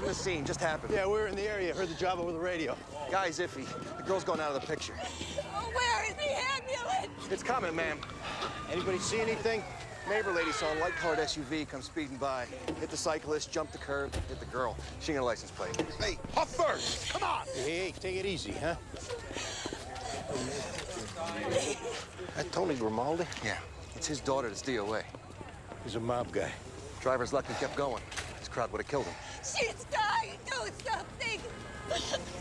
leaving the scene. Just happened. Yeah, we were in the area. Heard the job over the radio. Guy's iffy. The girl's going out of the picture. Oh, where is the ambulance? It's coming, ma'am. Anybody see anything? Neighbor lady saw a light-colored SUV come speeding by. Hit the cyclist, jumped the curb, hit the girl. She ain't got a license plate. Hey, up first. Come on. Hey, take it easy, huh? That Tony Grimaldi? Yeah, it's his daughter that's DOA. He's a mob guy. Driver's lucky kept going. This crowd would have killed him. She's dying. Do something.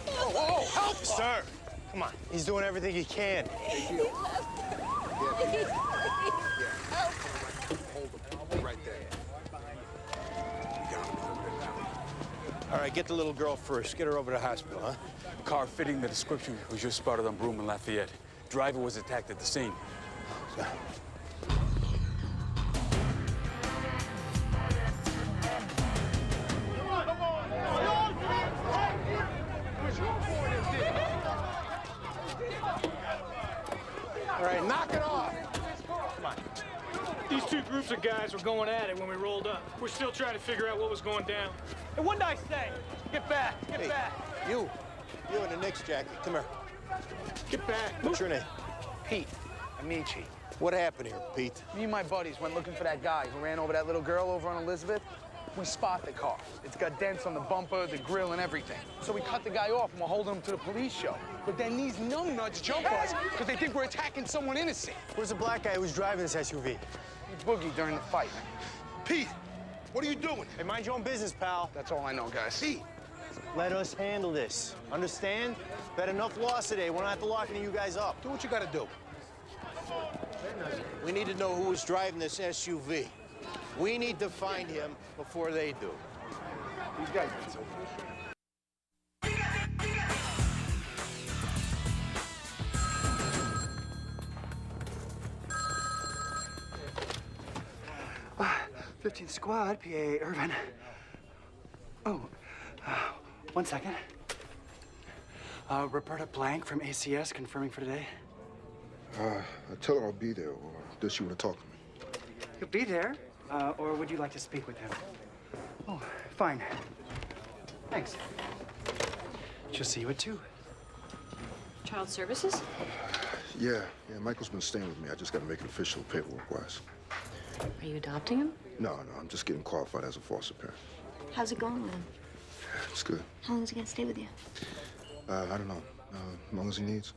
Oh, help, sir. Come on. He's doing everything he can. Please. Help. Hold him. Right there. All right, get the little girl first. Get her over to the hospital, huh? Car fitting the description was just spotted on Broome and Lafayette. Driver was attacked at the scene. So. All right, knock it off. Come on. These two groups of guys were going at it when we rolled up. We're still trying to figure out what was going down. Hey, what did I say? Get back, get back. You in the Knicks jacket. Come here. Get back. What's your name? Pete, Amici. What happened here, Pete? Me and my buddies went looking for that guy who ran over that little girl over on Elizabeth. We spot the car. It's got dents on the bumper, the grill, and everything. So we cut the guy off and we're holding him to the police show. But then these numbnuts jump us because they think we're attacking someone innocent. Where's the black guy who was driving this SUV? He boogied during the fight, man. Pete, what are you doing? Hey, mind your own business, pal. That's all I know, guys. Pete, let us handle this. Understand? Bet enough loss today. We don't have to lock any of you guys up. Do what you gotta do. We need to know who was driving this SUV. We need to find him before they do. These guys did so. Uh, 15th Squad, PA Irvin. Oh, 1 second. Roberta Blank from ACS confirming for today. Tell her I'll be there, or does she want to talk to me? He'll be there, or would you like to speak with him? Oh, fine. Thanks. She'll see you at 2. Child Services? Yeah, Michael's been staying with me. I just got to make it official paperwork-wise. Are you adopting him? No, I'm just getting qualified as a foster parent. How's it going with him? It's good. How long is he gonna stay with you? I don't know. As long as he needs.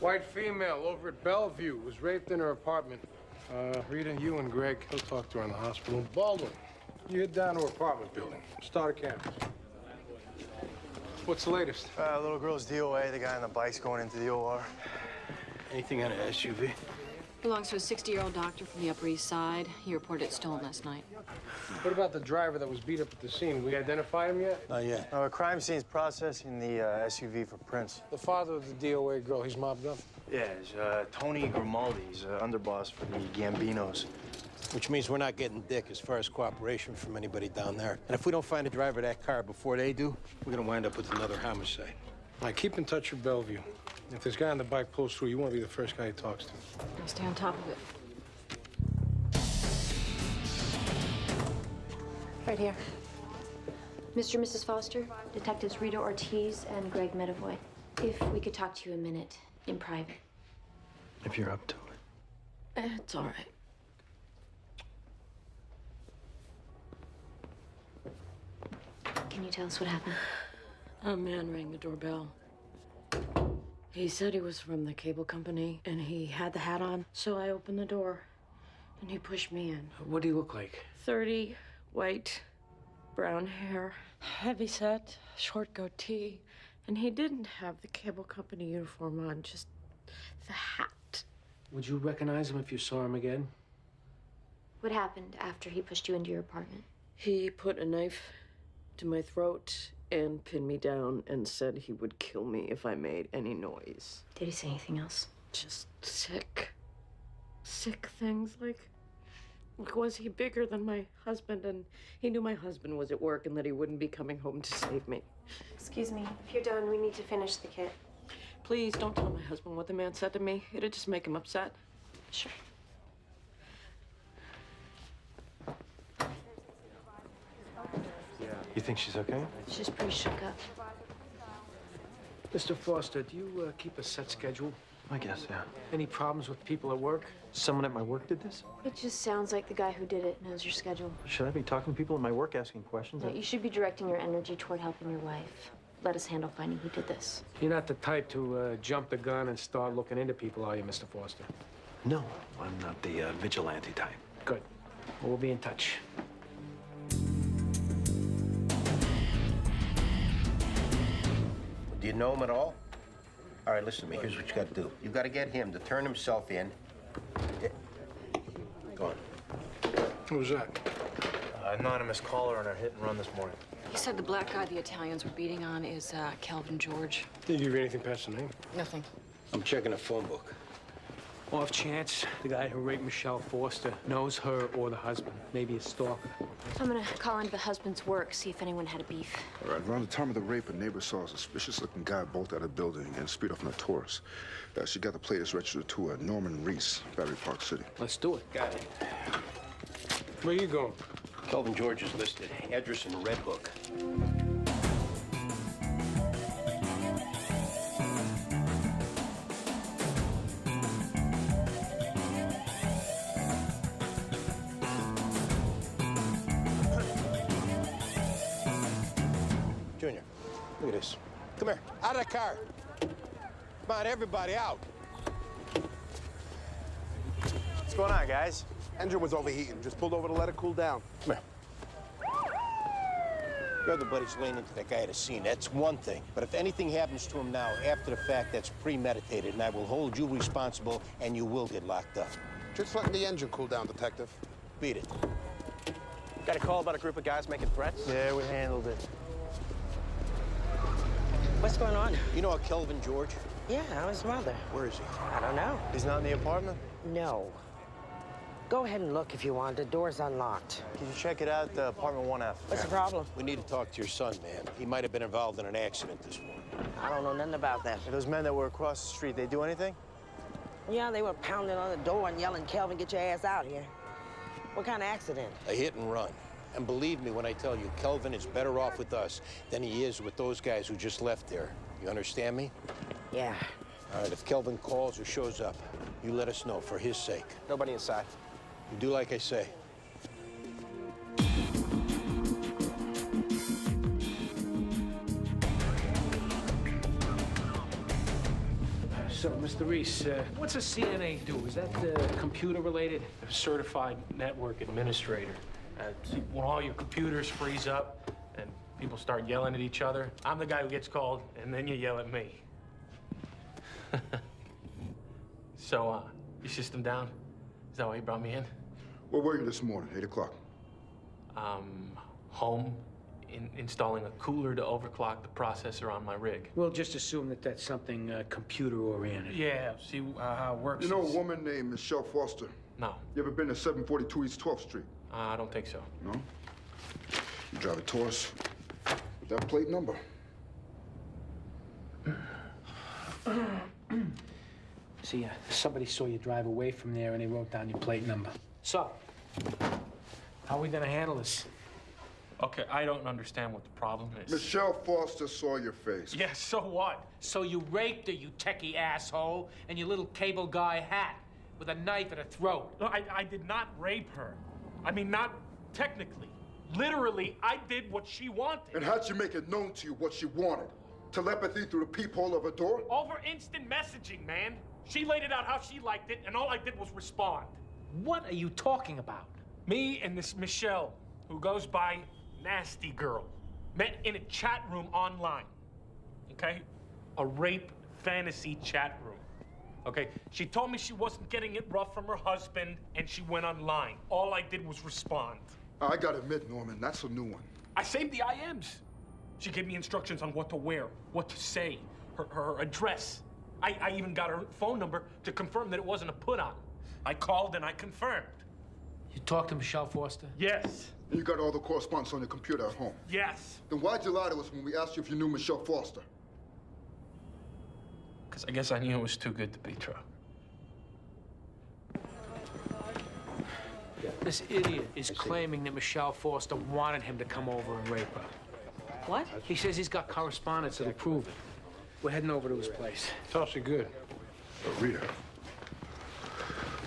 White female over at Bellevue was raped in her apartment. Rita, you and Greg, he'll talk to her in the hospital. Baldwin, you head down to her apartment building. Start a campus. What's the latest? Little girl's DOA. The guy on the bike's going into the OR. Anything on an SUV? Belongs to a 60-year-old doctor from the Upper East Side. He reported it stolen last night. What about the driver that was beat up at the scene? We identified him yet? Not yet. Crime scene's processing the SUV for prints. The father of the DOA girl, he's mobbed up? Yeah, it's Tony Grimaldi. He's underboss for the Gambinos. Which means we're not getting dick as far as cooperation from anybody down there. And if we don't find a driver of that car before they do, we're gonna wind up with another homicide. All right, keep in touch with Bellevue. If this guy on the bike pulls through, you want to be the first guy he talks to. I'll stay on top of it. Right here. Mr. and Mrs. Foster, Detectives Rita Ortiz and Greg Medavoy. If we could talk to you a minute in private. If you're up to it. It's all right. Can you tell us what happened? A man rang the doorbell. He said he was from the cable company, and he had the hat on. So I opened the door, and he pushed me in. What do you look like? 30, white, brown hair, heavy set, short goatee. And he didn't have the cable company uniform on, just the hat. Would you recognize him if you saw him again? What happened after he pushed you into your apartment? He put a knife to my throat and pinned me down and said he would kill me if I made any noise. Did he say anything else? Just sick things like was he bigger than my husband, and he knew my husband was at work and that he wouldn't be coming home to save me. Excuse me, if you're done, we need to finish the kit. Please don't tell my husband what the man said to me. It'd just make him upset. Sure. You think she's okay? She's pretty shook up. Mr. Foster, do you keep a set schedule? I guess, yeah. Any problems with people at work? Someone at my work did this? It just sounds like the guy who did it knows your schedule. Should I be talking to people at my work asking questions? No, you should be directing your energy toward helping your wife. Let us handle finding who did this. You're not the type to jump the gun and start looking into people, are you, Mr. Foster? No, I'm not the vigilante type. Good. Well, we'll be in touch. Do you know him at all? All right, listen to me. Here's what you got to do. You got to get him to turn himself in. Go on. Who's that? Anonymous caller on our hit and run this morning. He said the black guy the Italians were beating on is Kelvin George. Did you give you anything past the name? Nothing. I'm checking a phone book. Off chance, the guy who raped Michelle Foster knows her or the husband. Maybe a stalker. I'm gonna call into the husband's work, see if anyone had a beef. All right, around the time of the rape, a neighbor saw a suspicious-looking guy bolt out of the building and speed off in a Taurus. She got the plate is registered to Norman Reese, Battery Park City. Let's do it. Got it. Where you going? Kelvin George is listed. Address in Red Book. Junior, look at this. Come here. Out of the car. Come on, everybody out. What's going on, guys? Engine was overheating. Just pulled over to let it cool down. Come here. Everybody's laying into that guy at a scene. That's one thing. But if anything happens to him now, after the fact, that's premeditated, and I will hold you responsible, and you will get locked up. Just letting the engine cool down, Detective. Beat it. Got a call about a group of guys making threats? Yeah, we handled it. What's going on? You know a Kelvin George? Yeah, I'm his mother. Where is he? I don't know. He's not in the apartment? No. Go ahead and look if you want. The door's unlocked. Can you check it out, apartment 1F? What's the problem? We need to talk to your son, man. He might have been involved in an accident this morning. I don't know nothing about that. Those men that were across the street, they do anything? Yeah, they were pounding on the door and yelling, Kelvin, get your ass out here. What kind of accident? A hit and run. And believe me when I tell you, Kelvin is better off with us than he is with those guys who just left there. You understand me? Yeah. All right, if Kelvin calls or shows up, you let us know for his sake. Nobody inside. You do like I say. So, Mr. Reese, what's a CNA do? Is that computer-related? A certified network administrator. See, when all your computers freeze up and people start yelling at each other, I'm the guy who gets called, and then you yell at me. So, your system down? Is that why you brought me in? Where were you this morning, 8 o'clock? Home, installing a cooler to overclock the processor on my rig. We'll just assume that that's something computer-oriented. Yeah, see how it works. You know a woman named Michelle Foster? No. You ever been to 742 East 12th Street? I don't think so. No? You drive a Taurus with that plate number. See, somebody saw you drive away from there and they wrote down your plate number. So, how are we gonna handle this? Okay, I don't understand what the problem is. Michelle Foster saw your face. Yeah, so what? So you raped her, you techie asshole, and your little cable guy hat with a knife at her throat. No, I did not rape her. I mean, not technically. Literally, I did what she wanted. And how'd she make it known to you what she wanted? Telepathy through the peephole of a door? Over instant messaging, man. She laid it out how she liked it, and all I did was respond. What are you talking about? Me and this Michelle, who goes by Nasty Girl, met in a chat room online, okay? A rape fantasy chat room, okay? She told me she wasn't getting it rough from her husband, and she went online. All I did was respond. I gotta admit, Norman, that's a new one. I saved the IMs. She gave me instructions on what to wear, what to say, her address. I even got her phone number to confirm that it wasn't a put-on. I called and I confirmed. You talked to Michelle Foster? Yes. And you got all the correspondence on your computer at home? Yes. Then why'd you lie to us when we asked you if you knew Michelle Foster? Because I guess I knew it was too good to be true. This idiot is claiming that Michelle Foster wanted him to come over and rape her. What? He says he's got correspondence that'll prove it. We're heading over to his place. It's awfully good. Rita,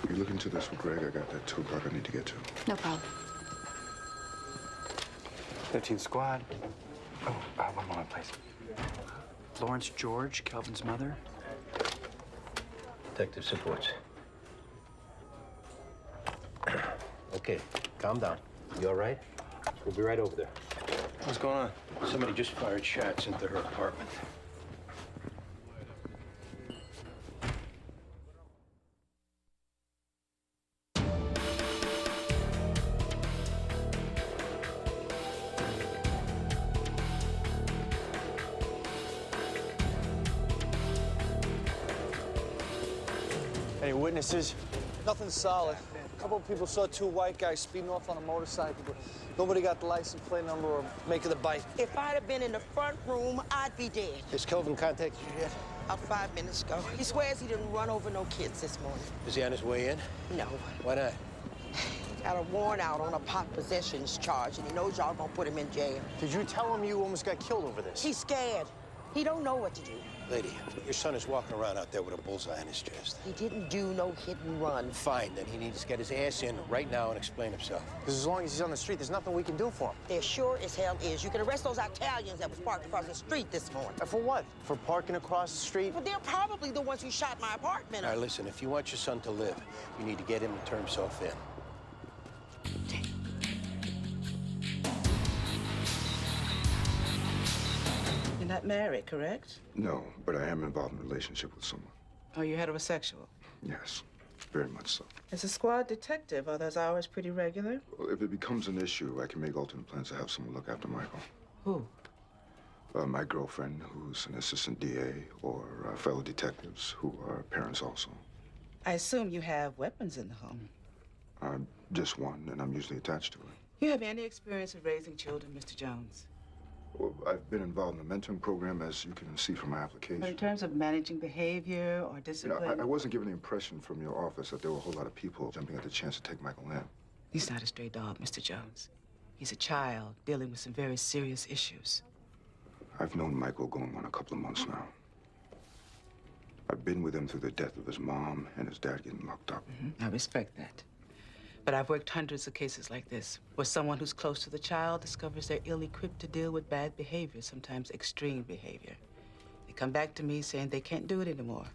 you look into this with Greg. I got that 2 o'clock I need to get to. No problem. 13 Squad. Oh, one moment, please. Florence George, Kelvin's mother. Detective supports. Okay, calm down. You all right? We'll be right over there. What's going on? Somebody just fired shots into her apartment. Any witnesses? Nothing solid. A couple of people saw 2 white guys speeding off on a motorcycle, but nobody got the license plate number or make of the bike. If I'd have been in the front room, I'd be dead. Has Kelvin contacted you yet? About 5 minutes ago. He swears he didn't run over no kids this morning. Is he on his way in? No. Why not? Got a warrant out on a pot possessions charge, and he knows y'all gonna put him in jail. Did you tell him you almost got killed over this? He's scared. He don't know what to do. Lady, your son is walking around out there with a bullseye on his chest. He didn't do no hit and run. Fine, then he needs to get his ass in right now and explain himself. Because as long as he's on the street, there's nothing we can do for him. There sure as hell is. You can arrest those Italians that was parked across the street this morning. For what? For parking across the street? But they're probably the ones who shot my apartment. All right, listen, if you want your son to live, you need to get him to turn himself in. You're not married, correct? No, but I am involved in a relationship with someone. Oh, you're heterosexual? Yes, very much so. As a squad detective, are those hours pretty regular? Well, if it becomes an issue, I can make alternate plans to have someone look after Michael. Who? My girlfriend, who's an assistant DA, or fellow detectives who are parents also. I assume you have weapons in the home. Just one, and I'm usually attached to it. You have any experience with raising children, Mr. Jones? Well, I've been involved in the mentoring program, as you can see from my application. But in terms of managing behavior or discipline? I wasn't given the impression from your office that there were a whole lot of people jumping at the chance to take Michael in. He's not a stray dog, Mr. Jones. He's a child dealing with some very serious issues. I've known Michael going on a couple of months now. I've been with him through the death of his mom and his dad getting locked up. I respect that. But I've worked hundreds of cases like this, where someone who's close to the child discovers they're ill-equipped to deal with bad behavior, sometimes extreme behavior. They come back to me saying they can't do it anymore,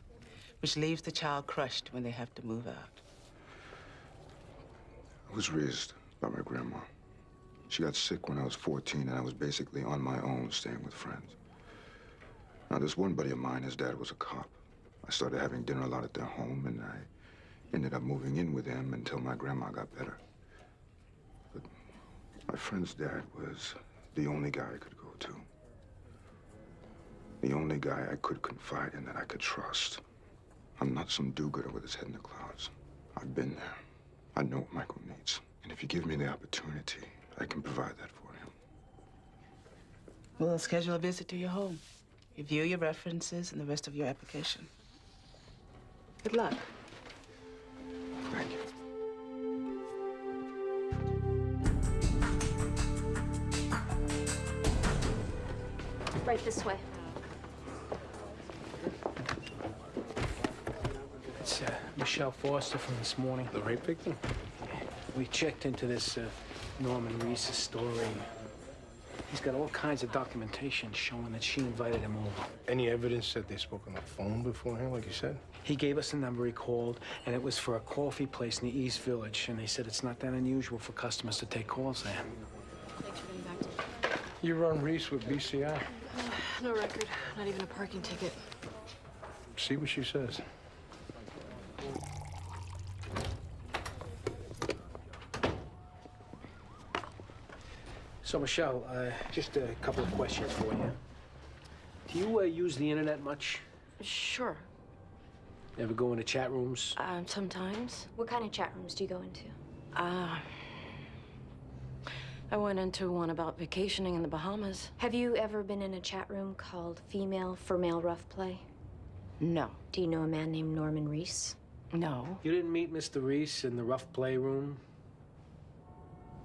which leaves the child crushed when they have to move out. I was raised by my grandma. She got sick when I was 14, and I was basically on my own, staying with friends. Now, this one buddy of mine, his dad was a cop. I started having dinner a lot at their home, and I ended up moving in with him until my grandma got better. But my friend's dad was the only guy I could go to. The only guy I could confide in that I could trust. I'm not some do-gooder with his head in the clouds. I've been there. I know what Michael needs. And if you give me the opportunity, I can provide that for him. Well, I'll schedule a visit to your home. Review your references and the rest of your application. Good luck. Thank you. Right this way. It's Michelle Foster from this morning. The rape victim? We checked into this Norman Reese's story. He's got all kinds of documentation showing that she invited him over. Any evidence that they spoke on the phone beforehand, like you said? He gave us a number he called, and it was for a coffee place in the East Village. And they said it's not that unusual for customers to take calls there. Thanks for getting back to me. You run Reese with BCI? No record, not even a parking ticket. See what she says. So, Michelle, just a couple of questions for you. Do you use the internet much? Sure. Ever go into chat rooms? Sometimes. What kind of chat rooms do you go into? I went into one about vacationing in the Bahamas. Have you ever been in a chat room called Female for Male Rough Play? No. Do you know a man named Norman Reese? No. You didn't meet Mr. Reese in the rough play room?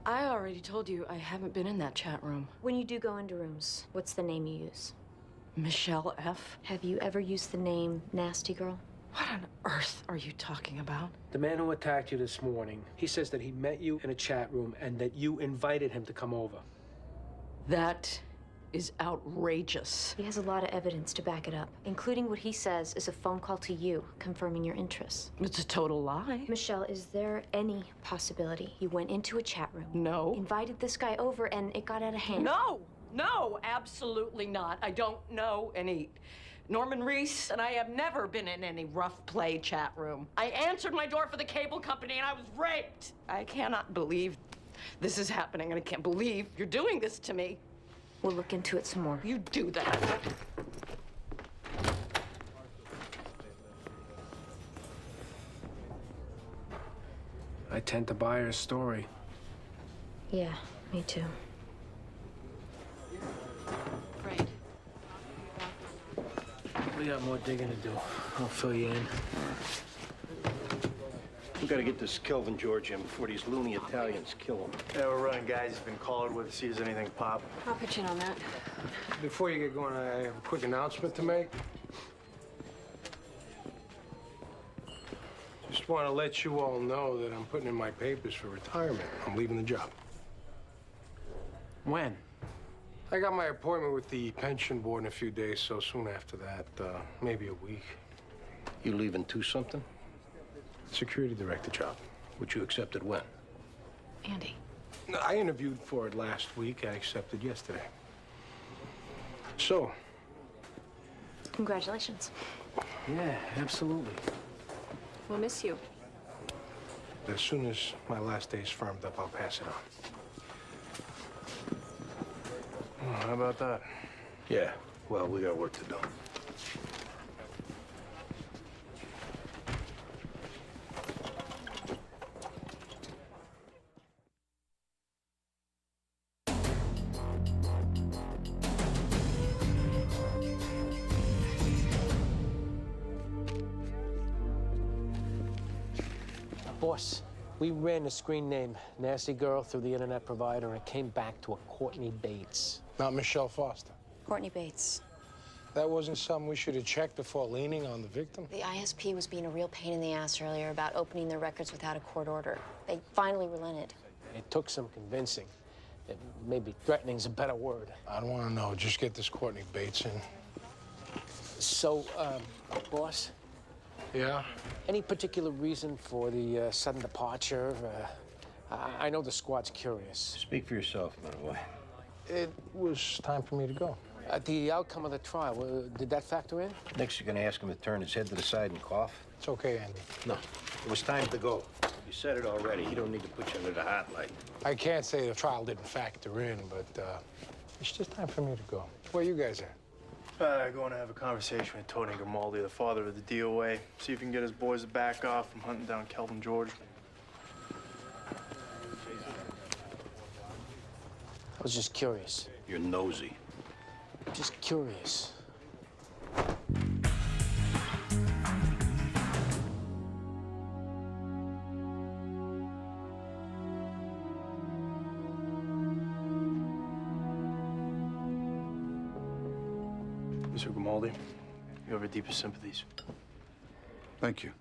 I already told you I haven't been in that chat room. When you do go into rooms, what's the name you use? Michelle F. Have you ever used the name Nasty Girl? What on earth are you talking about? The man who attacked you this morning, he says that he met you in a chat room and that you invited him to come over. That is outrageous. He has a lot of evidence to back it up, including what he says is a phone call to you confirming your interests. It's a total lie. Michelle, is there any possibility you went into a chat room? No. Invited this guy over and it got out of hand? No, absolutely not. I don't know any Norman Reese, and I have never been in any rough play chat room. I answered my door for the cable company and I was raped. I cannot believe this is happening, and I can't believe you're doing this to me. We'll look into it some more. You do that. I tend to buy her story. Yeah, me too. Right. We got more digging to do. I'll fill you in. We gotta get this Kelvin George in before these loony Italians kill him. Yeah, we're running guys. He's been collared with to see if there's anything pop. I'll pitch in on that. Before you get going, I have a quick announcement to make. Just want to let you all know that I'm putting in my papers for retirement. I'm leaving the job. When? I got my appointment with the pension board in a few days, so soon after that, maybe a week. You leaving to something? Security director job. Which you accepted when? Andy. I interviewed for it last week. I accepted yesterday. So. Congratulations. Yeah, absolutely. We'll miss you. As soon as my last day's firmed up, I'll pass it on. Oh, how about that? Yeah, well, we got work to do. Boss, we ran the screen name Nasty Girl through the internet provider, and it came back to a Courtney Bates. Not Michelle Foster. Courtney Bates. That wasn't something we should have checked before leaning on the victim? The ISP was being a real pain in the ass earlier about opening their records without a court order. They finally relented. It took some convincing. Maybe threatening's a better word. I don't want to know. Just get this Courtney Bates in. So, boss? Yeah? Any particular reason for the sudden departure? I know the squad's curious. Speak for yourself, Medaway. It was time for me to go. The outcome of the trial, did that factor in? Next, you're gonna ask him to turn his head to the side and cough? It's okay, Andy. No, it was time to go. You said it already. He don't need to put you under the hot light. I can't say the trial didn't factor in, but it's just time for me to go. Where you guys at? Going to have a conversation with Tony Grimaldi, the father of the DOA. See if he can get his boys to back off from hunting down Kelvin George. I was just curious. You're nosy. Just curious. Mr. Grimaldi, you have our deepest sympathies. Thank you.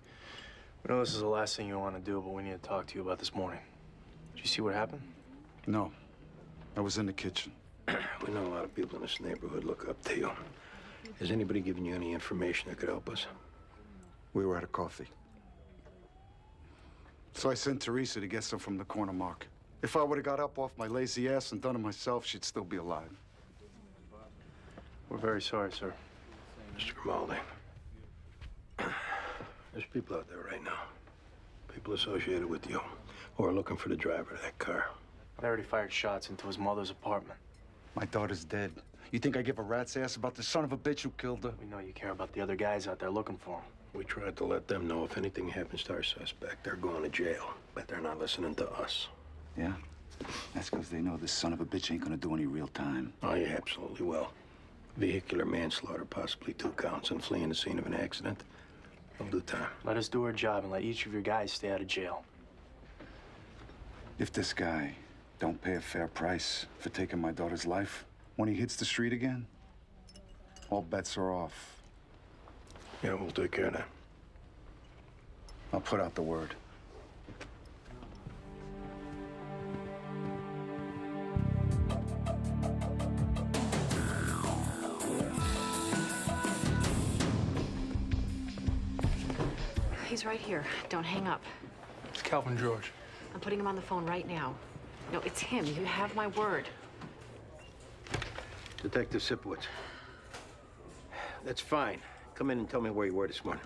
We know this is the last thing you want to do, but we need to talk to you about this morning. Did you see what happened? No. I was in the kitchen. We know a lot of people in this neighborhood look up to you. Has anybody given you any information that could help us? We were at a coffee. So I sent Teresa to get some from the corner market. If I would have got up off my lazy ass and done it myself, she'd still be alive. We're very sorry, sir. Mr. Grimaldi, there's people out there right now, people associated with you, who are looking for the driver of that car. They already fired shots into his mother's apartment. My daughter's dead. You think I give a rat's ass about the son of a bitch who killed her? We know you care about the other guys out there looking for him. We tried to let them know if anything happens to our suspect, they're going to jail. But they're not listening to us. Yeah? That's because they know this son of a bitch ain't gonna do any real time. Oh, yeah, absolutely will. Vehicular manslaughter, possibly 2 counts, and fleeing the scene of an accident. They'll do time. Let us do our job and let each of your guys stay out of jail. If this guy don't pay a fair price for taking my daughter's life. When he hits the street again, all bets are off. Yeah, we'll take care of that. I'll put out the word. He's right here. Don't hang up. It's Calvin George. I'm putting him on the phone right now. No, it's him. You have my word. Detective Sipowicz. That's fine. Come in and tell me where you were this morning.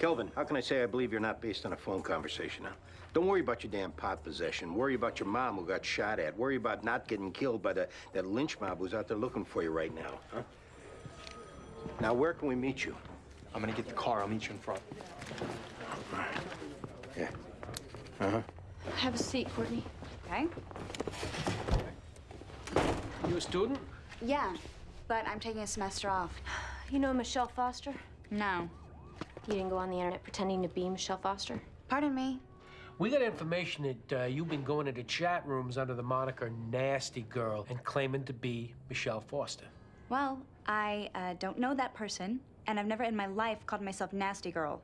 Kelvin, how can I say I believe you're not based on a phone conversation now? Don't worry about your damn pot possession. Worry about your mom who got shot at. Worry about not getting killed by that lynch mob who's out there looking for you right now, huh? Now, where can we meet you? I'm gonna get the car. I'll meet you in front. Yeah. Uh-huh. Have a seat, Courtney. Okay. You a student? Yeah, but I'm taking a semester off. You know Michelle Foster? No. You didn't go on the internet pretending to be Michelle Foster? Pardon me? We got information that you've been going into chat rooms under the moniker Nasty Girl and claiming to be Michelle Foster. Well, I don't know that person, and I've never in my life called myself Nasty Girl.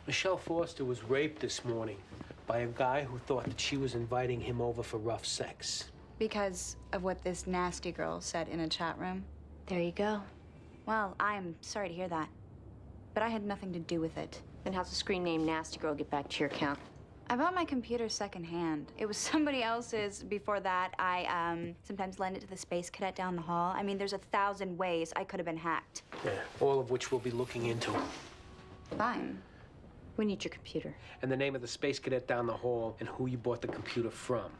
Michelle Foster was raped this morning by a guy who thought that she was inviting him over for rough sex. Because of what this Nasty Girl said in a chat room? There you go. Well, I'm sorry to hear that. But I had nothing to do with it. Then how's the screen name Nasty Girl get back to your account? I bought my computer secondhand. It was somebody else's before that. I sometimes lend it to the space cadet down the hall. I mean, there's 1,000 ways I could have been hacked. Yeah, all of which we'll be looking into. Fine. We need your computer. And the name of the space cadet down the hall and who you bought the computer from.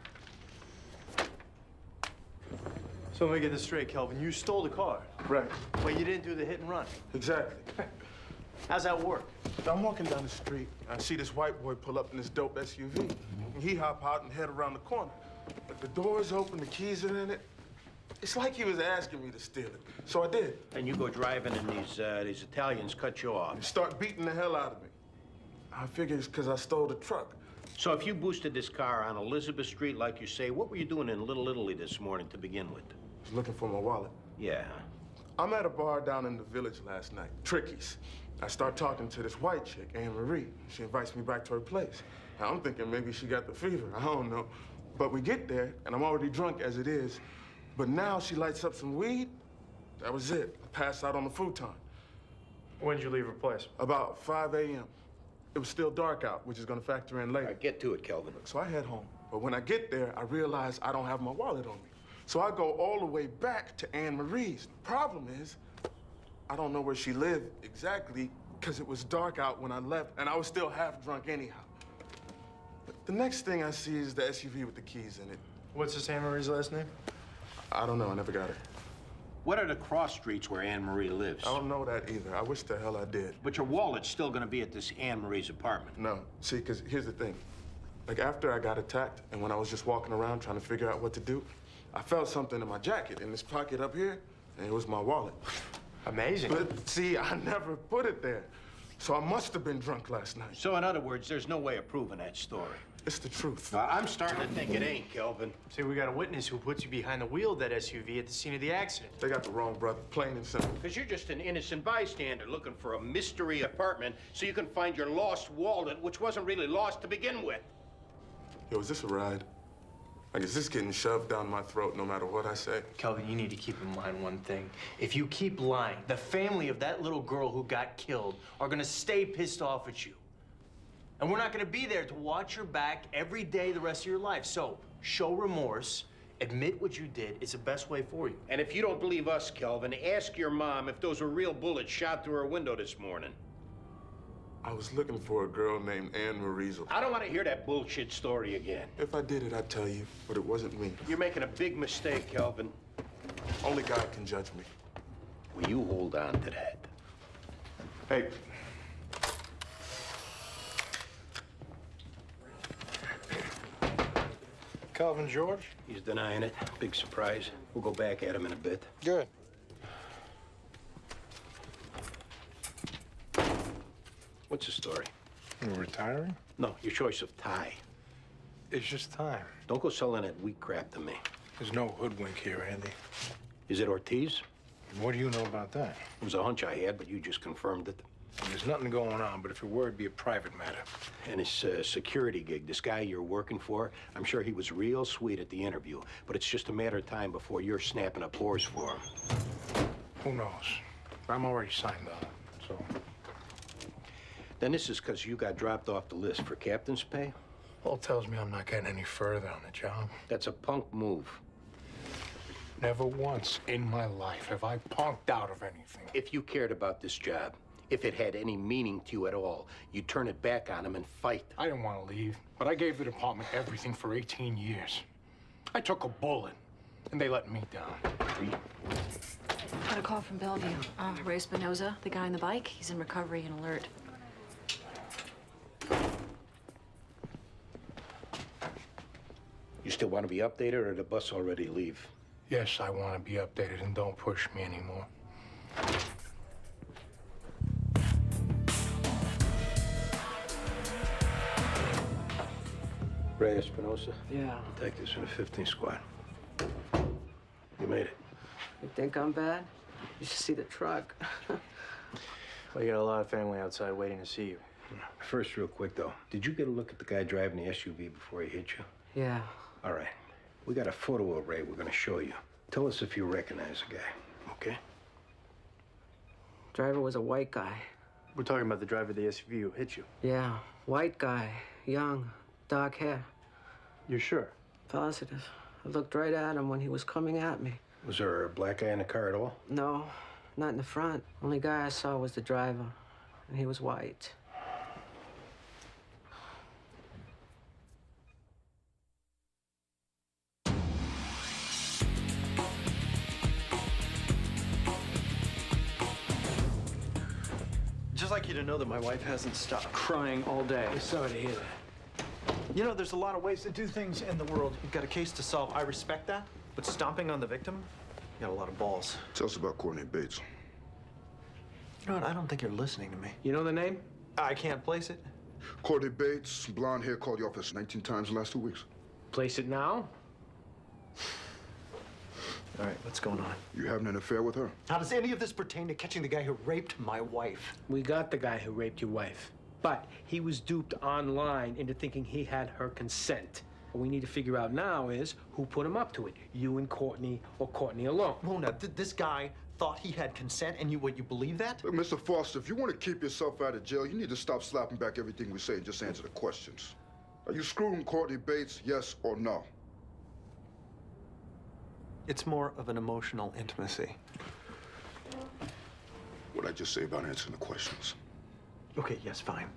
So let me get this straight, Kelvin. You stole the car. Right. But you didn't do the hit and run. Exactly. How's that work? I'm walking down the street. I see this white boy pull up in this dope SUV. And he hop out and head around the corner. But the door's open, the keys are in it. It's like he was asking me to steal it. So I did. And you go driving and these Italians cut you off. They start beating the hell out of me. I figure it's because I stole the truck. So if you boosted this car on Elizabeth Street, like you say, what were you doing in Little Italy this morning to begin with? I was looking for my wallet. Yeah. I'm at a bar down in the village last night, Tricky's. I start talking to this white chick, Anne Marie. She invites me back to her place. Now, I'm thinking maybe she got the fever. I don't know. But we get there, and I'm already drunk as it is. But now she lights up some weed. That was it. I passed out on the futon. When did you leave her place? About 5 a.m. It was still dark out, which is going to factor in later. All right, get to it, Kelvin. So I head home. But when I get there, I realize I don't have my wallet on me. So I go all the way back to Anne Marie's. The problem is, I don't know where she lived exactly because it was dark out when I left, and I was still half drunk anyhow. But the next thing I see is the SUV with the keys in it. What's this Anne Marie's last name? I don't know. I never got it. What are the cross streets where Anne Marie lives? I don't know that either. I wish the hell I did. But your wallet's still going to be at this Anne Marie's apartment. No. See, because here's the thing. Like, after I got attacked, and when I was just walking around trying to figure out what to do, I felt something in my jacket, in this pocket up here, and it was my wallet. Amazing. But see, I never put it there. So I must have been drunk last night. So in other words, there's no way of proving that story. It's the truth. I'm starting to think it ain't, Kelvin. See, we got a witness who puts you behind the wheel of that SUV at the scene of the accident. They got the wrong brother, plain and simple. Because you're just an innocent bystander looking for a mystery apartment so you can find your lost wallet, which wasn't really lost to begin with. Yo, is this a ride? Like, is this getting shoved down my throat no matter what I say? Kelvin, you need to keep in mind one thing. If you keep lying, the family of that little girl who got killed are gonna stay pissed off at you. And we're not gonna be there to watch your back every day the rest of your life. So, show remorse, admit what you did. It's the best way for you. And if you don't believe us, Kelvin, ask your mom if those were real bullets shot through her window this morning. I was looking for a girl named Anne Marie. I don't want to hear that bullshit story again. If I did it, I'd tell you, but it wasn't me. You're making a big mistake, Kelvin. Only God can judge me. Will you hold on to that? Hey. Calvin George? He's denying it. Big surprise. We'll go back at him in a bit. Good. What's the story? You're retiring? No, your choice of tie. It's just time. Don't go selling that weak crap to me. There's no hoodwink here, Andy. Is it Ortiz? What do you know about that? It was a hunch I had, but you just confirmed it. There's nothing going on, but if it were, it'd be a private matter. And his security gig, this guy you're working for, I'm sure he was real sweet at the interview, but it's just a matter of time before you're snapping up whores for him. Who knows? I'm already signed on, so. Then this is because you got dropped off the list for captain's pay? Paul tells me I'm not getting any further on the job. That's a punk move. Never once in my life have I punked out of anything. If you cared about this job, if it had any meaning to you at all, you'd turn it back on him and fight. I didn't want to leave, but I gave the department everything for 18 years. I took a bullet, and they let me down. Got a call from Bellevue. Ray Espinoza, the guy on the bike, he's in recovery and alert. You still want to be updated, or did the bus already leave? Yes, I want to be updated, and don't push me anymore. Ray Espinoza? Yeah. Detectives from the 15th Squad. You made it. You think I'm bad? You should see the truck. Well, you got a lot of family outside waiting to see you. First, real quick, though, did you get a look at the guy driving the SUV before he hit you? Yeah. All right. We got a photo of Ray we're going to show you. Tell us if you recognize the guy, okay? Driver was a white guy. We're talking about the driver of the SUV who hit you. Yeah, white guy, young, dark hair. You're sure? Positive. I looked right at him when he was coming at me. Was there a black guy in the car at all? No, not in the front. Only guy I saw was the driver, and he was white. Just like you to know that my wife hasn't stopped crying all day. Sorry to hear that. You know, there's a lot of ways to do things in the world. You've got a case to solve. I respect that. But stomping on the victim, you got a lot of balls. Tell us about Courtney Bates. You know what? I don't think you're listening to me. You know the name? I can't place it. Courtney Bates, blonde hair, called your office 19 times in the last 2 weeks. Place it now? All right, what's going on? You having an affair with her? How does any of this pertain to catching the guy who raped my wife? We got the guy who raped your wife. But he was duped online into thinking he had her consent. What we need to figure out now is who put him up to it, you and Courtney or Courtney alone. Well, now, this guy thought he had consent, and you believe that? Look, Mr. Foster, if you want to keep yourself out of jail, you need to stop slapping back everything we say and just answer the questions. Are you screwing Courtney Bates, yes or no? It's more of an emotional intimacy. What'd I just say about answering the questions? Okay, yes, fine.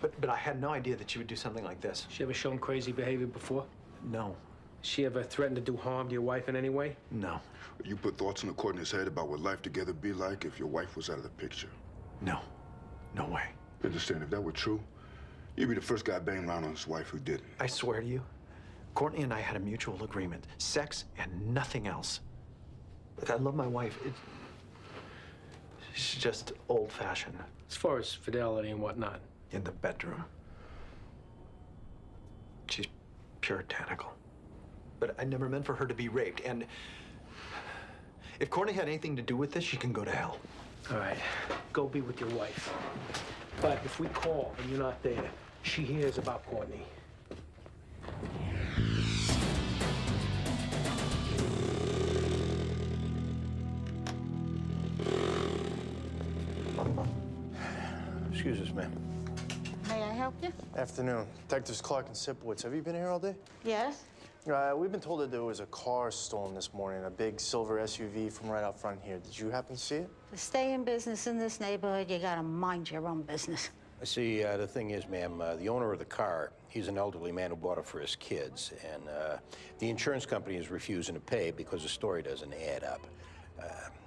But I had no idea that you would do something like this. She ever shown crazy behavior before? No. She ever threatened to do harm to your wife in any way? No. You put thoughts in Courtney's head about what life together would be like if your wife was out of the picture? No. No way. Understand, if that were true, you'd be the first guy banging around on his wife who didn't. I swear to you, Courtney and I had a mutual agreement. Sex and nothing else. Look, I love my wife. She's just old-fashioned. As far as fidelity and whatnot. In the bedroom. She's puritanical. But I never meant for her to be raped, and if Courtney had anything to do with this, she can go to hell. All right, go be with your wife. But if we call and you're not there, she hears about Courtney. Excuse us, ma'am. May I help you? Afternoon. Detectives Clark and Sipowicz. Have you been here all day? Yes. We've been told that there was a car stolen this morning, a big silver SUV from right out front here. Did you happen to see it? To stay in business in this neighborhood, you gotta mind your own business. I see, the thing is, ma'am, the owner of the car, he's an elderly man who bought it for his kids, and the insurance company is refusing to pay because the story doesn't add up.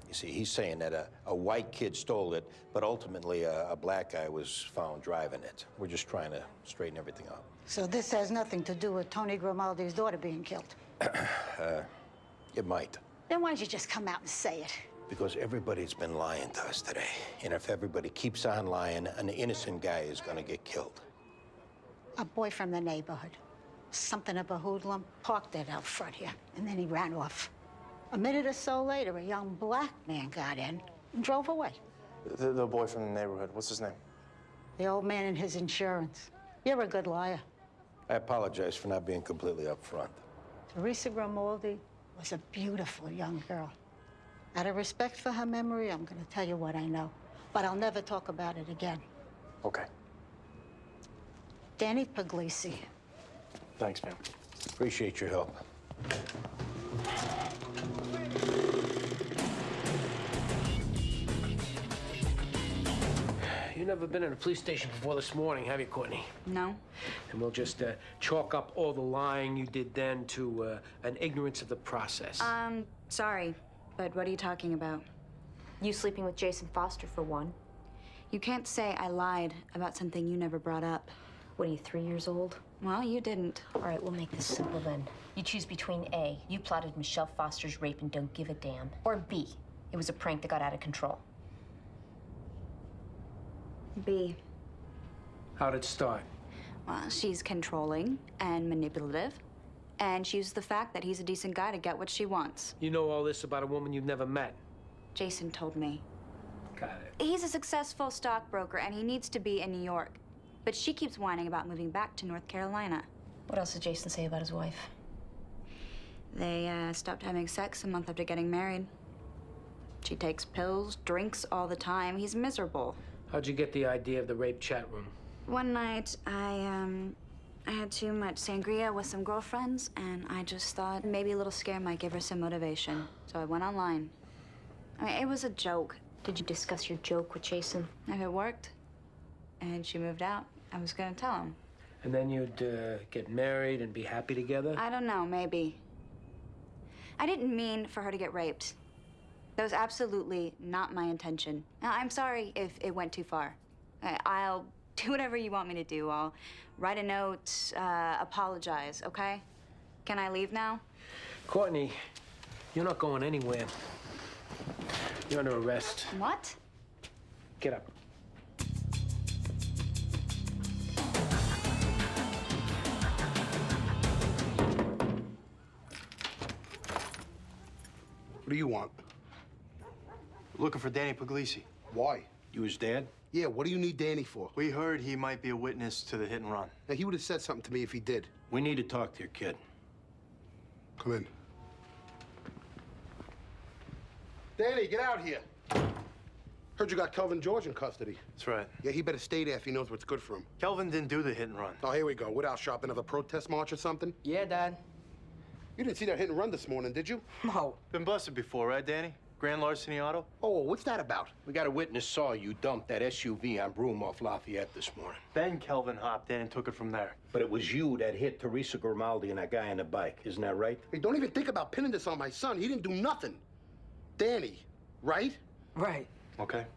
You see, he's saying that a white kid stole it, but ultimately a black guy was found driving it. We're just trying to straighten everything out. So this has nothing to do with Tony Grimaldi's daughter being killed? It might. Then why'd you just come out and say it? Because everybody's been lying to us today. And if everybody keeps on lying, an innocent guy is gonna get killed. A boy from the neighborhood. something of a hoodlum, parked it out front here, and then he ran off. A minute or so later, a young black man got in and drove away. The boy from the neighborhood, what's his name? The old man and his insurance. You're a good liar. I apologize for not being completely upfront. Teresa Grimaldi was a beautiful young girl. Out of respect for her memory, I'm going to tell you what I know, but I'll never talk about it again. Okay. Danny Puglisi. Thanks, ma'am. Appreciate your help. You've never been in a police station before this morning, have you, Courtney? No. And we'll just chalk up all the lying you did then to an ignorance of the process. Sorry, but what are you talking about? You sleeping with Jason Foster, for one. You can't say I lied about something you never brought up. What are you, 3 years old? Well, you didn't. All right, we'll make this simple then. You choose between A, you plotted Michelle Foster's rape and don't give a damn, or B, it was a prank that got out of control. B. How'd it start? Well, she's controlling and manipulative, and she used the fact that he's a decent guy to get what she wants. You know all this about a woman you've never met? Jason told me. Got it. He's a successful stockbroker, and he needs to be in New York. But she keeps whining about moving back to North Carolina. What else did Jason say about his wife? They stopped having sex a month after getting married. She takes pills, drinks all the time. He's miserable. How'd you get the idea of the rape chat room? One night, I had too much sangria with some girlfriends, and I just thought maybe a little scare might give her some motivation. So I went online. I mean, it was a joke. Did you discuss your joke with Jason? If it worked, and she moved out, I was gonna tell him. And then you'd get married and be happy together? I don't know, maybe. I didn't mean for her to get raped. That was absolutely not my intention. Now, I'm sorry if it went too far. I'll do whatever you want me to do. I'll write a note, apologize, okay? Can I leave now? Courtney, you're not going anywhere. You're under arrest. What? Get up. What do you want? Looking for Danny Puglisi. Why? You his dad? Yeah, what do you need Danny for? We heard he might be a witness to the hit and run. Now, he would have said something to me if he did. We need to talk to your kid. Come in. Danny, get out here. Heard you got Kelvin George in custody. That's right. Yeah, he better stay there if he knows what's good for him. Kelvin didn't do the hit and run. Oh, here we go. What else, Sharp? Another protest march or something? Yeah, Dad. You didn't see that hit and run this morning, did you? No. Been busted before, right, Danny? Grand larceny auto? Oh, what's that about? We got a witness saw you dump that SUV on Broome off Lafayette this morning. Then Kelvin hopped in and took it from there. But it was you that hit Teresa Grimaldi and that guy on the bike. Isn't that right? Hey, don't even think about pinning this on my son. He didn't do nothing. Danny, right? Right. Okay.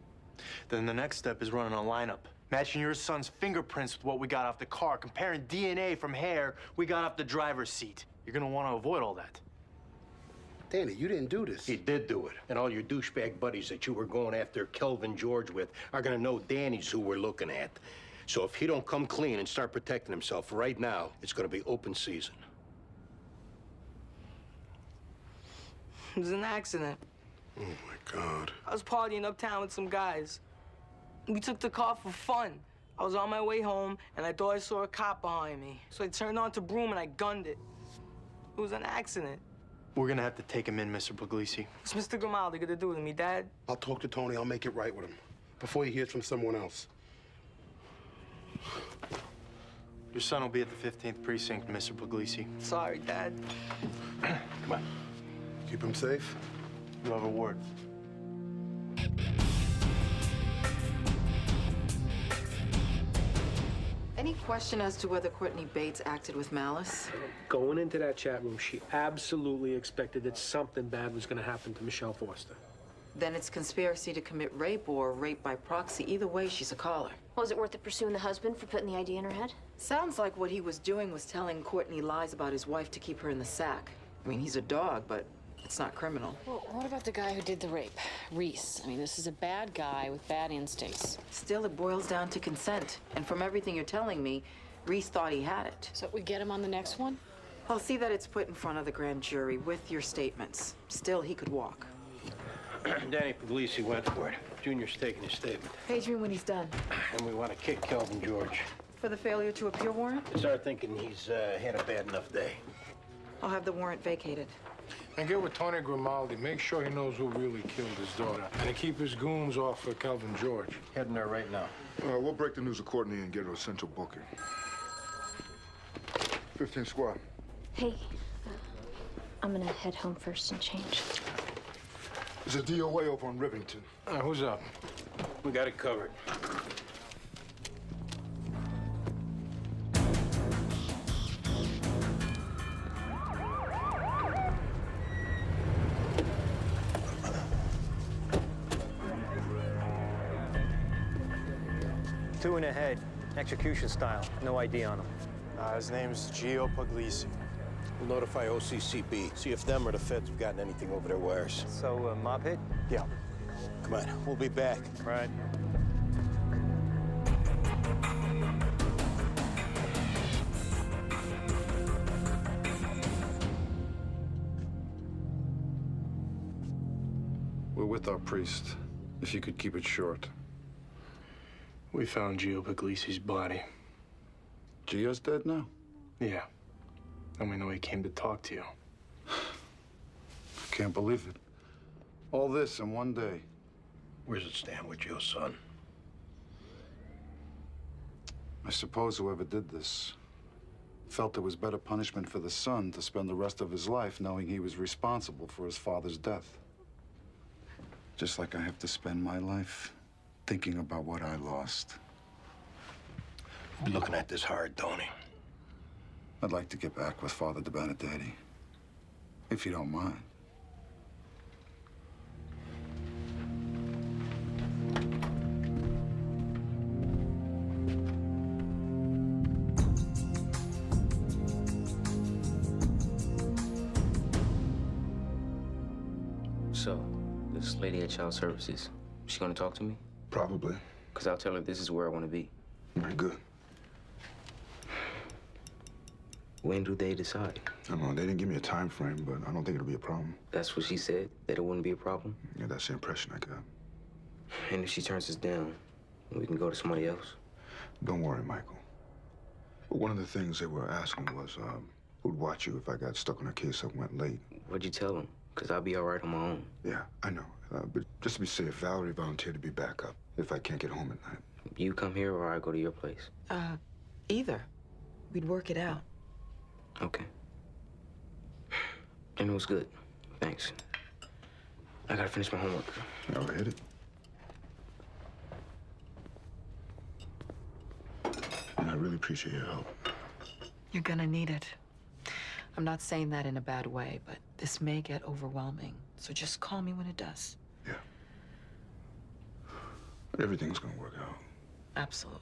Then the next step is running a lineup. Matching your son's fingerprints with what we got off the car. Comparing DNA from hair we got off the driver's seat. You're gonna want to avoid all that. Danny, you didn't do this. He did do it. And all your douchebag buddies that you were going after Kelvin George with are gonna know Danny's who we're looking at. So if he don't come clean and start protecting himself right now, it's gonna be open season. It was an accident. Oh, my God. I was partying uptown with some guys. We took the car for fun. I was on my way home, and I thought I saw a cop behind me. So I turned onto Broome, and I gunned it. It was an accident. We're gonna have to take him in, Mr. Puglisi. What's Mr. Grimaldi gonna do with me, Dad? I'll talk to Tony. I'll make it right with him before he hears from someone else. Your son will be at the 15th precinct, Mr. Puglisi. Sorry, Dad. Come on. Keep him safe. You have a word. Any question as to whether Courtney Bates acted with malice? Going into that chat room, she absolutely expected that something bad was going to happen to Michelle Foster. Then it's conspiracy to commit rape or rape by proxy. Either way, she's a caller. Was it worth it pursuing the husband for putting the idea in her head? Sounds like what he was doing was telling Courtney lies about his wife to keep her in the sack. I mean, he's a dog, but it's not criminal. Well, what about the guy who did the rape? Reese. I mean, this is a bad guy with bad instincts. Still, it boils down to consent. And from everything you're telling me, Reese thought he had it. So we get him on the next one? I'll see that it's put in front of the grand jury with your statements. Still, he could walk. Danny Puglisi went for it. Junior's taking his statement. Page me when he's done. And we want to kick Kelvin George. For the failure to appear warrant? It's our thinking he's had a bad enough day. I'll have the warrant vacated. And get with Tony Grimaldi. Make sure he knows who really killed his daughter. And to keep his goons off of Kelvin George. Heading there right now. We'll break the news of Courtney and get her a central booking. 15 squad. Hey, I'm gonna head home first and change. There's a DOA over on Rivington. Who's up? We got it covered. Two in ahead, execution style, no ID on him. His name's Gio Puglisi. We'll notify OCCB, see if them or the feds have gotten anything over their wires. So, mob hit? Yeah. Come on, we'll be back. Right. We're with our priest. If you could keep it short. We found Gio Puglisi's body. Gio's dead now? Yeah. And we know he came to talk to you. I can't believe it. All this in one day. Where's it stand with your son? I suppose whoever did this felt it was better punishment for the son to spend the rest of his life knowing he was responsible for his father's death. Just like I have to spend my life thinking about what I lost. You're looking at this hard, Tony. I'd like to get back with Father De Benedetti, if you don't mind. So, this lady at Child Services, she gonna talk to me? Probably. Because I'll tell her this is where I want to be. Very good. When do they decide? I don't know, they didn't give me a time frame, but I don't think it'll be a problem. That's what she said, that it wouldn't be a problem? Yeah, that's the impression I got. And if she turns us down, we can go to somebody else? Don't worry, Michael. But one of the things they were asking was, who'd watch you if I got stuck on a case that went late? What'd you tell them? Because I'll be all right on my own. Yeah, I know. But just to be safe, Valerie volunteered to be backup if I can't get home at night. You come here or I go to your place? Either. We'd work it out. Okay. And it was good. Thanks. I gotta finish my homework. I'll hit it. And I really appreciate your help. You're gonna need it. I'm not saying that in a bad way, but this may get overwhelming. So just call me when it does. Yeah. Everything's gonna work out. Absolutely.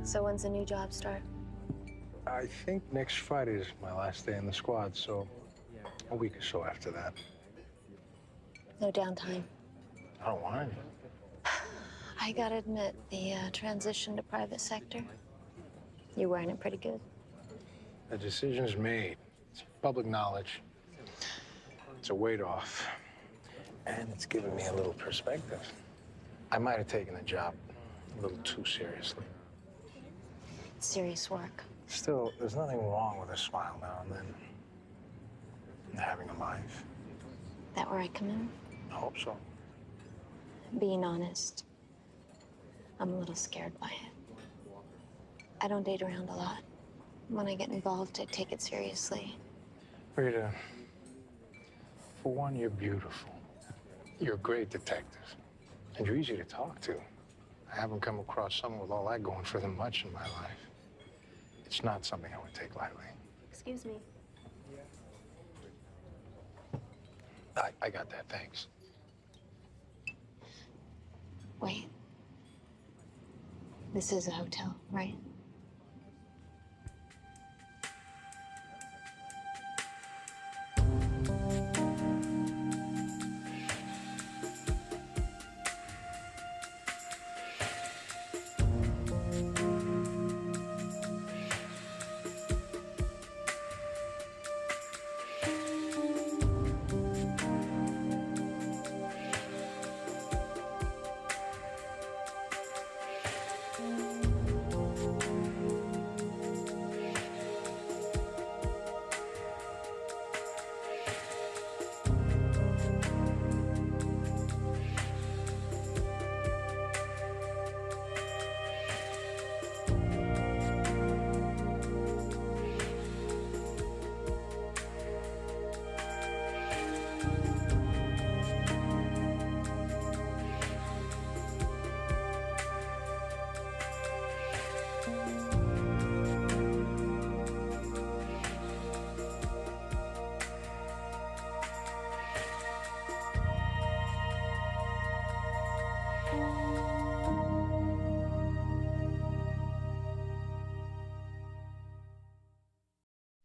So when's the new job start? I think next Friday is my last day in the squad, so a week or so after that. No downtime. I don't want any. I gotta admit, the transition to private sector, you're wearing it pretty good. The decision's made. It's public knowledge. It's a weight off. And it's given me a little perspective. I might have taken the job a little too seriously. It's serious work. Still, there's nothing wrong with a smile now and then. And having a life. That where I come in? I hope so. Being honest, I'm a little scared by it. I don't date around a lot. When I get involved, I take it seriously. Rita, for one, you're beautiful. You're a great detective. And you're easy to talk to. I haven't come across someone with all that going for them much in my life. It's not something I would take lightly. Excuse me. I got that, thanks. Wait. This is a hotel, right?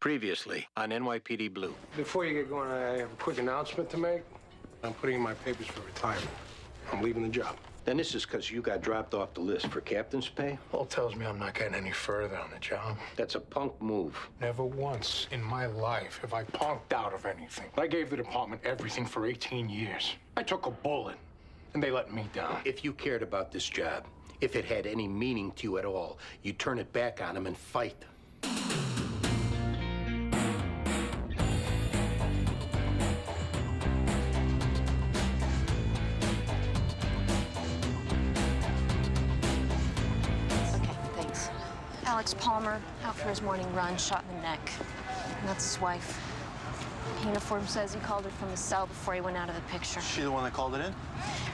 Previously on NYPD Blue. Before you get going, I have a quick announcement to make. I'm putting in my papers for retirement. I'm leaving the job. Then this is because you got dropped off the list for captain's pay? All tells me I'm not getting any further on the job. That's a punk move. Never once in my life have I punked out of anything. I gave the department everything for 18 years. I took a bullet, and they let me down. If you cared about this job, if it had any meaning to you at all, you'd turn it back on them and fight. Thanks. Alex Palmer, out for his morning run, shot in the neck. And that's his wife. Uniform says he called her from his cell before he went out of the picture. She the one that called it in?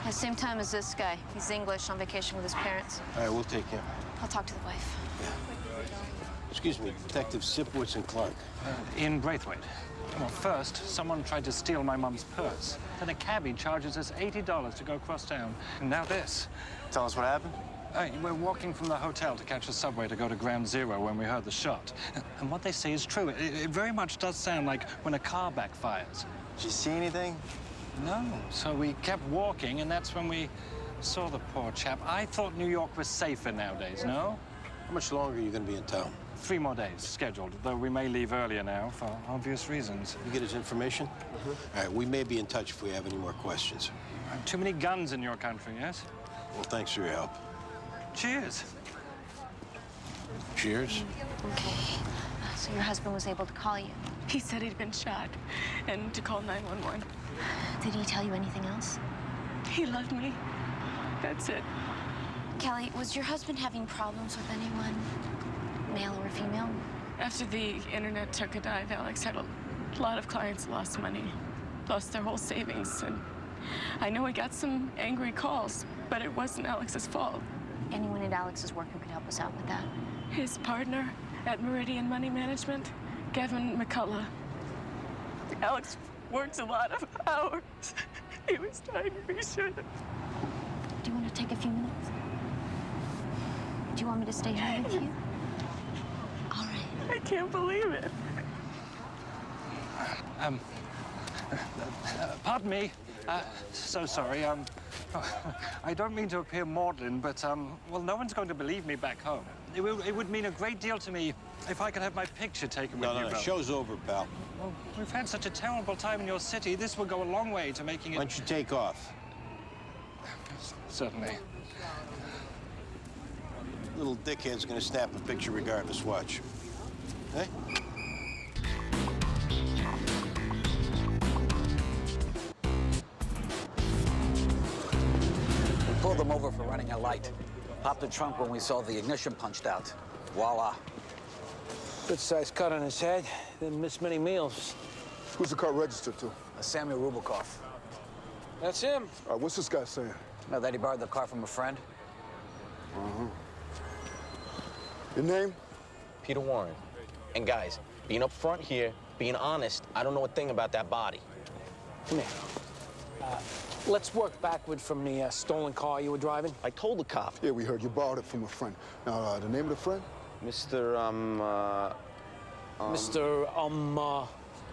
At the same time as this guy. He's English, on vacation with his parents. All right, we'll take him. I'll talk to the wife. Excuse me, Detective Sipowicz and Clark. Ian Braithwaite. Well, first, someone tried to steal my mum's purse. Then a cabbie charges us $80 to go across town. And now this. Tell us what happened? We're walking from the hotel to catch a subway to go to Ground Zero when we heard the shot. And what they say is true. It very much does sound like when a car backfires. Did you see anything? No. So we kept walking, and that's when we saw the poor chap. I thought New York was safer nowadays, no? How much longer are you going to be in town? 3 more days scheduled, though we may leave earlier now for obvious reasons. You get his information? All right, we may be in touch if we have any more questions. Too many guns in your country, yes? Well, thanks for your help. Cheers. Cheers. Okay. So your husband was able to call you? He said he'd been shot and to call 911. Did he tell you anything else? He loved me. That's it. Kelly, was your husband having problems with anyone, male or female? After the internet took a dive, Alex had a lot of clients lost money, lost their whole savings. And I know he got some angry calls, but it wasn't Alex's fault. Anyone at Alex's work who could help us out with that? His partner at Meridian Money Management, Gavin McCullough. Alex worked a lot of hours. He was trying to be sure that... Do you want to take a few minutes? Do you want me to stay here with you? All right. I can't believe it. Pardon me. So sorry. I don't mean to appear maudlin, but, well, no one's going to believe me back home. It would mean a great deal to me if I could have my picture taken with you. No, show's over, pal. Well, we've had such a terrible time in your city. This will go a long way to making it... Why don't you take off? Certainly. Little dickhead's gonna snap a picture regardless. Watch. Hey? We pulled them over for running a light. Popped the trunk when we saw the ignition punched out. Voila. Good-sized cut on his head. Didn't miss many meals. Who's the car registered to? Samuel Rubikoff. That's him. What's this guy saying? Know that he borrowed the car from a friend? Your name? Peter Warren. And guys, being up front here, being honest, I don't know a thing about that body. Come here. Let's work backward from the stolen car you were driving. I told the cop. Yeah, we heard you borrowed it from a friend. Now, the name of the friend? Mr.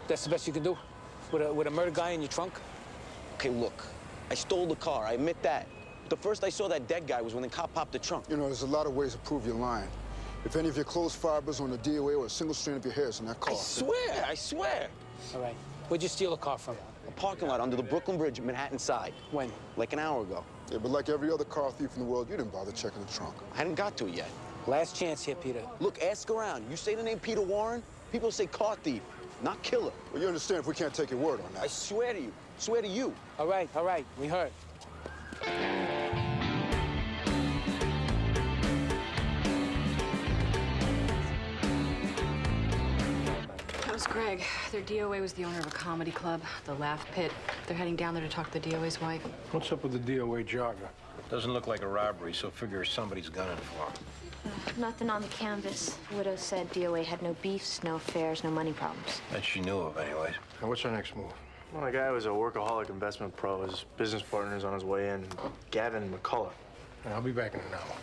That's the best you can do? With a murder guy in your trunk? Okay, look, I stole the car, I admit that. The first I saw that dead guy was when the cop popped the trunk. You know, there's a lot of ways to prove you're lying. If any of your clothes fibers on the DOA or a single strand of your hair is in that car. I swear. All right. Where'd you steal the car from? A parking lot under the Brooklyn Bridge, Manhattan side. When? Like an hour ago. Yeah, but like every other car thief in the world, you didn't bother checking the trunk. I hadn't got to it yet. Last chance here, Peter. Look, ask around. You say the name Peter Warren, people say car thief, not killer. Well, you understand if we can't take your word on that. I swear to you. Swear to you. All right. We heard. That was Greg. Their DOA was the owner of a comedy club, the Laugh Pit. They're heading down there to talk to the DOA's wife. What's up with the DOA jogger? Doesn't look like a robbery, so figure somebody's gunning for him. Nothing on the canvas. The widow said DOA had no beefs, no affairs, no money problems. That she knew of, anyways. Now, what's our next move? Well, the guy was a workaholic investment pro. His business partner's on his way in, Gavin McCullough. I'll be back in an hour.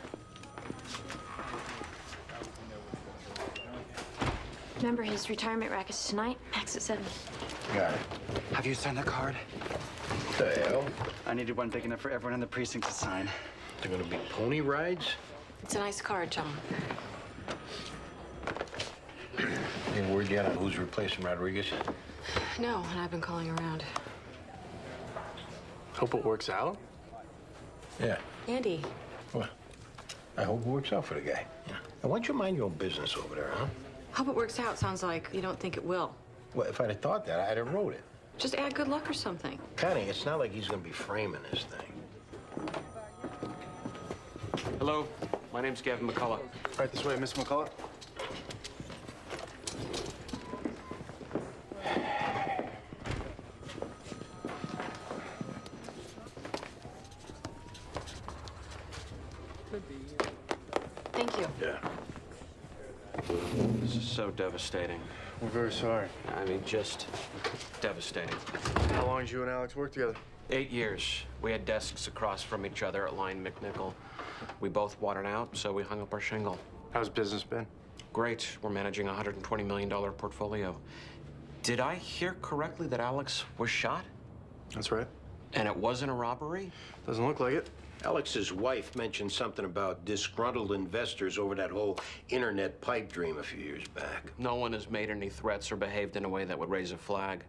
Remember, his retirement racket's tonight, max at 7. Got it. Have you signed the card? The hell? I needed one big enough for everyone in the precinct to sign. They're gonna be pony rides? It's a nice card, John. Any word yet on who's replacing Rodriguez? No, and I've been calling around. Hope it works out. Yeah. Andy. Well, I hope it works out for the guy. Yeah. And why don't you mind your own business over there, huh? Hope it works out sounds like you don't think it will. Well, if I'd have thought that, I'd have wrote it. Just add good luck or something. Connie, it's not like he's gonna be framing this thing. Hello, my name's Gavin McCullough. Right this way, Miss McCullough. Thank you. Yeah. This is so devastating. We're very sorry. I mean, just devastating. How long did you and Alex work together? 8 years. We had desks across from each other at Line McNichol. We both watered out, so we hung up our shingle. How's business been? Great. We're managing a $120 million portfolio. Did I hear correctly that Alex was shot? That's right. And it wasn't a robbery? Doesn't look like it. Alex's wife mentioned something about disgruntled investors over that whole internet pipe dream a few years back. No one has made any threats or behaved in a way that would raise a flag.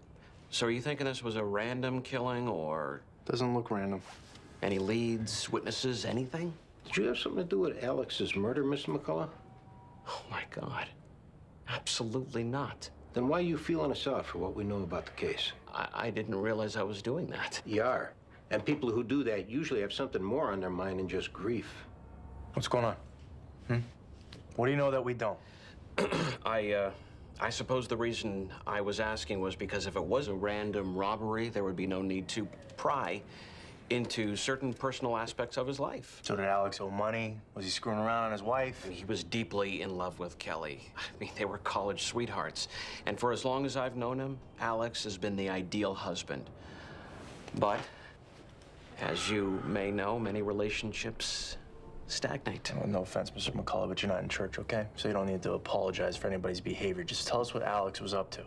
So are you thinking this was a random killing, or? Doesn't look random. Any leads, witnesses, anything? Did you have something to do with Alex's murder, Mr. McCullough? Oh, my God. Absolutely not. Then why are you feeling us out for what we know about the case? I didn't realize I was doing that. You are. And people who do that usually have something more on their mind than just grief. What's going on? What do you know that we don't? I suppose the reason I was asking was because if it was a random robbery, there would be no need to pry into certain personal aspects of his life. So did Alex owe money? Was he screwing around on his wife? He was deeply in love with Kelly. I mean, they were college sweethearts. And for as long as I've known him, Alex has been the ideal husband. But, as you may know, many relationships stagnate. Well, no offense, Mr. McCullough, but you're not in church, okay? So you don't need to apologize for anybody's behavior. Just tell us what Alex was up to.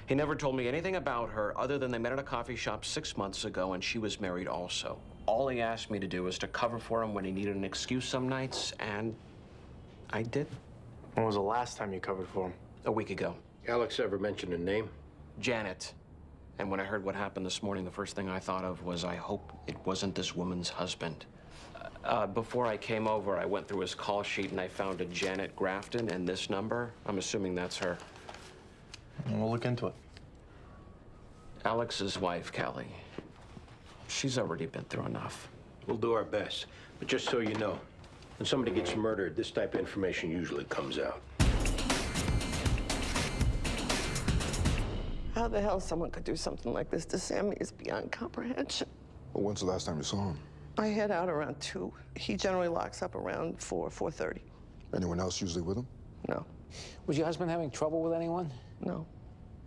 He never told me anything about her other than they met at a coffee shop 6 months ago and she was married also. All he asked me to do was to cover for him when he needed an excuse some nights, and I did. When was the last time you covered for him? A week ago. Alex ever mentioned a name? Janet. And when I heard what happened this morning, the first thing I thought of was, I hope it wasn't this woman's husband. Before I came over, I went through his call sheet and I found a Janet Grafton and this number. I'm assuming that's her. We'll look into it. Alex's wife, Kelly. She's already been through enough. We'll do our best. But just so you know, when somebody gets murdered, this type of information usually comes out. How the hell someone could do something like this to Sammy is beyond comprehension. Well, when's the last time you saw him? I head out around 2. He generally locks up around 4:30. Anyone else usually with him? No. Was your husband having trouble with anyone? No.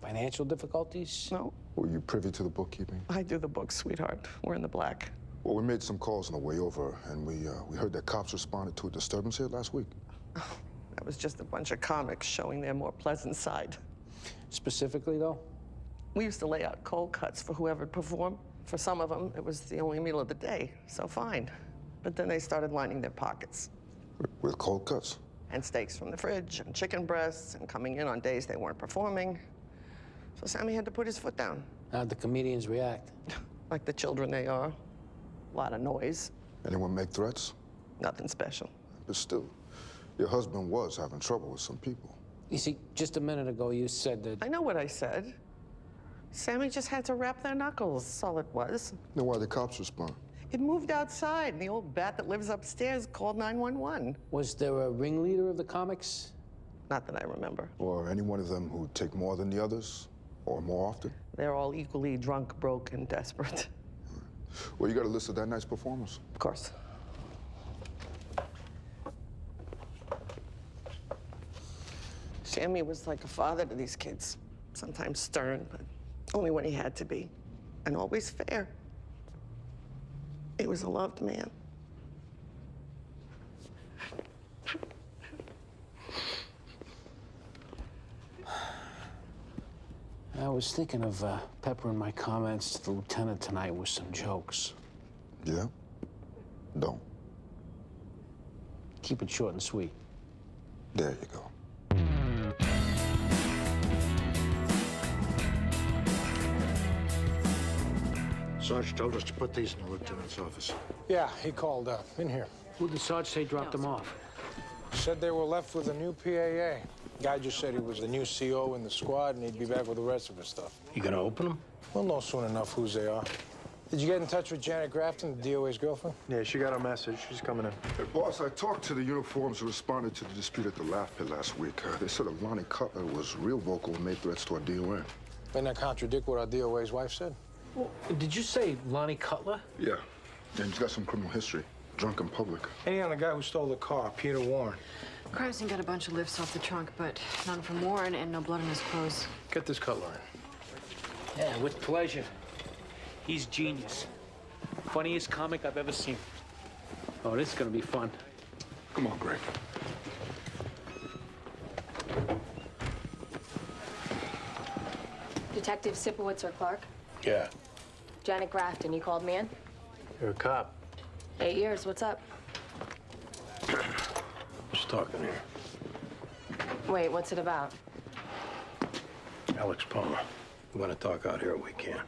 Financial difficulties? No. Were you privy to the bookkeeping? I do the books, sweetheart. We're in the black. Well, we made some calls on the way over, and we heard that cops responded to a disturbance here last week. That was just a bunch of comics showing their more pleasant side. Specifically, though? We used to lay out cold cuts for whoever'd perform. For some of them, it was the only meal of the day, so fine. But then they started lining their pockets. With cold cuts? And steaks from the fridge, and chicken breasts, and coming in on days they weren't performing. So Sammy had to put his foot down. How'd the comedians react? Like the children they are. A lot of noise. Anyone make threats? Nothing special. But still, your husband was having trouble with some people. You see, just a minute ago you said that... I know what I said. Sammy just had to wrap their knuckles, that's all it was. Then why the cops respond? It moved outside, and the old bat that lives upstairs called 911. Was there a ringleader of the comics? Not that I remember. Or any one of them who'd take more than the others? Or more often? They're all equally drunk, broke, and desperate. Well, you got a list of that night's performers? Of course. Sammy was like a father to these kids. Sometimes stern, but only when he had to be. And always fair. He was a loved man. I was thinking of peppering my comments to the lieutenant tonight with some jokes. Yeah? Don't. Keep it short and sweet. There you go. Sarge told us to put these in the lieutenant's office. Yeah, he called up. In here. Who did Sarge say dropped them off? Said they were left with a new PAA. Guy just said he was the new CO in the squad and he'd be back with the rest of his stuff. You gonna open them? We'll know soon enough whose they are. Did you get in touch with Janet Grafton, the DOA's girlfriend? Yeah, she got our message. She's coming in. Hey, boss, I talked to the uniforms who responded to the dispute at the Laugh Pit last week. They said that Lonnie Cutler was real vocal and made threats to our DOA. Doesn't that contradict what our DOA's wife said? Well, did you say Lonnie Cutler? Yeah. And he's got some criminal history. Drunk in public. Any on the guy who stole the car, Peter Warren. Crime scene got a bunch of lifts off the trunk, but none from Warren and no blood on his clothes. Get this Cutler in. Yeah, with pleasure. He's genius. Funniest comic I've ever seen. Oh, this is gonna be fun. Come on, Greg. Detective Sipowicz or Clark? Yeah. Janet Grafton, you called me in? You're a cop. 8 years, what's up? Just talking here. Wait, what's it about? Alex Palmer. We want to talk out here, we can.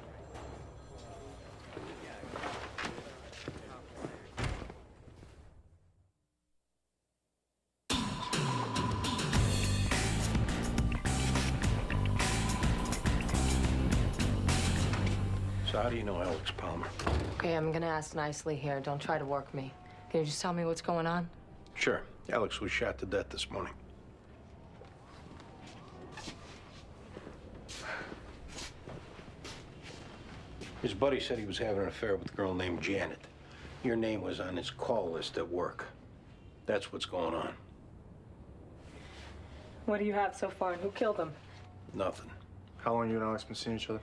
So how do you know Alex Palmer? Okay, I'm gonna ask nicely here. Don't try to work me. Can you just tell me what's going on? Sure. Alex was shot to death this morning. His buddy said he was having an affair with a girl named Janet. Your name was on his call list at work. That's what's going on. What do you have so far, and who killed him? Nothing. How long you and Alex been seeing each other?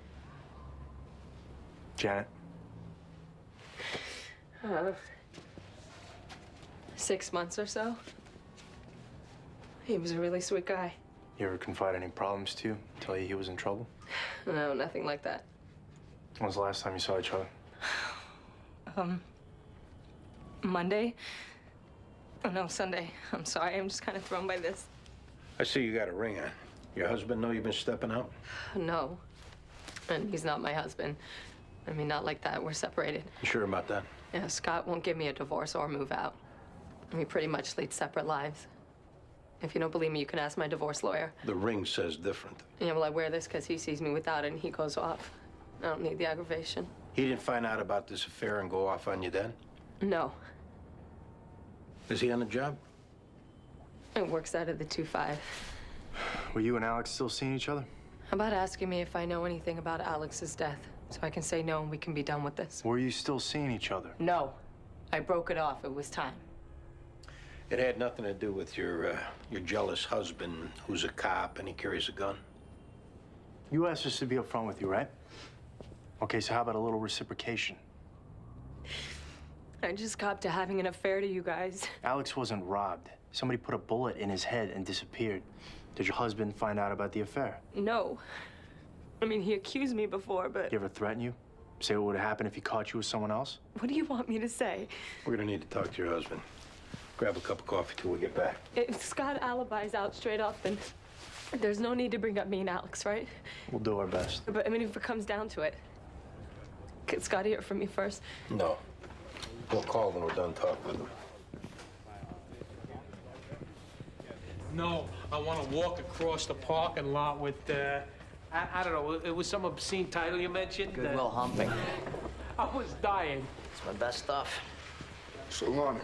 Janet? 6 months or so. He was a really sweet guy. You ever confide any problems to you? Tell you he was in trouble? No, nothing like that. When was the last time you saw each other? Monday? Oh, no, Sunday. I'm sorry, I'm just kind of thrown by this. I see you got a ring on. Your husband know you've been stepping out? No. And he's not my husband. I mean, not like that. We're separated. You sure about that? Yeah, Scott won't give me a divorce or move out. We pretty much lead separate lives. If you don't believe me, you can ask my divorce lawyer. The ring says different. Yeah, well, I wear this because he sees me without it and he goes off. I don't need the aggravation. He didn't find out about this affair and go off on you then? No. Is he on the job? It works out of the 2-5. Were you and Alex still seeing each other? How about asking me if I know anything about Alex's death? So I can say no and we can be done with this. Were you still seeing each other? No. I broke it off. It was time. It had nothing to do with your jealous husband who's a cop and he carries a gun? You asked us to be upfront with you, right? Okay, so how about a little reciprocation? I just copped to having an affair to you guys. Alex wasn't robbed. Somebody put a bullet in his head and disappeared. Did your husband find out about the affair? No. I mean, he accused me before, but... He ever threaten you? Say what would have happened if he caught you with someone else? What do you want me to say? We're gonna need to talk to your husband. Grab a cup of coffee till we get back. If Scott alibis out straight off, then there's no need to bring up me and Alex, right? We'll do our best. But, I mean, if it comes down to it, could Scott hear from me first? No. We'll call when we're done talking with him. No, I want to walk across the parking lot with, I don't know, it was some obscene title you mentioned. Goodwill Humping. I was dying. It's my best stuff. So, Lonnie,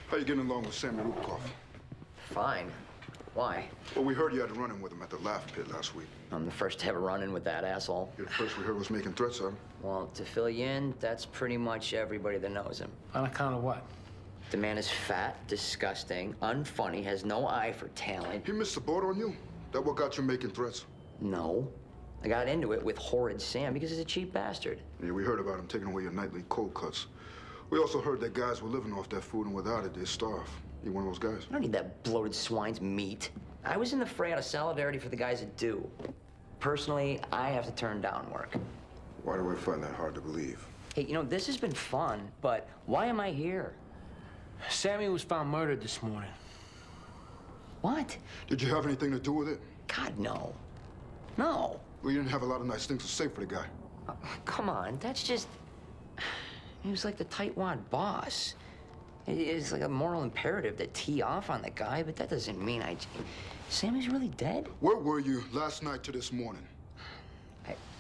how you getting along with Sammy Rubikoff? Fine. Why? Well, we heard you had a run-in with him at the Laugh Pit last week. I'm the first to ever run in with that asshole. You're the first we heard was making threats of him. Well, to fill you in, that's pretty much everybody that knows him. On account of what? The man is fat, disgusting, unfunny, has no eye for talent. He missed the boat on you? That what got you making threats? No. I got into it with horrid Sam because he's a cheap bastard. Yeah, we heard about him taking away your nightly cold cuts. We also heard that guys were living off that food, and without it, they'd starve. You one of those guys? I don't need that bloated swine's meat. I was in the fray out of solidarity for the guys that do. Personally, I have to turn down work. Why do I find that hard to believe? Hey, you know, this has been fun, but why am I here? Sammy was found murdered this morning. What? Did you have anything to do with it? God, no. No. Well, you didn't have a lot of nice things to say for the guy. Come on, that's just... He was like the tightwad boss. It's like a moral imperative to tee off on the guy, but that doesn't mean Sammy's really dead? Where were you last night to this morning?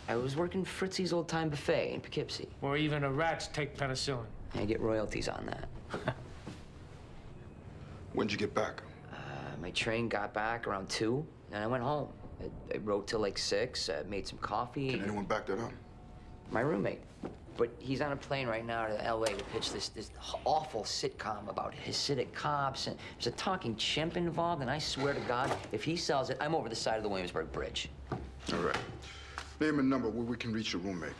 I was working Fritzy's Old Time Buffet in Poughkeepsie. Or even the rats take penicillin. I get royalties on that. When'd you get back? My train got back around 2, and I went home. I wrote till like 6, made some coffee. Can anyone back that up? My roommate. But he's on a plane right now to LA to pitch this awful sitcom about Hasidic cops, and there's a talking chimp involved, and I swear to God, if he sells it, I'm over the side of the Williamsburg Bridge. All right. Name and number where we can reach your roommate.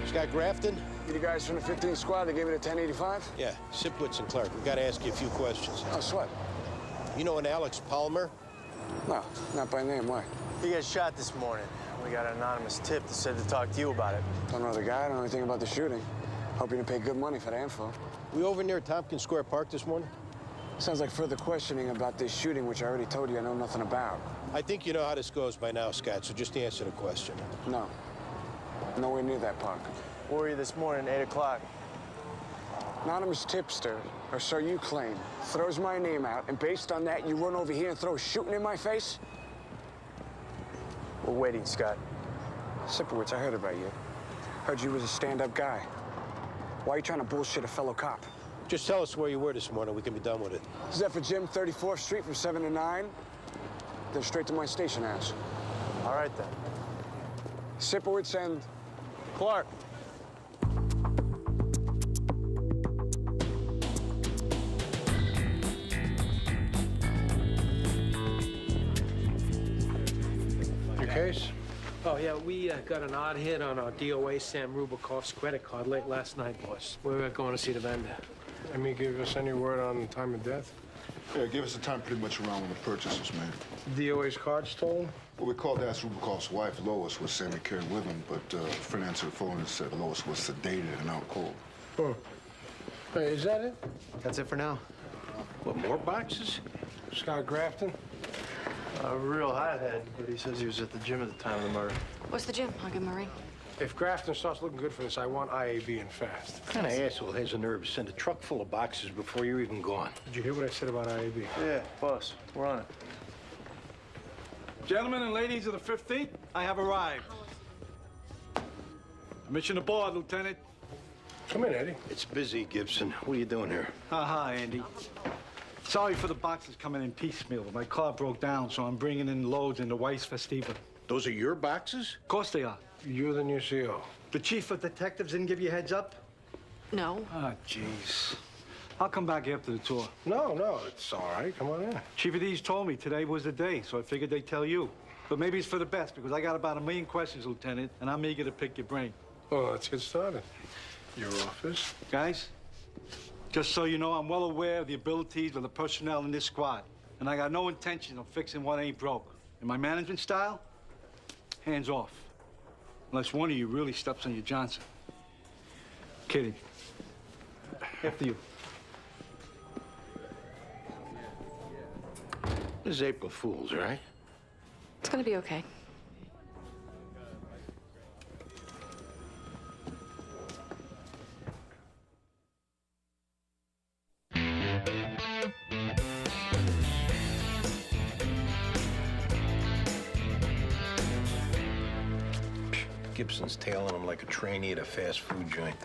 Scott Grafton? You the guys from the 15th squad that gave me the 1085? Yeah, Sipwitz and Clark. We gotta ask you a few questions. Oh, sweat. You know an Alex Palmer? No, not by name. Why? He got shot this morning. We got an anonymous tip that said to talk to you about it. Don't know the guy, don't know anything about the shooting. Hoping to pay good money for the info. We over near Tompkins Square Park this morning? Sounds like further questioning about this shooting, which I already told you I know nothing about. I think you know how this goes by now, Scott, so just answer the question. No. Nowhere near that park. Where were you this morning, 8 o'clock? Anonymous tipster, or so you claim, throws my name out, and based on that, you run over here and throw shooting in my face? We're waiting, Scott. Sipowicz, I heard about you. Heard you was a stand-up guy. Why are you trying to bullshit a fellow cop? Just tell us where you were this morning. We can be done with it. Zephyr Gym, 34th Street from 7 to 9. Then straight to my station house. All right, then. Sipowicz and... Clark. Your case? Oh, yeah, we got an odd hit on our DOA Sam Rubikov's credit card late last night, boss. We're going to see the vendor. I mean, give us any word on the time of death? Yeah, give us the time pretty much around when the purchase was made. DOA's card stolen? Well, we called to ask Rubikov's wife, Lois, was Sammy carried with him, but a friend answered the phone and said Lois was sedated and out cold. Huh. Hey, is that it? That's it for now. What, more boxes? Scott Grafton? A real hothead, but he says he was at the gym at the time of the murder. What's the gym? I'll give him a ring. If Grafton starts looking good for this, I want IAB and fast. What kind of asshole has the nerve to send a truck full of boxes before you're even gone? Did you hear what I said about IAB? Yeah, boss, we're on it. Gentlemen and ladies of the 15th, I have arrived. Permission aboard, Lieutenant. Come in, Eddie. It's busy, Gibson. What are you doing here? Hi, Andy. Sorry for the boxes coming in piecemeal. My car broke down, so I'm bringing in loads in the Weiss Festiva. Those are your boxes? Of course they are. You're the new CO. The chief of detectives didn't give you a heads up? No. Ah, jeez. I'll come back after the tour. No, it's all right. Come on in. Chief of these told me today was the day, so I figured they'd tell you. But maybe it's for the best, because I got about 1 million questions, Lieutenant, and I'm eager to pick your brain. Well, let's get started. Your office? Guys, just so you know, I'm well aware of the abilities of the personnel in this squad, and I got no intention of fixing what ain't broke. In my management style, hands off. Unless one of you really steps on your Johnson. Kidding. After you. This is April Fool's, right? It's gonna be okay. Gibson's tailing him like a trainee at a fast food joint.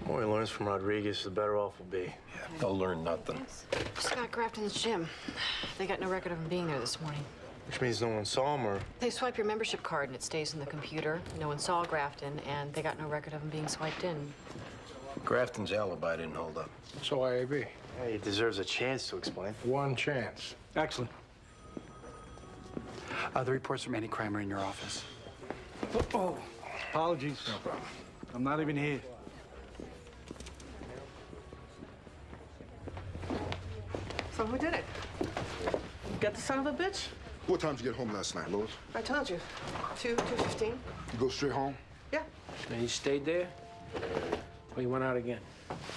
The more he learns from Rodriguez, the better off we'll be. Yeah, they'll learn nothing. Scott Grafton's gym. They got no record of him being there this morning. Which means no one saw him, or... They swipe your membership card and it stays in the computer. No one saw Grafton, and they got no record of him being swiped in. Grafton's alibi didn't hold up. So IAB. Yeah, he deserves a chance to explain. One chance. Excellent. The reports from Andy Kramer in your office. Oh, apologies. No problem. I'm not even here. So who did it? Get the son of a bitch? What time did you get home last night, Lois? I told you. 2:15. You go straight home? Yeah, And you stayed there? Or you went out again?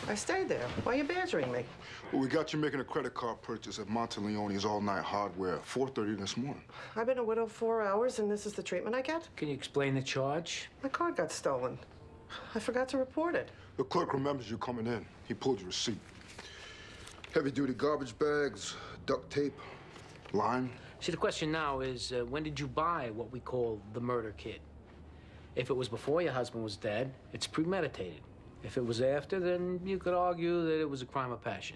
I stayed there. Why are you badgering me? Well, we got you making a credit card purchase at Monteleone's All-Night Hardware, 4:30 this morning. I've been a widow 4 hours, and this is the treatment I get? Can you explain the charge? My card got stolen. I forgot to report it. The clerk remembers you coming in. He pulled your receipt. Heavy-duty garbage bags, duct tape, lime. See, the question now is, when did you buy what we call the murder kit? If it was before your husband was dead, it's premeditated. If it was after, then you could argue that it was a crime of passion.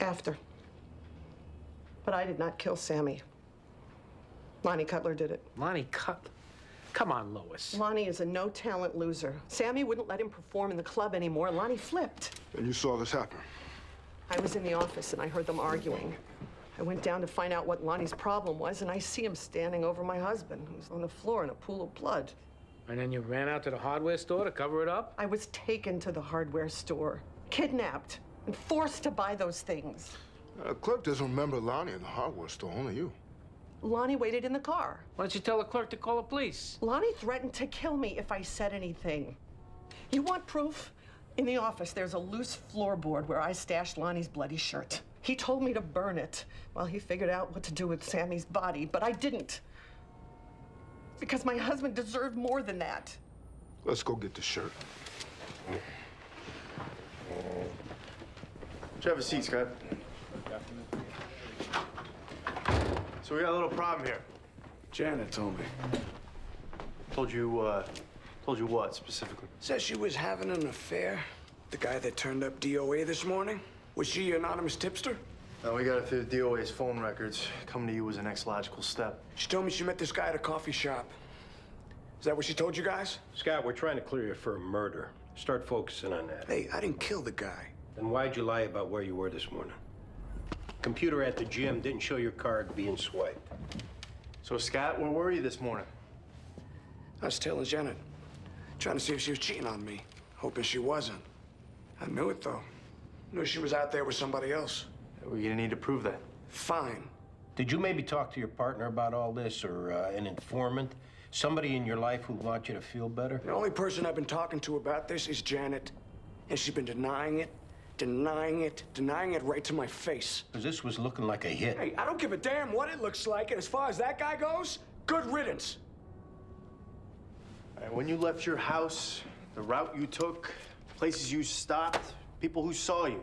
After. But I did not kill Sammy. Lonnie Cutler did it. Lonnie Cutler? Come on, Lois. Lonnie is a no-talent loser. Sammy wouldn't let him perform in the club anymore, and Lonnie flipped. And you saw this happen? I was in the office, and I heard them arguing. I went down to find out what Lonnie's problem was, and I see him standing over my husband, who's on the floor in a pool of blood. And then you ran out to the hardware store to cover it up? I was taken to the hardware store, kidnapped, and forced to buy those things. Clerk doesn't remember Lonnie in the hardware store, only you. Lonnie waited in the car. Why don't you tell the clerk to call the police? Lonnie threatened to kill me if I said anything. You want proof? In the office, there's a loose floorboard where I stashed Lonnie's bloody shirt. He told me to burn it while he figured out what to do with Sammy's body, but I didn't. Because my husband deserved more than that. Let's go get the shirt. Have a seat, Scott. So we got a little problem here. Janet told me. Told you what, specifically? Says she was having an affair. The guy that turned up DOA this morning. Was she an anonymous tipster? No, we got it through the DOA's phone records. Coming to you was the next logical step. She told me she met this guy at a coffee shop. Is that what she told you guys? Scott, we're trying to clear you for a murder. Start focusing on that. Hey, I didn't kill the guy. Then why'd you lie about where you were this morning? Computer at the gym didn't show your card being swiped. So, Scott, where were you this morning? I was telling Janet. Trying to see if she was cheating on me. Hoping she wasn't. I knew it, though. Knew she was out there with somebody else. We're gonna need to prove that. Fine. Did you maybe talk to your partner about all this, or an informant? Somebody in your life who wants you to feel better? The only person I've been talking to about this is Janet. And she's been denying it right to my face. Because this was looking like a hit. Hey, I don't give a damn what it looks like, and as far as that guy goes, good riddance. All right, when you left your house, the route you took, places you stopped, people who saw you.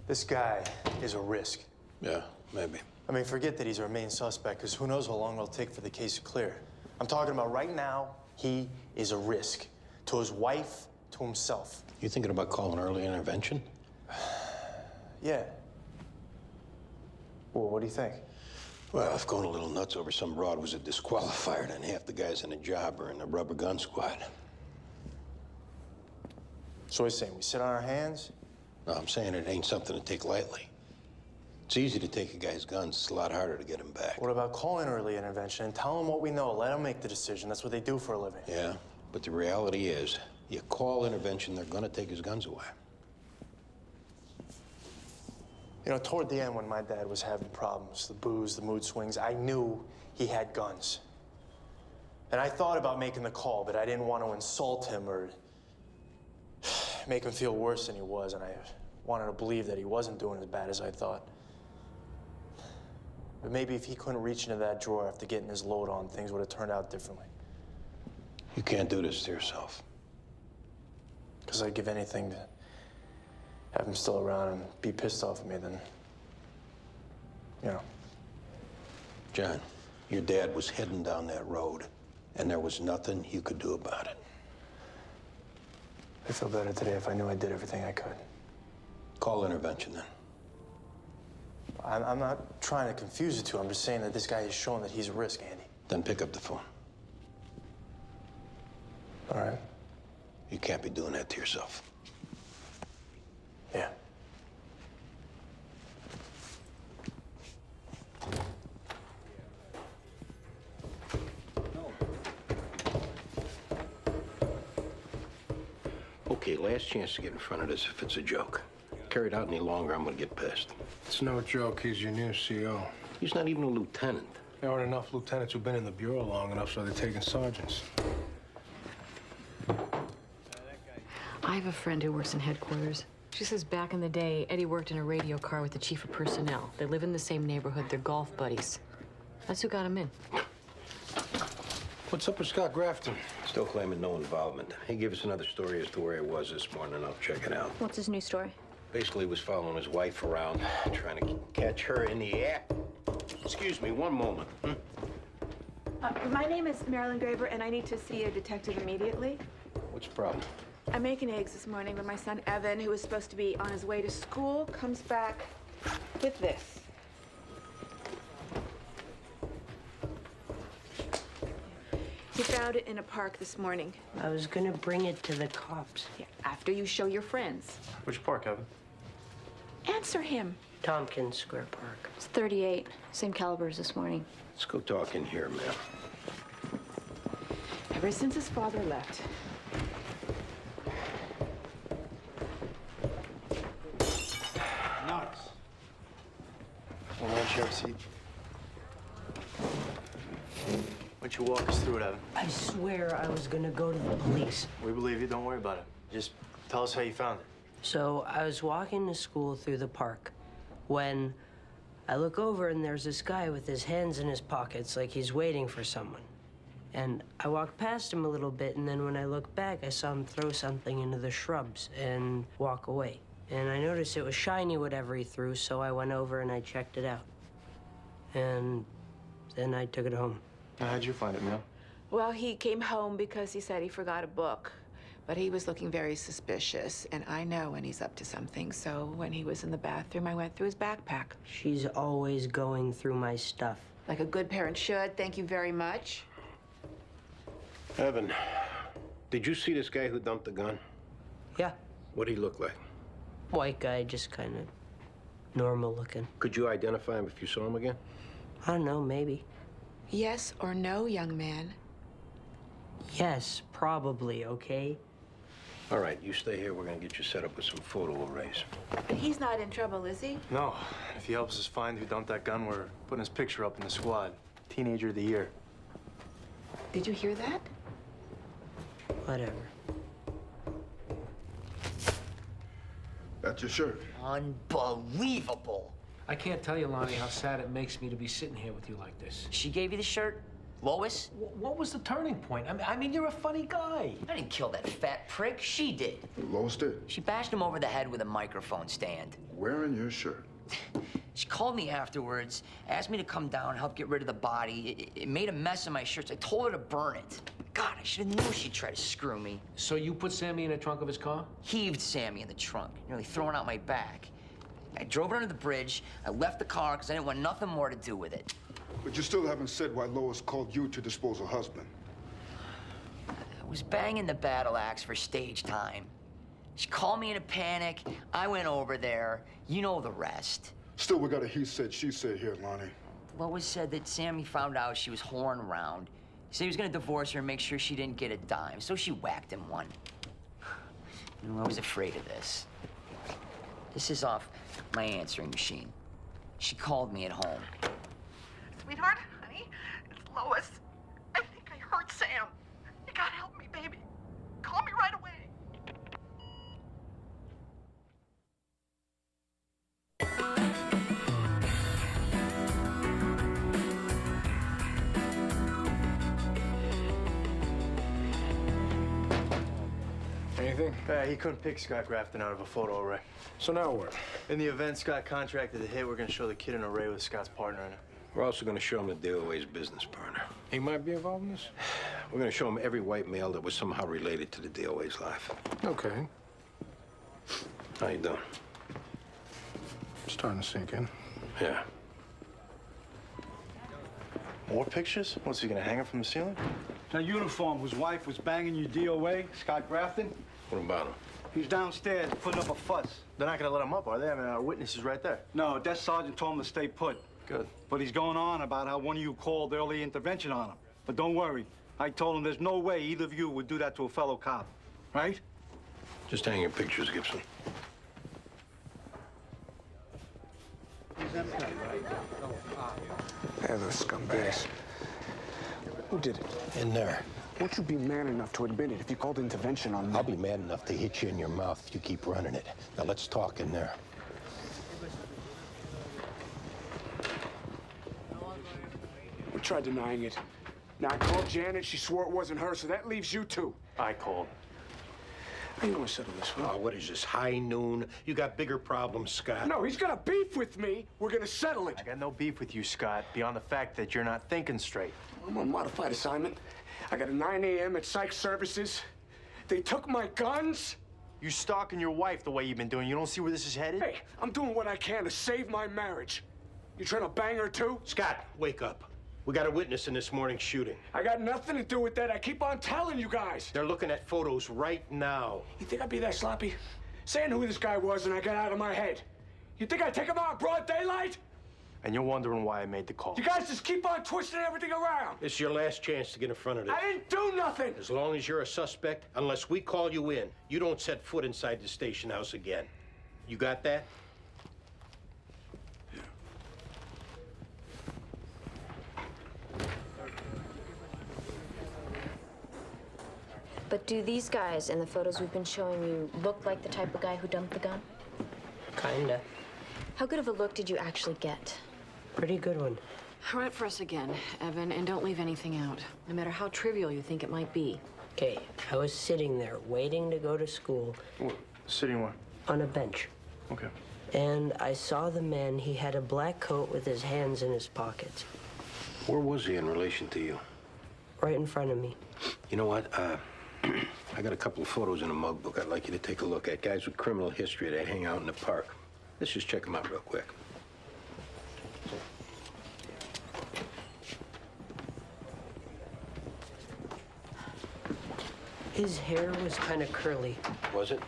This guy is a risk. Yeah, maybe. I mean, forget that he's our main suspect, because who knows how long it'll take for the case to clear. I'm talking about right now, he is a risk. To his wife, to himself. You thinking about calling early intervention? Yeah. Well, what do you think? Well, if going a little nuts over some broad was a disqualifier, then half the guys in the job are in the rubber gun squad. So he's saying we sit on our hands? No, I'm saying it ain't something to take lightly. It's easy to take a guy's guns. It's a lot harder to get him back. What about calling early intervention and tell him what we know? Let him make the decision. That's what they do for a living. Yeah, but the reality is, you call intervention, they're gonna take his guns away. You know, toward the end when my dad was having problems, the booze, the mood swings, I knew he had guns. And I thought about making the call, but I didn't want to insult him or make him feel worse than he was, and I wanted to believe that he wasn't doing as bad as I thought. But maybe if he couldn't reach into that drawer after getting his load on, things would have turned out differently. You can't do this to yourself. Because I'd give anything to have him still around and be pissed off at me, then, you know. John, your dad was heading down that road, and there was nothing you could do about it. I'd feel better today if I knew I did everything I could. Call intervention, then. I'm not trying to confuse the two. I'm just saying that this guy has shown that he's a risk, Andy. Then pick up the phone. All right. You can't be doing that to yourself. Yeah. Okay, last chance to get in front of this if it's a joke. Carry it out any longer, I'm gonna get pissed. It's no joke. He's your new CO. He's not even a lieutenant. There aren't enough lieutenants who've been in the bureau long enough, so they're taking sergeants. I have a friend who works in headquarters. She says back in the day, Eddie worked in a radio car with the chief of personnel. They live in the same neighborhood. They're golf buddies. That's who got him in. What's up with Scott Grafton? Still claiming no involvement. He gave us another story as to where he was this morning. I'll check it out. What's his new story? Basically, he was following his wife around, trying to catch her in the act. Excuse me, one moment. My name is Marilyn Graber, and I need to see a detective immediately. What's the problem? I'm making eggs this morning, but my son Evan, who was supposed to be on his way to school, comes back with this. He found it in a park this morning. I was gonna bring it to the cops. Yeah, after you show your friends. Which park, Evan? Answer him. Tompkins Square Park. It's 38. Same caliber as this morning. Let's go talk in here, man. Ever since his father left. Nuts. Well, why don't you have a seat? Why don't you walk us through it, Evan? I swear I was gonna go to the police. We believe you. Don't worry about it. Just tell us how you found it. So I was walking to school through the park when I look over and there's this guy with his hands in his pockets like he's waiting for someone. And I walked past him a little bit, and then when I looked back, I saw him throw something into the shrubs and walk away. And I noticed it was shiny, whatever he threw, so I went over and I checked it out. And then I took it home. How'd you find it, Mel? Well, he came home because he said he forgot a book. But he was looking very suspicious, and I know when he's up to something. So when he was in the bathroom, I went through his backpack. She's always going through my stuff. Like a good parent should. Thank you very much. Evan, did you see this guy who dumped the gun? Yeah. What'd he look like? White guy, just kind of normal looking. Could you identify him if you saw him again? I don't know, maybe. Yes or no, young man? Yes, probably, okay? All right, you stay here. We're gonna get you set up with some photo arrays. But he's not in trouble, is he? No. If he helps us find who dumped that gun, we're putting his picture up in the squad. Teenager of the year. Did you hear that? Whatever. That's your shirt. Unbelievable. I can't tell you, Lonnie, how sad it makes me to be sitting here with you like this. She gave you the shirt? Lois? What was the turning point? I mean, you're a funny guy. I didn't kill that fat prick. She did. Lois did. She bashed him over the head with a microphone stand. Wearing your shirt. She called me afterwards, asked me to come down, help get rid of the body. It made a mess of my shirts. I told her to burn it. God, I should have knew she'd try to screw me. So you put Sammy in the trunk of his car? Heaved Sammy in the trunk, nearly throwing out my back. I drove her under the bridge. I left the car because I didn't want nothing more to do with it. But you still haven't said why Lois called you to dispose of husband. I was banging the battle axe for stage time. She called me in a panic. I went over there. You know the rest. Still, we got a he said, she said here, Lonnie. Lois said that Sammy found out she was whoring around. He said he was gonna divorce her and make sure she didn't get a dime, so she whacked him one. You know, I was afraid of this. This is off my answering machine. She called me at home. Sweetheart, honey, it's Lois. I think I hurt Sam. You gotta help me, baby. Call me right away. Anything? He couldn't pick Scott Grafton out of a photo array. So now what? In the event Scott contracted the hit, we're gonna show the kid an array with Scott's partner in it. We're also gonna show him the DOA's business partner. He might be involved in this? We're gonna show him every white male that was somehow related to the DOA's life. Okay. How you doing? Starting to sink in. Yeah. More pictures? What's he gonna hang it from the ceiling? That uniform whose wife was banging your DOA, Scott Grafton, What about him? he's downstairs putting up a fuss. They're not gonna let him up, are they? I mean, our witness is right there. No, desk sergeant told him to stay put. Good. But he's going on about how one of you called early intervention on him. But don't worry. I told him there's no way either of you would do that to a fellow cop. Right? Just hang your pictures, Gibson. Hey, those scumbags. Who did it? In there. Won't you be man enough to admit it if you called intervention on me? I'll be mad enough to hit you in your mouth if you keep running it. Now let's talk in there. We tried denying it. Now, I called Janet. She swore it wasn't her, so that leaves you two. I called. How you gonna settle this, huh? Oh, what is this, high noon? You got bigger problems, Scott. No, he's got a beef with me. We're gonna settle it. I got no beef with you, Scott, beyond the fact that you're not thinking straight. I'm on modified assignment. I got a 9 a.m. at psych services. They took my guns. You stalking your wife the way you've been doing. You don't see where this is headed? Hey, I'm doing what I can to save my marriage. You trying to bang her too? Scott, wake up. We got a witness in this morning's shooting. I got nothing to do with that. I keep on telling you guys. They're looking at photos right now. You think I'd be that sloppy? Saying who this guy was and I got out of my head. You think I'd take him out in broad daylight? And you're wondering why I made the call. You guys just keep on twisting everything around. This is your last chance to get in front of this. I didn't do nothing. As long as you're a suspect, unless we call you in, you don't set foot inside the station house again. You got that? But do these guys in the photos we've been showing you look like the type of guy who dumped the gun? Kinda. How good of a look did you actually get? Pretty good one. Run it for us again, Evan, and don't leave anything out, no matter how trivial you think it might be. Okay, I was sitting there waiting to go to school. Sitting where? On a bench. Okay. And I saw the man. He had a black coat with his hands in his pockets. Where was he in relation to you? Right in front of me. You know what? I got a couple of photos in a mug book I'd like you to take a look at. Guys with criminal history that hang out in the park. Let's just check them out real quick. His hair was kind of curly. Was it?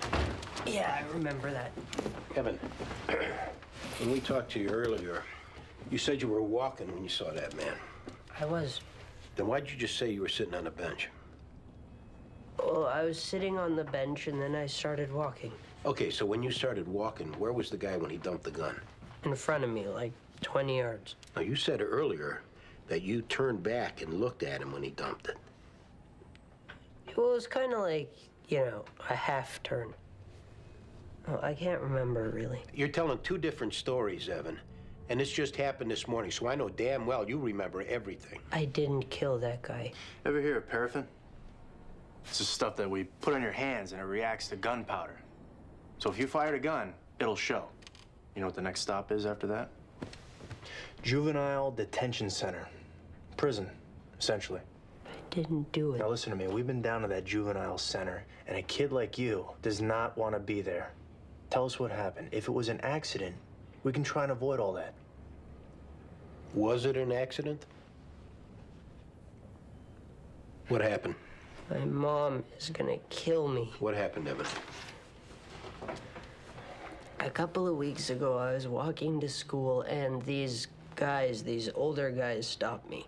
Yeah, I remember that. Evan, when we talked to you earlier, you said you were walking when you saw that man. I was. Then why'd you just say you were sitting on a bench? Well, I was sitting on the bench and then I started walking. Okay, so when you started walking, where was the guy when he dumped the gun? In front of me, like 20 yards. Now, you said earlier that you turned back and looked at him when he dumped it. Well, it was kind of like, you know, a half turn. Oh, I can't remember, really. You're telling two different stories, Evan. And this just happened this morning, so I know damn well you remember everything. I didn't kill that guy. Ever hear of paraffin? It's the stuff that we put on your hands and it reacts to gunpowder. So if you fired a gun, it'll show. You know what the next stop is after that? Juvenile detention center. Prison, essentially. I didn't do it. Now listen to me, we've been down to that juvenile center and a kid like you does not want to be there. Tell us what happened. If it was an accident, we can try and avoid all that. Was it an accident? What happened? My mom is gonna kill me. What happened, Evan? A couple of weeks ago, I was walking to school, and these guys, these older guys, stopped me.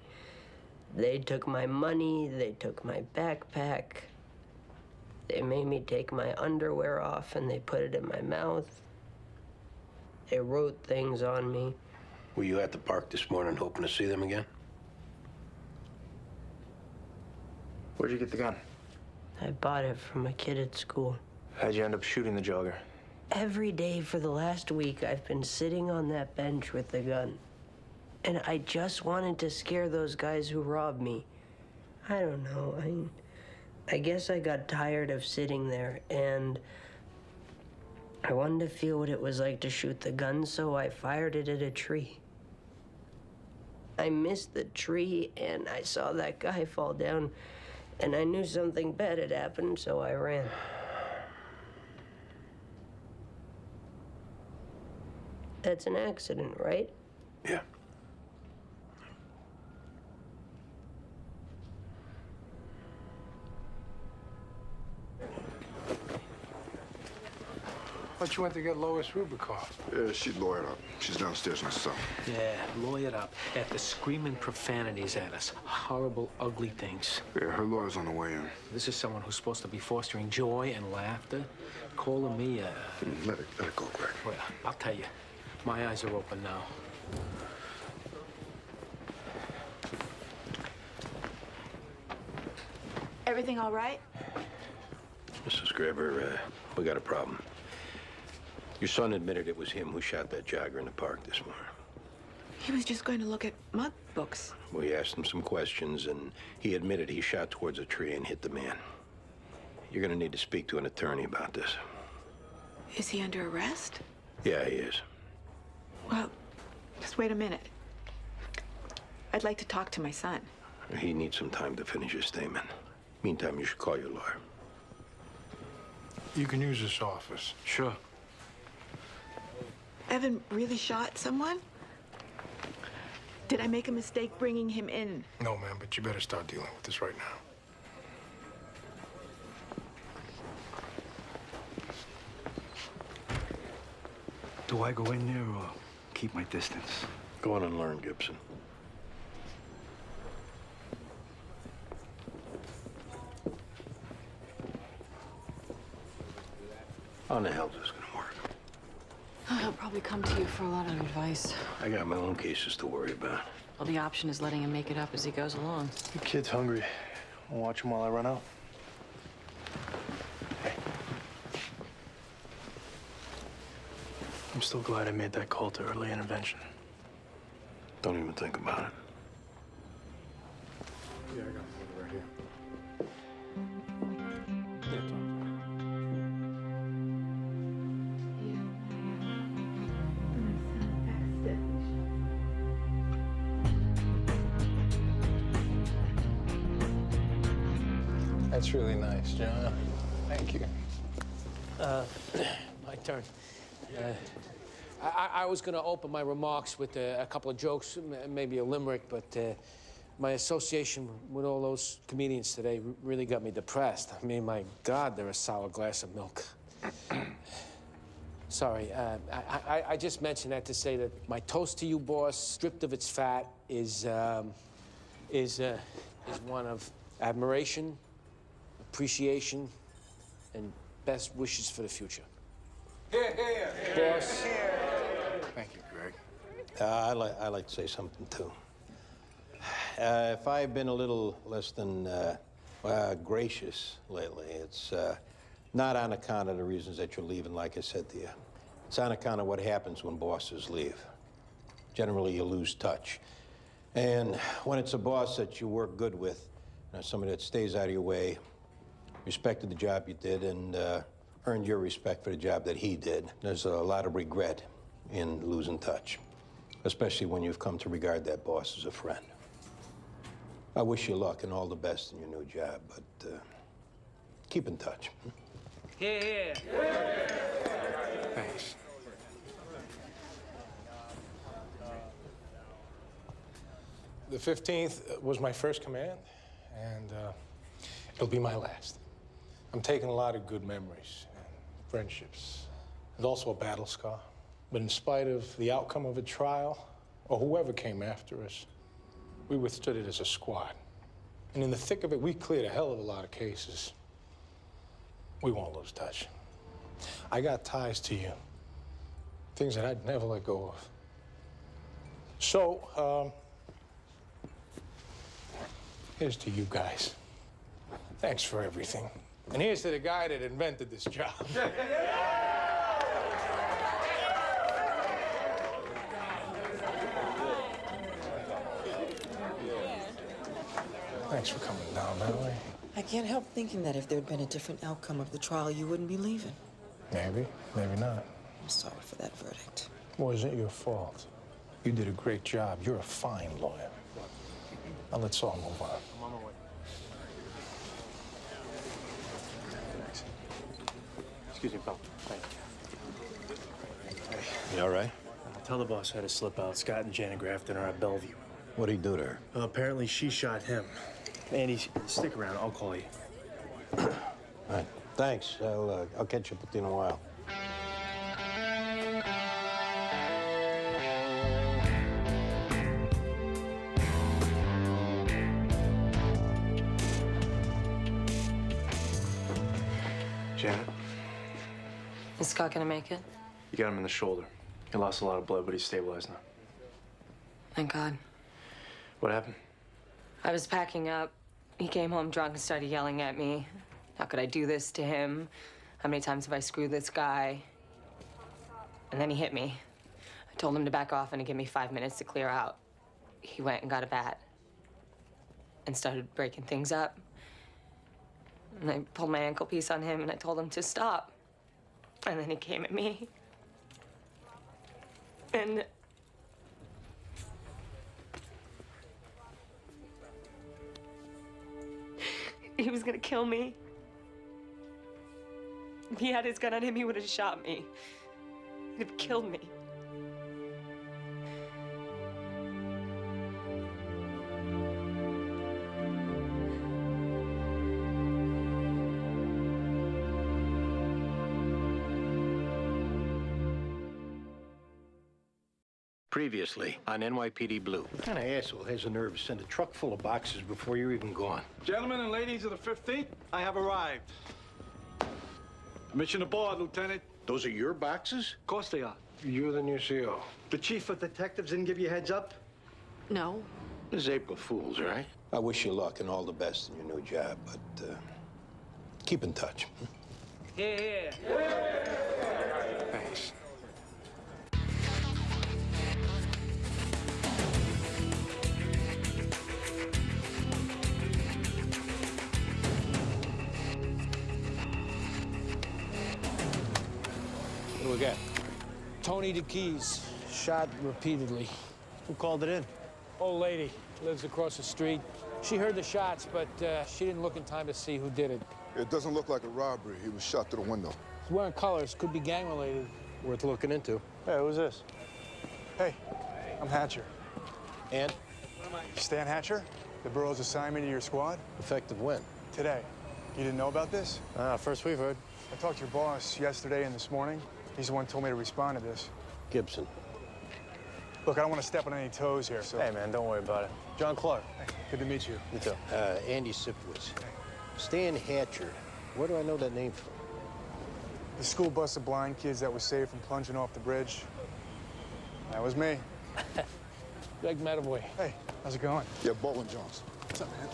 They took my money, they took my backpack. They made me take my underwear off, and they put it in my mouth. They wrote things on me. Were you at the park this morning hoping to see them again? Where'd you get the gun? I bought it from a kid at school. How'd you end up shooting the jogger? Every day for the last week, I've been sitting on that bench with the gun. And I just wanted to scare those guys who robbed me. I don't know. I guess I got tired of sitting there, and I wanted to feel what it was like to shoot the gun, so I fired it at a tree. I missed the tree, and I saw that guy fall down, and I knew something bad had happened, so I ran. That's an accident, right? Yeah. Thought you went to get Lois Rubikoff. Yeah, she lawyered up. She's downstairs myself. Yeah, lawyered up after screaming profanities at us. Horrible, ugly things. Yeah, her lawyer's on the way in. This is someone who's supposed to be fostering joy and laughter. Calling me Let it go, Greg. Well, I'll tell you, my eyes are open now. Everything all right? Mrs. Graber, we got a problem. Your son admitted it was him who shot that jogger in the park this morning. He was just going to look at mug books. We asked him some questions, and he admitted he shot towards a tree and hit the man. You're gonna need to speak to an attorney about this. Is he under arrest? Yeah, he is. Well, just wait a minute. I'd like to talk to my son. He needs some time to finish his statement. Meantime, you should call your lawyer. You can use this office. Sure. Evan really shot someone? Did I make a mistake bringing him in? No, ma'am, but you better start dealing with this right now. Do I go in there or keep my distance? Go on and learn, Gibson. How in the hell is this gonna work? Oh, he'll probably come to you for a lot of advice. I got my own cases to worry about. Well, the option is letting him make it up as he goes along. The kid's hungry. I'll watch him while I run out. Hey. I'm still glad I made that call to early intervention. Don't even think about it. Yeah, I got one right here. That's really nice, John. Thank you. My turn. I was going to open my remarks with a couple of jokes, maybe a limerick, but my association with all those comedians today really got me depressed. I mean, my God, they're a sour glass of milk. Sorry, I just mentioned that to say that my toast to you, boss, stripped of its fat, is one of admiration, appreciation, and best wishes for the future. Boss. Thank you, Greg. I like to say something, too. If I've been a little less than gracious lately, it's not on account of the reasons that you're leaving, like I said to you. It's on account of what happens when bosses leave. Generally, you lose touch. And when it's a boss that you work good with, somebody that stays out of your way, respected the job you did, and earned your respect for the job that he did, there's a lot of regret in losing touch, especially when you've come to regard that boss as a friend. I wish you luck and all the best in your new job, but keep in touch. Yeah. Thanks. The 15th was my first command, and it'll be my last. I'm taking a lot of good memories and friendships. There's also a battle scar. But in spite of the outcome of a trial, or whoever came after us, we withstood it as a squad. And in the thick of it, we cleared a hell of a lot of cases. We won't lose touch. I got ties to you, things that I'd never let go of. So, here's to you guys. Thanks for everything. And here's to the guy that invented this job. Thanks for coming down, Natalie. I can't help thinking that if there'd been a different outcome of the trial, you wouldn't be leaving. Maybe, maybe not. I'm sorry for that verdict. It wasn't your fault. You did a great job. You're a fine lawyer. Now let's all move on. I'm on my way. Excuse me, pal. Thank you. Hey. You all right? Tell the boss I had to slip out. Scott and Janet Grafton are at Bellevue. What'd he do to her? Apparently she shot him. Andy, stick around. I'll call you. All right. Thanks. I'll catch up with you in a while. Janet, Is Scott gonna make it? you got him in the shoulder. He lost a lot of blood, but he's stabilized now. Thank God. What happened? I was packing up. He came home drunk and started yelling at me. How could I do this to him? How many times have I screwed this guy? And then he hit me. I told him to back off and to give me 5 minutes to clear out. He went and got a bat and started breaking things up. And I pulled my ankle piece on him and I told him to stop. And then he came at me. And he was gonna kill me. If he had his gun on him, he would have shot me. He'd have killed me. Previously on NYPD Blue. What kind of asshole has the nerve to send a truck full of boxes before you're even gone? Gentlemen and ladies of the 15th, I have arrived. Mission aboard, Lieutenant. Those are your boxes? Of course they are. You're the new CO. The chief of detectives didn't give you a heads up? No. This is April Fool's, all right? I wish you luck and all the best in your new job, but keep in touch. Here. Thanks. What do we got? Tony DeKeys, shot repeatedly. Who called it in? Old lady, lives across the street. She heard the shots, but she didn't look in time to see who did it. It doesn't look like a robbery. He was shot through the window. He's wearing colors, could be gang-related. Worth looking into. Hey, who's this? Hey, I'm Hatcher. And? Stan Hatcher, the borough's assignment to your squad. Effective when? Today. You didn't know about this? First we've heard. I talked to your boss yesterday and this morning. He's the one who told me to respond to this. Gibson. Look, I don't want to step on any toes here, so... Hey, man, don't worry about it. John Clark. Hey, good to meet you. You too. Andy Sipowicz. Stan Hatcher. Where do I know that name from? The school bus of blind kids that was saved from plunging off the bridge. That was me. Greg Medaway. Hey, how's it going? Yeah, Baldwin Jones. What's up, man?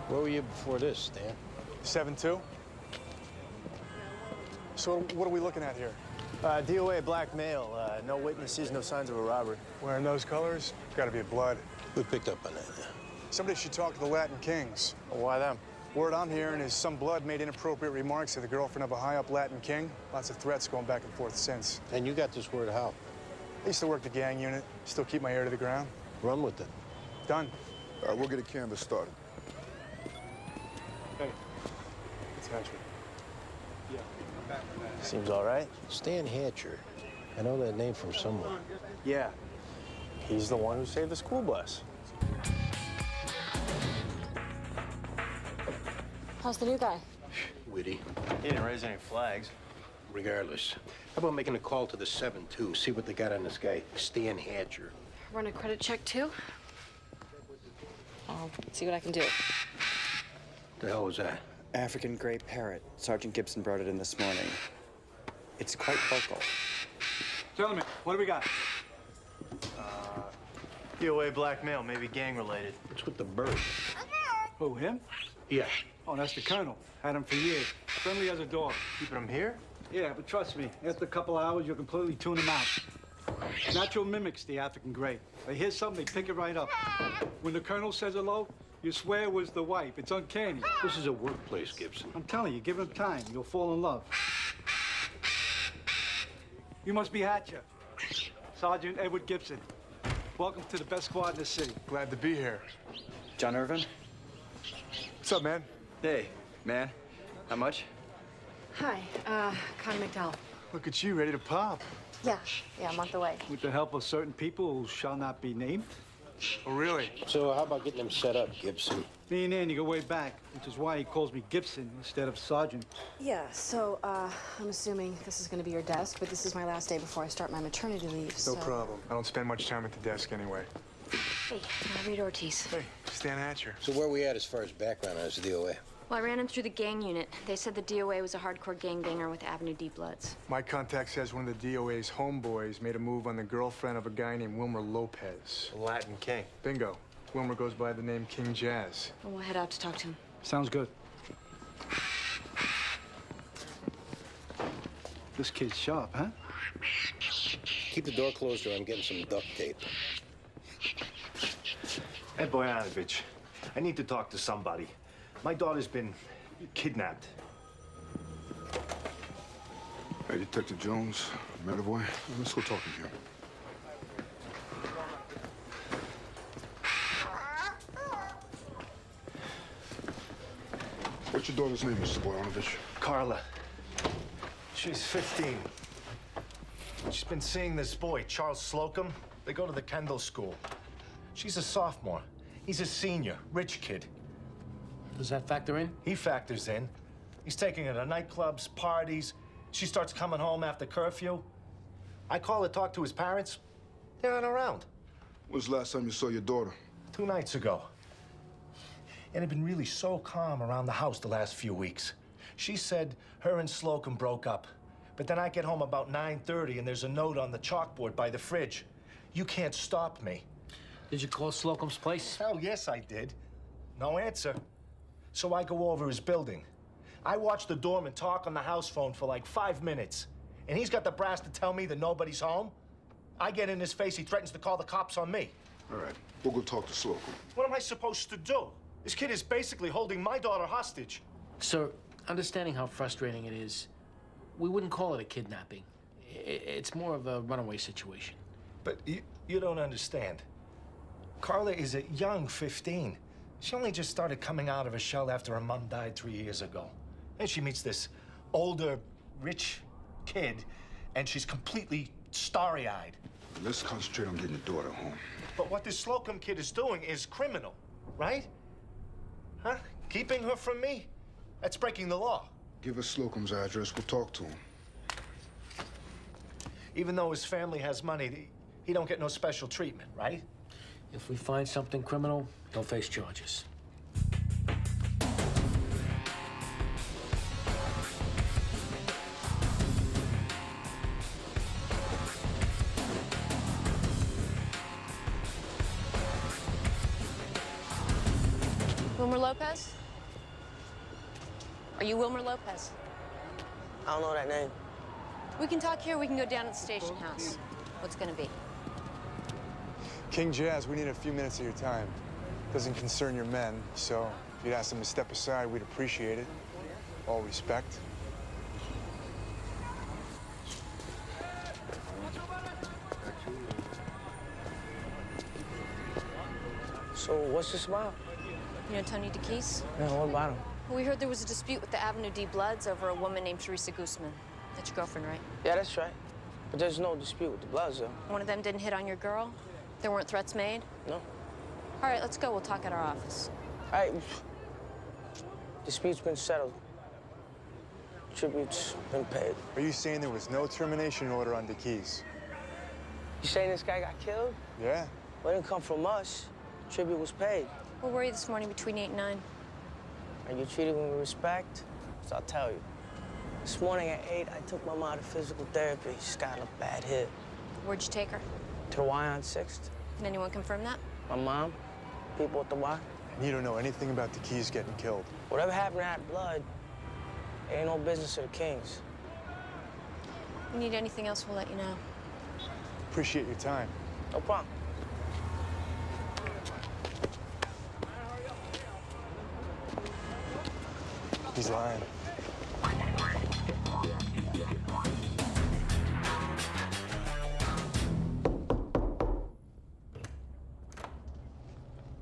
Where were you before this, Stan? 7-2? So what are we looking at here? DOA blackmail. No witnesses, no signs of a robbery. Wearing those colors? Gotta be blood. We picked up on that. Somebody should talk to the Latin Kings. Why them? Word I'm hearing is some blood made inappropriate remarks to the girlfriend of a high-up Latin king. Lots of threats going back and forth since. And you got this word how? I used to work the gang unit. Still keep my ear to the ground. Run with it. Done. All right, we'll get a canvas started. Hey, it's Hatcher. Yeah. Seems all right. Stan Hatcher. I know that name from somewhere. Yeah. He's the one who saved the school bus. How's the new guy? Witty. He didn't raise any flags. Regardless. How about making a call to the 7-2, see what they got on this guy, Stan Hatcher? Run a credit check, too? I'll see what I can do. The hell was that? African gray parrot. Sergeant Gibson brought it in this morning. It's quite vocal. Gentlemen, what do we got? DOA blackmail, maybe gang-related. What's with the bird? Who, him? Yeah. Oh, that's the colonel. Had him for years. Friendly as a dog. Keeping him here? Yeah, but trust me, after a couple hours, you'll completely tune him out. Natural mimics the African gray. They hear something, they pick it right up. When the colonel says hello, you swear it was the wife. It's uncanny. This is a workplace, Gibson. I'm telling you, give him time. You'll fall in love. You must be Hatcher. Sergeant Edward Gibson. Welcome to the best squad in the city. Glad to be here. John Irvin? What's up, man? Hey, man. How much? Hi, Connie McDowell. Look at you, ready to pop. Yeah, I'm on the way. With the help of certain people who shall not be named. Oh, really? So how about getting him set up, Gibson? Me and Andy go way back, which is why he calls me Gibson instead of Sergeant. Yeah, so, I'm assuming this is gonna be your desk, but this is my last day before I start my maternity leave, No problem. I don't spend much time at the desk anyway. Hey, Reed Ortiz. Hey, Stan Hatcher. So where are we at as far as background on his DOA? Well, I ran him through the gang unit. They said the DOA was a hardcore gangbanger with Avenue D bloods. My contact says one of the DOA's homeboys made a move on the girlfriend of a guy named Wilmer Lopez. The Latin King. Bingo. Wilmer goes by the name King Jazz. Well, we'll head out to talk to him. Sounds good. This kid's sharp, huh? Keep the door closed or I'm getting some duct tape. Ed Boyanovich, I need to talk to somebody. My daughter's been kidnapped. Hey, Detective Jones, Boy, let's go talk to him. What's your daughter's name, Mr. Boyanovich? Carla. She's 15. She's been seeing this boy, Charles Slocum. They go to the Kendall School. She's a sophomore. He's a senior, rich kid. Does that factor in? He factors in. He's taking her to nightclubs, parties. She starts coming home after curfew. I call to talk to his parents. They're not around. When's the last time you saw your daughter? 2 nights ago. And it had been really so calm around the house the last few weeks. She said her and Slocum broke up. But then I get home about 9:30 and there's a note on the chalkboard by the fridge. You can't stop me. Did you call Slocum's place? Hell yes, I did. No answer. So I go over his building. I watch the doorman talk on the house phone for like 5 minutes. And he's got the brass to tell me that nobody's home. I get in his face, he threatens to call the cops on me. All right, we'll go talk to Slocum. What am I supposed to do? This kid is basically holding my daughter hostage. Sir, understanding how frustrating it is, we wouldn't call it a kidnapping. It's more of a runaway situation. But you don't understand. Carla is a young 15. She only just started coming out of her shell after her mom died 3 years ago. And she meets this older, rich kid, and she's completely starry-eyed. Let's concentrate on getting your daughter home. But what this Slocum kid is doing is criminal, right? Huh? Keeping her from me? That's breaking the law. Give us Slocum's address, we'll talk to him. Even though his family has money, he don't get no special treatment, right? If we find something criminal, they'll face charges. Wilmer Lopez? Are you Wilmer Lopez? I don't know that name. We can talk here, we can go down to the station house. What's gonna be? King Jazz, we need a few minutes of your time. Doesn't concern your men, so if you'd ask them to step aside, we'd appreciate it. All respect. So what's this about? You know Tony DeKeese? No, what about him? Well, we heard there was a dispute with the Avenue D Bloods over a woman named Teresa Guzman. That's your girlfriend, right? Yeah, that's right. But there's no dispute with the Bloods, though. One of them didn't hit on your girl? There weren't threats made? No. All right, let's go. We'll talk at our office. All right. Dispute's been settled. Tribute's been paid. Are you saying there was no termination order on DeKeys? You saying this guy got killed? Yeah. Well, it didn't come from us. Tribute was paid. Where were you this morning between 8 and 9? Are you treated with respect? So I'll tell you. This morning at 8, I took my mom to physical therapy. She's got a bad hip. Where'd you take her? To the Y on 6th. Can anyone confirm that? My mom, people at the Y. And you don't know anything about DeKeys getting killed. Whatever happened to that blood, ain't no business of the Kings. If you need anything else, we'll let you know. Appreciate your time. No problem. He's lying.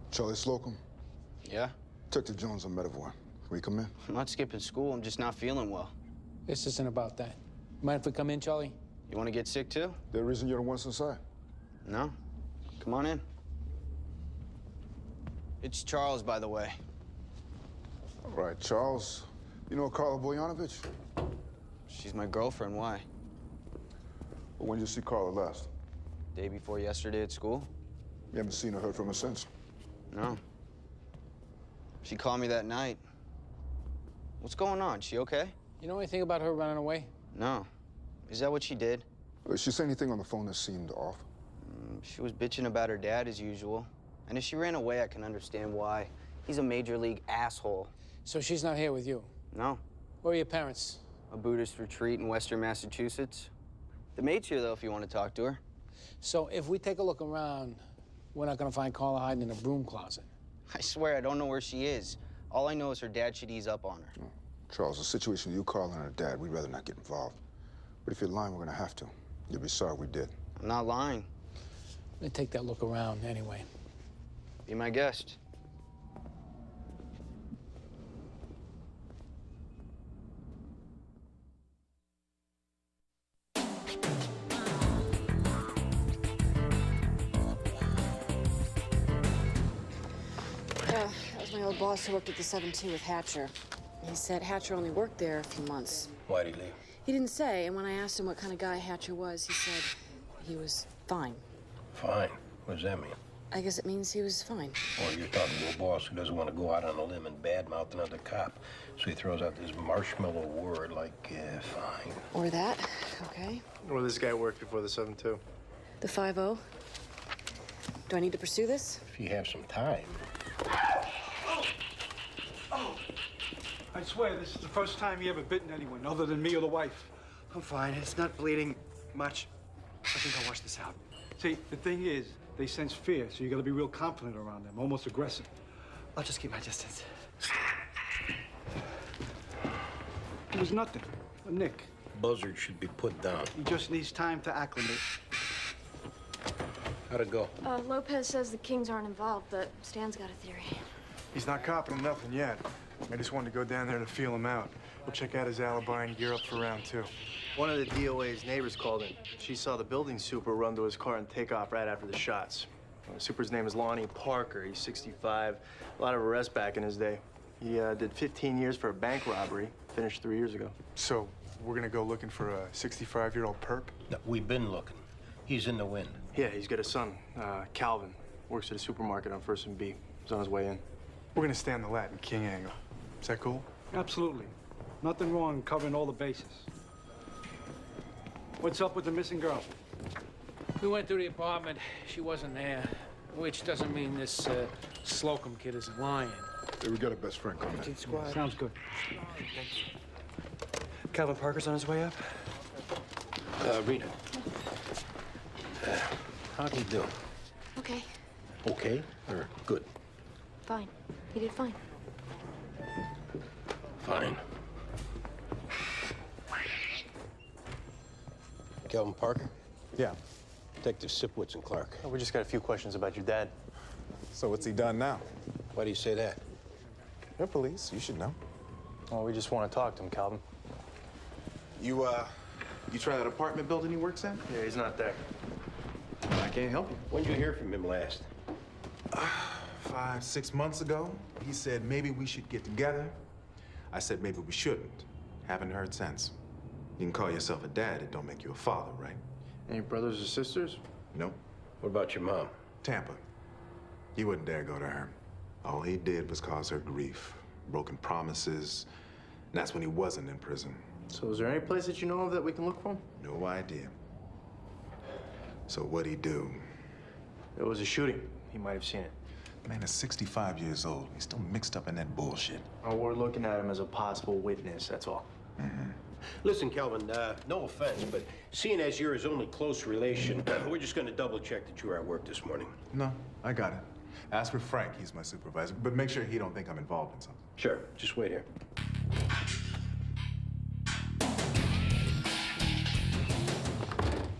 Charlie Slocum? Yeah? Detective Jones on Medavoy. Can we come in? I'm not skipping school. I'm just not feeling well. This isn't about that. Mind if we come in, Charlie? You want to get sick, too? The reason you're the ones inside? No. Come on in. It's Charles, by the way. All right, Charles. You know Carla Boyanovich? She's my girlfriend. Why? Well, when did you see Carla last? Day before yesterday at school? You haven't seen or heard from her since? No. She called me that night. What's going on? She okay? You know anything about her running away? No. Is that what she did? Did she say anything on the phone that seemed off? She was bitching about her dad as usual. And if she ran away, I can understand why. He's a major league asshole. So she's not here with you? No. Where are your parents? A Buddhist retreat in Western Massachusetts. The maid's here, though, if you want to talk to her. So if we take a look around, we're not gonna find Carla hiding in a broom closet. I swear, I don't know where she is. All I know is her dad should ease up on her. Charles, the situation with you, Carla, and her dad, we'd rather not get involved. But if you're lying, we're gonna have to. You'll be sorry we did. I'm not lying. Let me take that look around anyway. Be my guest. That was my old boss who worked at the 7-2 with Hatcher. He said Hatcher only worked there a few months. Why'd he leave? He didn't say, and when I asked him what kind of guy Hatcher was, he said he was fine. Fine. What does that mean? I guess it means he was fine. Well, you're talking to a boss who doesn't want to go out on a limb and badmouth another cop. So he throws out this marshmallow word like, fine. Or that, okay. Where this guy worked before the 7-2? The 5-0. Do I need to pursue this? If you have some time. I swear, this is the first time he ever bitten anyone other than me or the wife. I'm fine. It's not bleeding much. I think I'll wash this out. See, the thing is, they sense fear, so you gotta be real confident around them, almost aggressive. I'll just keep my distance. It was nothing. A nick. Buzzard should be put down. He just needs time to acclimate. How'd it go? Lopez says the Kings aren't involved, but Stan's got a theory. He's not copping nothing yet. I just wanted to go down there to feel him out. We'll check out his alibi and gear up for round 2. One of the DOA's neighbors called in. She saw the building super run to his car and take off right after the shots. The super's name is Lonnie Parker. He's 65. A lot of arrests back in his day. He did 15 years for a bank robbery. Finished 3 years ago. So, we're gonna go looking for a 65-year-old perp? No, we've been looking. He's in the wind. Yeah, he's got a son, Calvin. Works at a supermarket on 1st and B. He's on his way in. We're gonna stay on the Latin King angle. Is that cool? Absolutely. Nothing wrong covering all the bases. What's up with the missing girl? We went through the apartment. She wasn't there. Which doesn't mean this Slocum kid isn't lying. Hey, we got a best friend coming in. Squad. Sounds good. Calvin Parker's on his way up? Rita. How'd he do? Okay, Okay or good? fine. He did fine. Fine. Calvin Parker? Yeah. Detective Sipwitz and Clark. Oh, we just got a few questions about your dad. So what's he done now? Why do you say that? You're police. You should know. Well, we just want to talk to him, Calvin. You try that apartment building he works at? Yeah, he's not there. I can't help you. When did you hear from him last? 5, 6 months ago, he said maybe we should get together. I said maybe we shouldn't. Haven't heard since. You can call yourself a dad, it don't make you a father, right? Any brothers or sisters? Nope. What about your mom? Tampa. He wouldn't dare go to her. All he did was cause her grief, broken promises, and that's when he wasn't in prison. So is there any place that you know of that we can look for him? No idea. So what'd he do? There was a shooting. He might have seen it. Man is 65 years old. He's still mixed up in that bullshit. Oh, we're looking at him as a possible witness, that's all. Listen, Calvin, no offense, but seeing as you're his only close relation, we're just gonna double check that you were at work this morning. No, I got it. Ask for Frank, he's my supervisor, but make sure he don't think I'm involved in something. Sure, just wait here.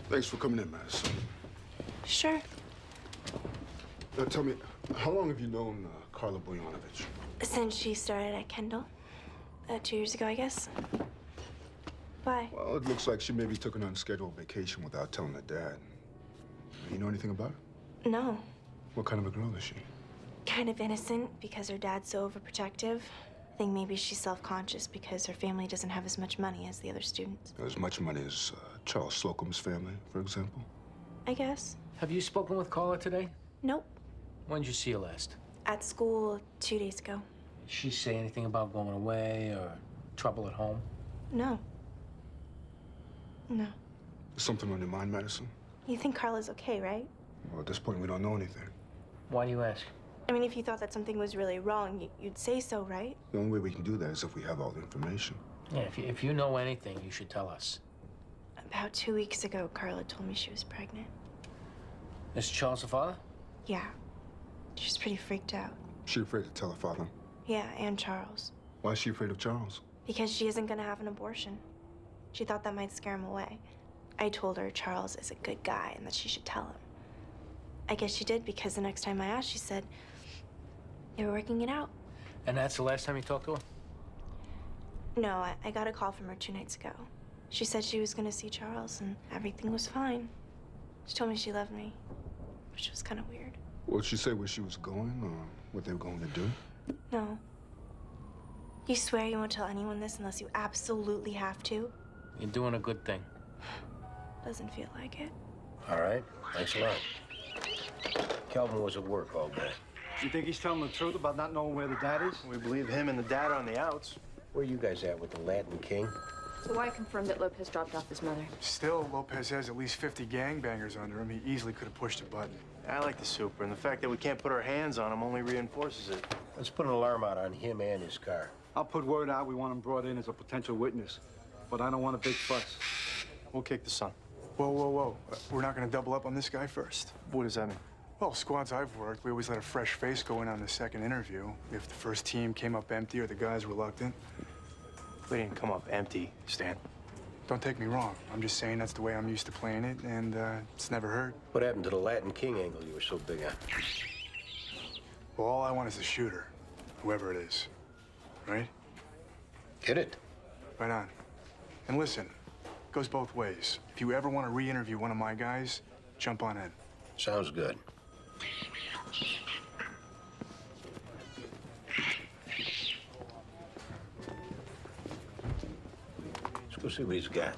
Thanks for coming in, Madison. Sure. Now tell me, how long have you known Carla Boyanovich? Since she started at Kendall. 2 years ago, I guess. Why? Well, it looks like she maybe took an unscheduled vacation without telling her dad. You know anything about her? No. What kind of a girl is she? Kind of innocent because her dad's so overprotective. I think maybe she's self-conscious because her family doesn't have as much money as the other students. As much money as Charles Slocum's family, for example? I guess. Have you spoken with Carla today? Nope. When did you see her last? At school 2 days ago. Did she say anything about going away or Trouble at home? No. No. There's something on your mind, Madison? You think Carla's okay, right? Well, at this point, we don't know anything. Why do you ask? I mean, if you thought that something was really wrong, you'd say so, right? The only way we can do that is if we have all the information. Yeah, if you know anything, you should tell us. About 2 weeks ago, Carla told me she was pregnant. Is Charles the father? Yeah. She's pretty freaked out. She afraid to tell her father? Yeah, and Charles. Why is she afraid of Charles? Because she isn't gonna have an abortion. She thought that might scare him away. I told her Charles is a good guy and that she should tell him. I guess she did, because the next time I asked, she said they were working it out. And that's the last time you talked to her? No, I got a call from her 2 nights ago. She said she was gonna see Charles and everything was fine. She told me she loved me, which was kind of weird. Well, did she say where she was going or what they were going to do? No. You swear you won't tell anyone this unless you absolutely have to? You're doing a good thing. Doesn't feel like it. All right, thanks a lot. Kelvin was at work all day. You think he's telling the truth about not knowing where the dad is? We believe him and the dad are on the outs. Where you guys at with the Latin King? So why confirm that Lopez dropped off his mother? Still, Lopez has at least 50 gangbangers under him. He easily could have pushed a button. I like the super, and the fact that we can't put our hands on him only reinforces it. Let's put an alarm out on him and his car. I'll put word out we want him brought in as a potential witness, but I don't want a big fuss. We'll kick the son. Whoa, whoa, whoa. We're not gonna double up on this guy first? What does that mean? Well, squads I've worked, we always let a fresh face go in on the second interview. If the first team came up empty or the guy's reluctant. We didn't come up empty, Stan. Don't take me wrong. I'm just saying that's the way I'm used to playing it, and it's never hurt. What happened to the Latin King angle you were so big on? Well, all I want is the shooter, whoever it is. Right? Get it? Right on. And listen, it goes both ways. If you ever want to re-interview one of my guys, jump on in. Sounds good. Let's go see what he's got.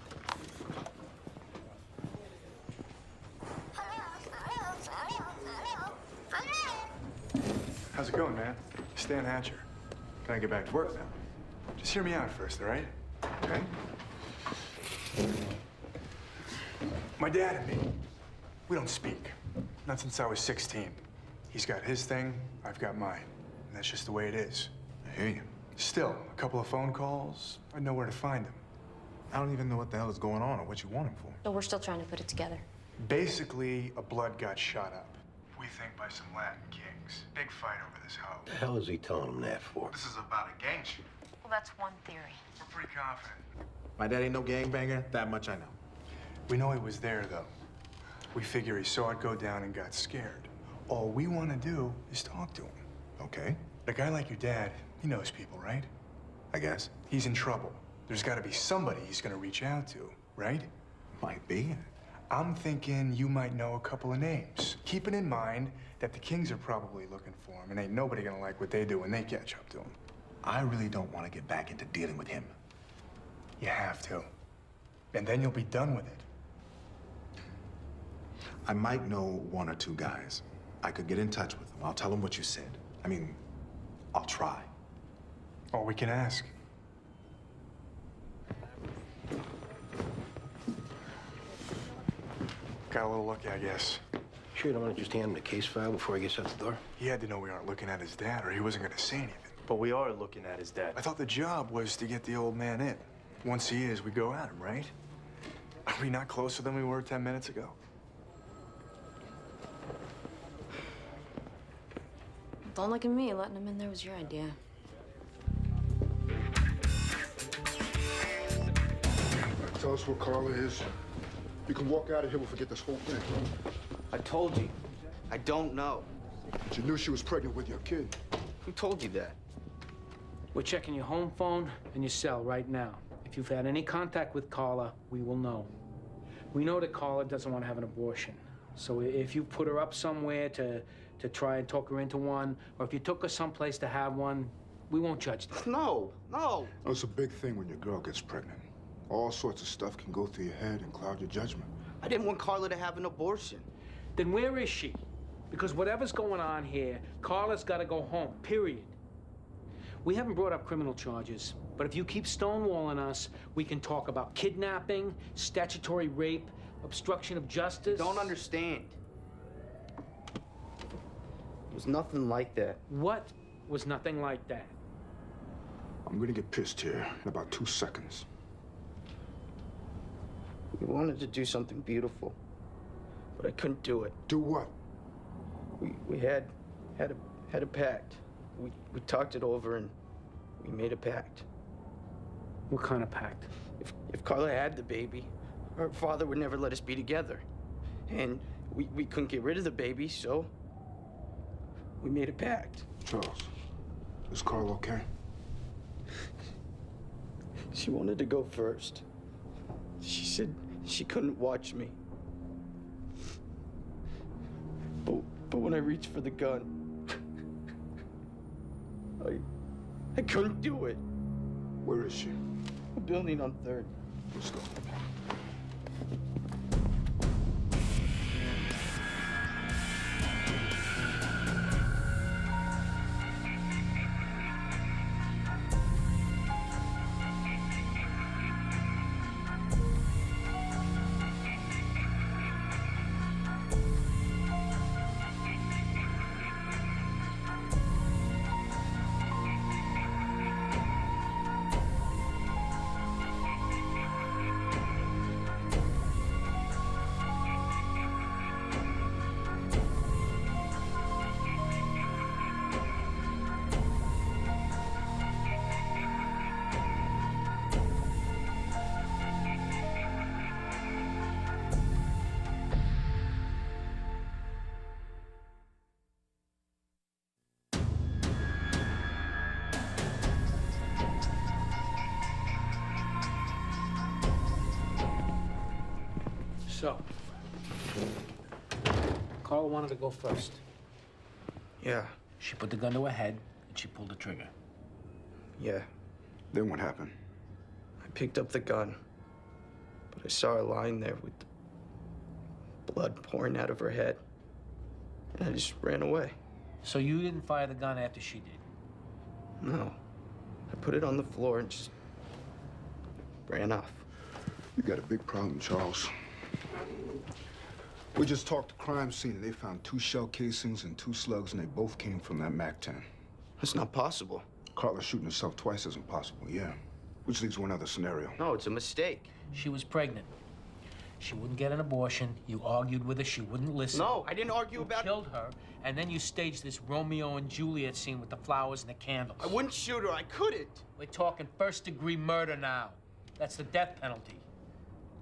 How's it going, man? Stan Hatcher. Can I get back to work now? Just hear me out first, all right? Okay? My dad and me, we don't speak. Not since I was 16. He's got his thing, I've got mine. And that's just the way it is. I hear you. Still, a couple of phone calls, I'd know where to find him. I don't even know what the hell is going on or what you want him for. But we're still trying to put it together. Basically, a blood got shot up. We think by some Latin kings. Big fight over this house. The hell is he telling him that for? This is about a gang shoot. Well, that's one theory. We're pretty confident. My dad ain't no gangbanger, that much I know. We know he was there, though. We figure he saw it go down and got scared. All we want to do is talk to him. Okay, A guy like your dad, he knows people, right? I guess. He's in trouble. There's got to be somebody he's going to reach out to, right? Might be. I'm thinking you might know a couple of names. Keeping in mind that the Kings are probably looking for him, and ain't nobody going to like what they do when they catch up to him. I really don't want to get back into dealing with him. You have to. And then you'll be done with it. I might know one or two guys. I could get in touch with them. I'll tell them what you said. I mean, I'll try. All we can ask. Got a little lucky, I guess. Sure you don't want to just hand him the case file before he gets out the door? He had to know we aren't looking at his dad, or he wasn't going to say anything. But we are looking at his dad. I thought the job was to get the old man in. Once he is, we go at him, right? Are we not closer than we were 10 minutes ago? Don't look at me. Letting him in there was your idea. Tell us where Carla is. You can walk out of here, we'll forget this whole thing. I told you. I don't know. But you knew she was pregnant with your kid. Who told you that? We're checking your home phone and your cell right now. If you've had any contact with Carla, we will know. We know that Carla doesn't want to have an abortion. So if you put her up somewhere to try and talk her into one, or if you took her someplace to have one, we won't judge that. No. It's a big thing when your girl gets pregnant. All sorts of stuff can go through your head and cloud your judgment. I didn't want Carla to have an abortion. Then where is she? Because whatever's going on here, Carla's got to go home, period. We haven't brought up criminal charges, but if you keep stonewalling us, we can talk about kidnapping, statutory rape, obstruction of justice. Don't understand. It was nothing like that. What was nothing like that? I'm gonna get pissed here in about 2 seconds. We wanted to do something beautiful, but I couldn't do it. Do what? We had a pact. We talked it over and we made a pact. What kind of pact? If Carla had the baby, her father would never let us be together. And we couldn't get rid of the baby, so we made a pact. Charles, is Carla okay? She wanted to go first. She said she couldn't watch me. But when I reached for the gun, I couldn't do it. Where is she? A building on 3rd. Let's go. So, Carla wanted to go first. Yeah. She put the gun to her head, and she pulled the trigger. Yeah. Then what happened? I picked up the gun, but I saw her lying there with the blood pouring out of her head. And I just ran away. So you didn't fire the gun after she did? No. I put it on the floor and just ran off. You got a big problem, Charles. We just talked to crime scene and they found 2 shell casings and 2 slugs and they both came from that MAC-10. That's not possible. Carla shooting herself twice is impossible, yeah. Which leaves one other scenario. No, it's a mistake. She was pregnant. She wouldn't get an abortion. You argued with her. She wouldn't listen. No, I didn't argue about it. You killed her, and then you staged this Romeo and Juliet scene with the flowers and the candles. I wouldn't shoot her. I couldn't. We're talking first-degree murder now. That's the death penalty.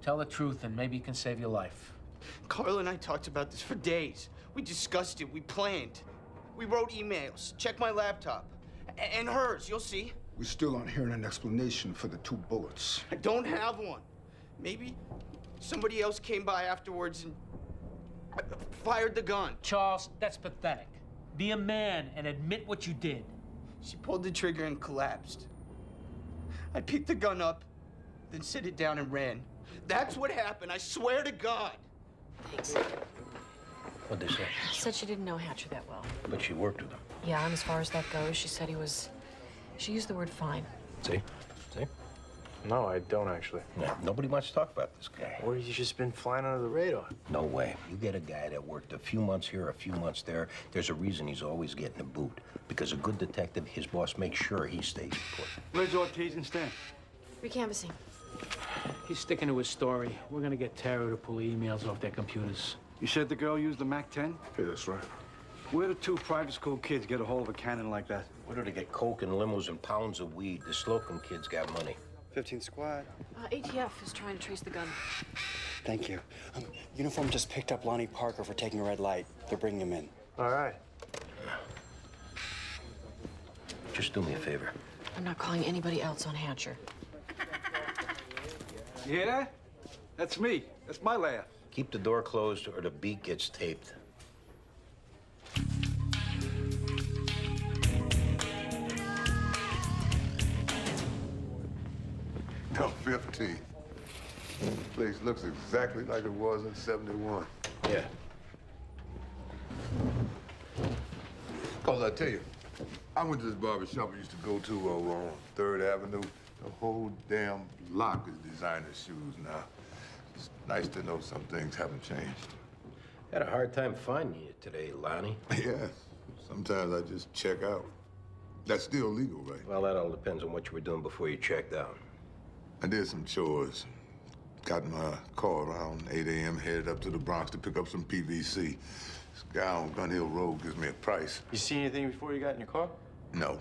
Tell the truth, and maybe you can save your life. Carla and I talked about this for days. We discussed it. We planned. We wrote emails. Check my laptop. And hers, you'll see. We still aren't hearing an explanation for the 2 bullets. I don't have one. Maybe somebody else came by afterwards and fired the gun. Charles, that's pathetic. Be a man and admit what you did. She pulled the trigger and collapsed. I picked the gun up, then set it down and ran. That's what happened, I swear to God. Thanks. What'd they say? Said she didn't know Hatcher that well. But she worked with him. Yeah, and as far as that goes, she said he was... She used the word fine. See? See? No, I don't actually. Yeah, nobody wants to talk about this guy. Or he's just been flying under the radar. No way. You get a guy that worked a few months here, a few months there, there's a reason he's always getting a boot. Because a good detective, his boss makes sure he stays put. Where's Ortiz and Stan? Recanvassing. He's sticking to his story. We're gonna get Tara to pull the emails off their computers. You said the girl used the MAC-10? Yeah, that's right. Where do 2 private school kids get a hold of a cannon like that? Where do they get coke and limos and pounds of weed? The Slocum kids got money. 15 squad. ATF is trying to trace the gun. Thank you. Uniform just picked up Lonnie Parker for taking a red light. They're bringing him in. All right. Just do me a favor. I'm not calling anybody else on Hatcher. You hear that? That's me. That's my laugh. Keep the door closed or the beak gets taped. No, 15. Place looks exactly like it was in 71. Yeah. Cause I tell you, I went to this barber shop I used to go to over on 3rd Avenue. The whole damn block is designer shoes now. It's nice to know some things haven't changed. Had a hard time finding you today, Lonnie. Yes. Sometimes I just check out. That's still legal, right? Well, that all depends on what you were doing before you checked out. I did some chores. Got in my car around 8 a.m., headed up to the Bronx to pick up some PVC. This guy on Gun Hill Road gives me a price. You see anything before you got in your car? No.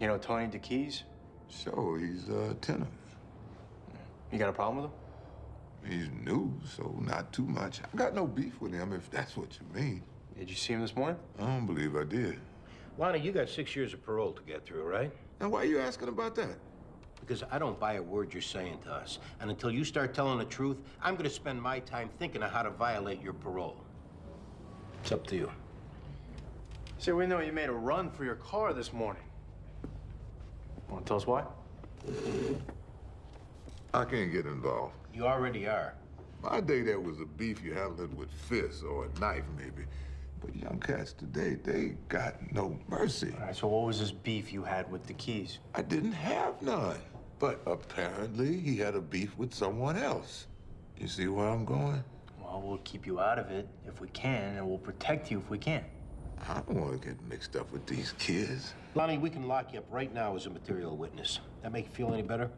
You know Tony DeKeys? Sure, he's a tenor. You got a problem with him? He's new, so not too much. I got no beef with him, if that's what you mean. Did you see him this morning? I don't believe I did. Lonnie, you got 6 years of parole to get through, right? And why are you asking about that? Because I don't buy a word you're saying to us. And until you start telling the truth, I'm gonna spend my time thinking of how to violate your parole. It's up to you. See, we know you made a run for your car this morning. Want to tell us why? I can't get involved. You already are. My day, there was a beef you handled with fists or a knife, maybe. But young cats today, they got no mercy. All right, so what was this beef you had with the keys? I didn't have none. But apparently, he had a beef with someone else. You see where I'm going? Well, we'll keep you out of it if we can, and we'll protect you if we can. I don't want to get mixed up with these kids. Lonnie, we can lock you up right now as a material witness. That make you feel any better?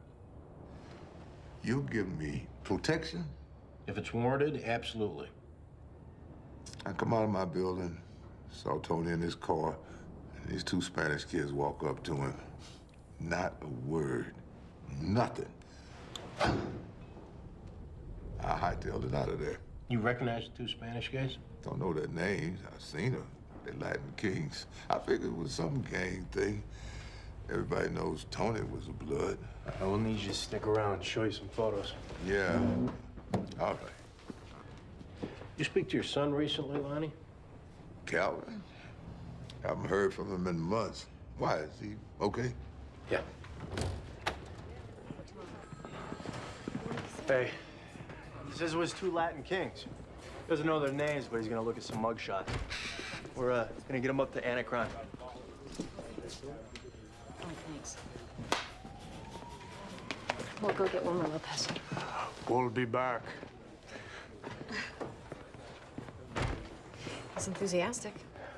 You'll give me protection? If it's warranted, absolutely. I come out of my building, saw Tony in his car, and these 2 Spanish kids walk up to him. Not a word. Nothing. I hightailed it out of there. You recognize the 2 Spanish guys? Don't know their names. I've seen them. They're Latin kings. I figured it was some gang thing. Everybody knows Tony was a blood. I will need you to stick around and show you some photos. Yeah. All right. You speak to your son recently, Lonnie? Calvin? Haven't heard from him in months. Why? Is he okay? Yeah. Hey, he says it was 2 Latin kings. Doesn't know their names, but he's gonna look at some mugshots. We're gonna get him up to Anacron. Oh, thanks. We'll go get Wilmer Lopez. We'll be back. He's enthusiastic.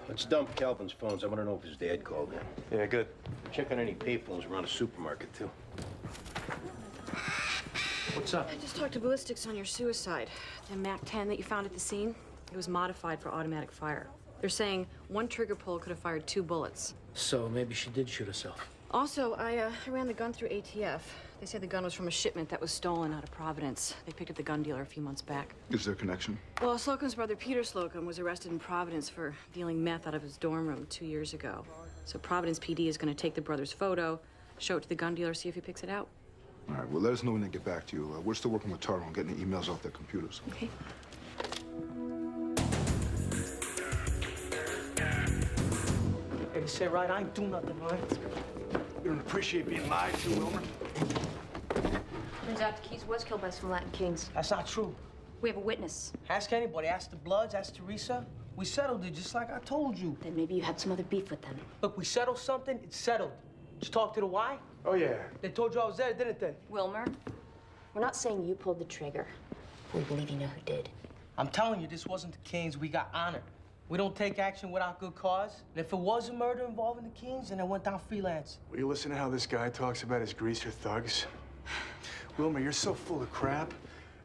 Let's dump Calvin's phones. I want to know if his dad called in. Yeah, good. Check on any payphones around the supermarket, too. What's up? I just talked to ballistics on your suicide. The MAC-10 that you found at the scene, it was modified for automatic fire. They're saying 1 trigger pull could have fired 2 bullets. So maybe she did shoot herself. Also, I ran the gun through ATF. They say the gun was from a shipment that was stolen out of Providence. They picked up the gun dealer a few months back. Is there a connection? Well, Slocum's brother, Peter Slocum, was arrested in Providence for dealing meth out of his dorm room 2 years ago. So Providence PD is going to take the brother's photo, show it to the gun dealer, see if he picks it out. All right, well, let us know when they get back to you. We're still working with Taro on getting the emails off their computers. Okay. Hey, say right, I ain't do nothing, right? You don't appreciate being lied to, Wilmer. Turns out Keys was killed by some Latin kings. That's not true. We have a witness. Ask anybody. Ask the Bloods. Ask Teresa. We settled it just like I told you. Then maybe you had some other beef with them. Look, we settled something. It's settled. Just talk to the Y. Oh, yeah. They told you I was there, didn't they? Wilmer, we're not saying you pulled the trigger. We believe you know who did. I'm telling you, this wasn't the Kings. We got honored. We don't take action without good cause. And if it was a murder involving the Kings, then it went down freelance. Will you listen to how this guy talks about his greaser thugs? Wilmer, you're so full of crap.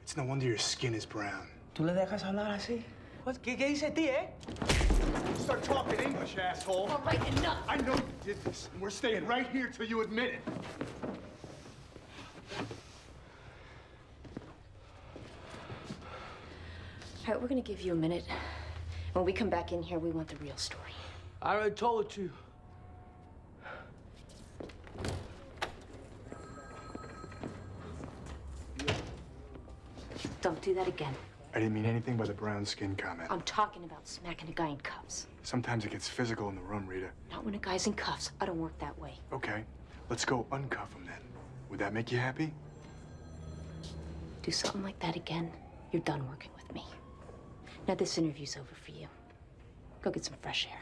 It's no wonder your skin is brown. ¿Tú le dejas hablar así? ¿Qué dice ti, eh? Start talking English, asshole. All right, enough. I know you did this, and we're staying right here till you admit it. All right, we're gonna give you a minute. When we come back in here, we want the real story. I already told it to you. Don't do that again. I didn't mean anything by the brown skin comment. I'm talking about smacking a guy in cuffs. Sometimes it gets physical in the room, Rita. Not when a guy's in cuffs. I don't work that way. Okay, let's go uncuff him then. Would that make you happy? Do something like that again, you're done working with me. Now this interview's over for you. Go get some fresh air.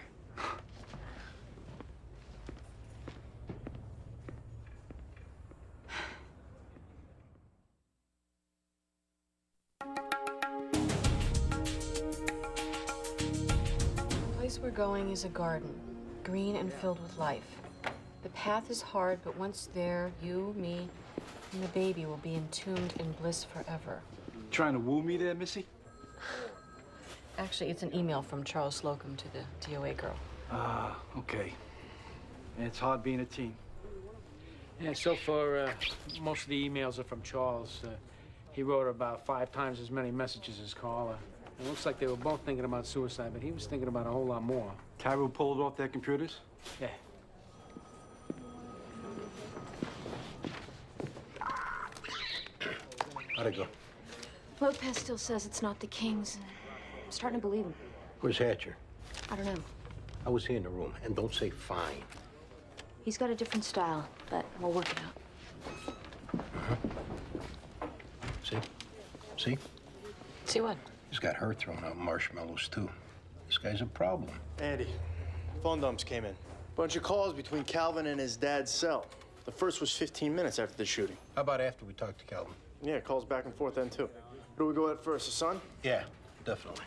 place we're going is a garden, green and filled with life. The path is hard, but once there, you, me, and the baby will be entombed in bliss forever. Trying to woo me there, Missy? Actually, it's an email from Charles Slocum to the DOA girl. Ah, okay. And it's hard being a teen. Yeah, so far, most of the emails are from Charles. He wrote about 5 times as many messages as Carla. It looks like they were both thinking about suicide, but he was thinking about a whole lot more. Carol pulled off their computers? Yeah. How'd it go? Lopez still says it's not the Kings. I'm starting to believe him. Where's Hatcher? I don't know. I was here in the room, and don't say fine. He's got a different style, but we'll work it out. See? See? See what? He's got her throwing out marshmallows, too. This guy's a problem. Andy, phone dumps came in. Bunch of calls between Calvin and his dad's cell. The first was 15 minutes after the shooting. How about after we talked to Calvin? Yeah, calls back and forth then, too. Who do we go at first, the son? Yeah, definitely.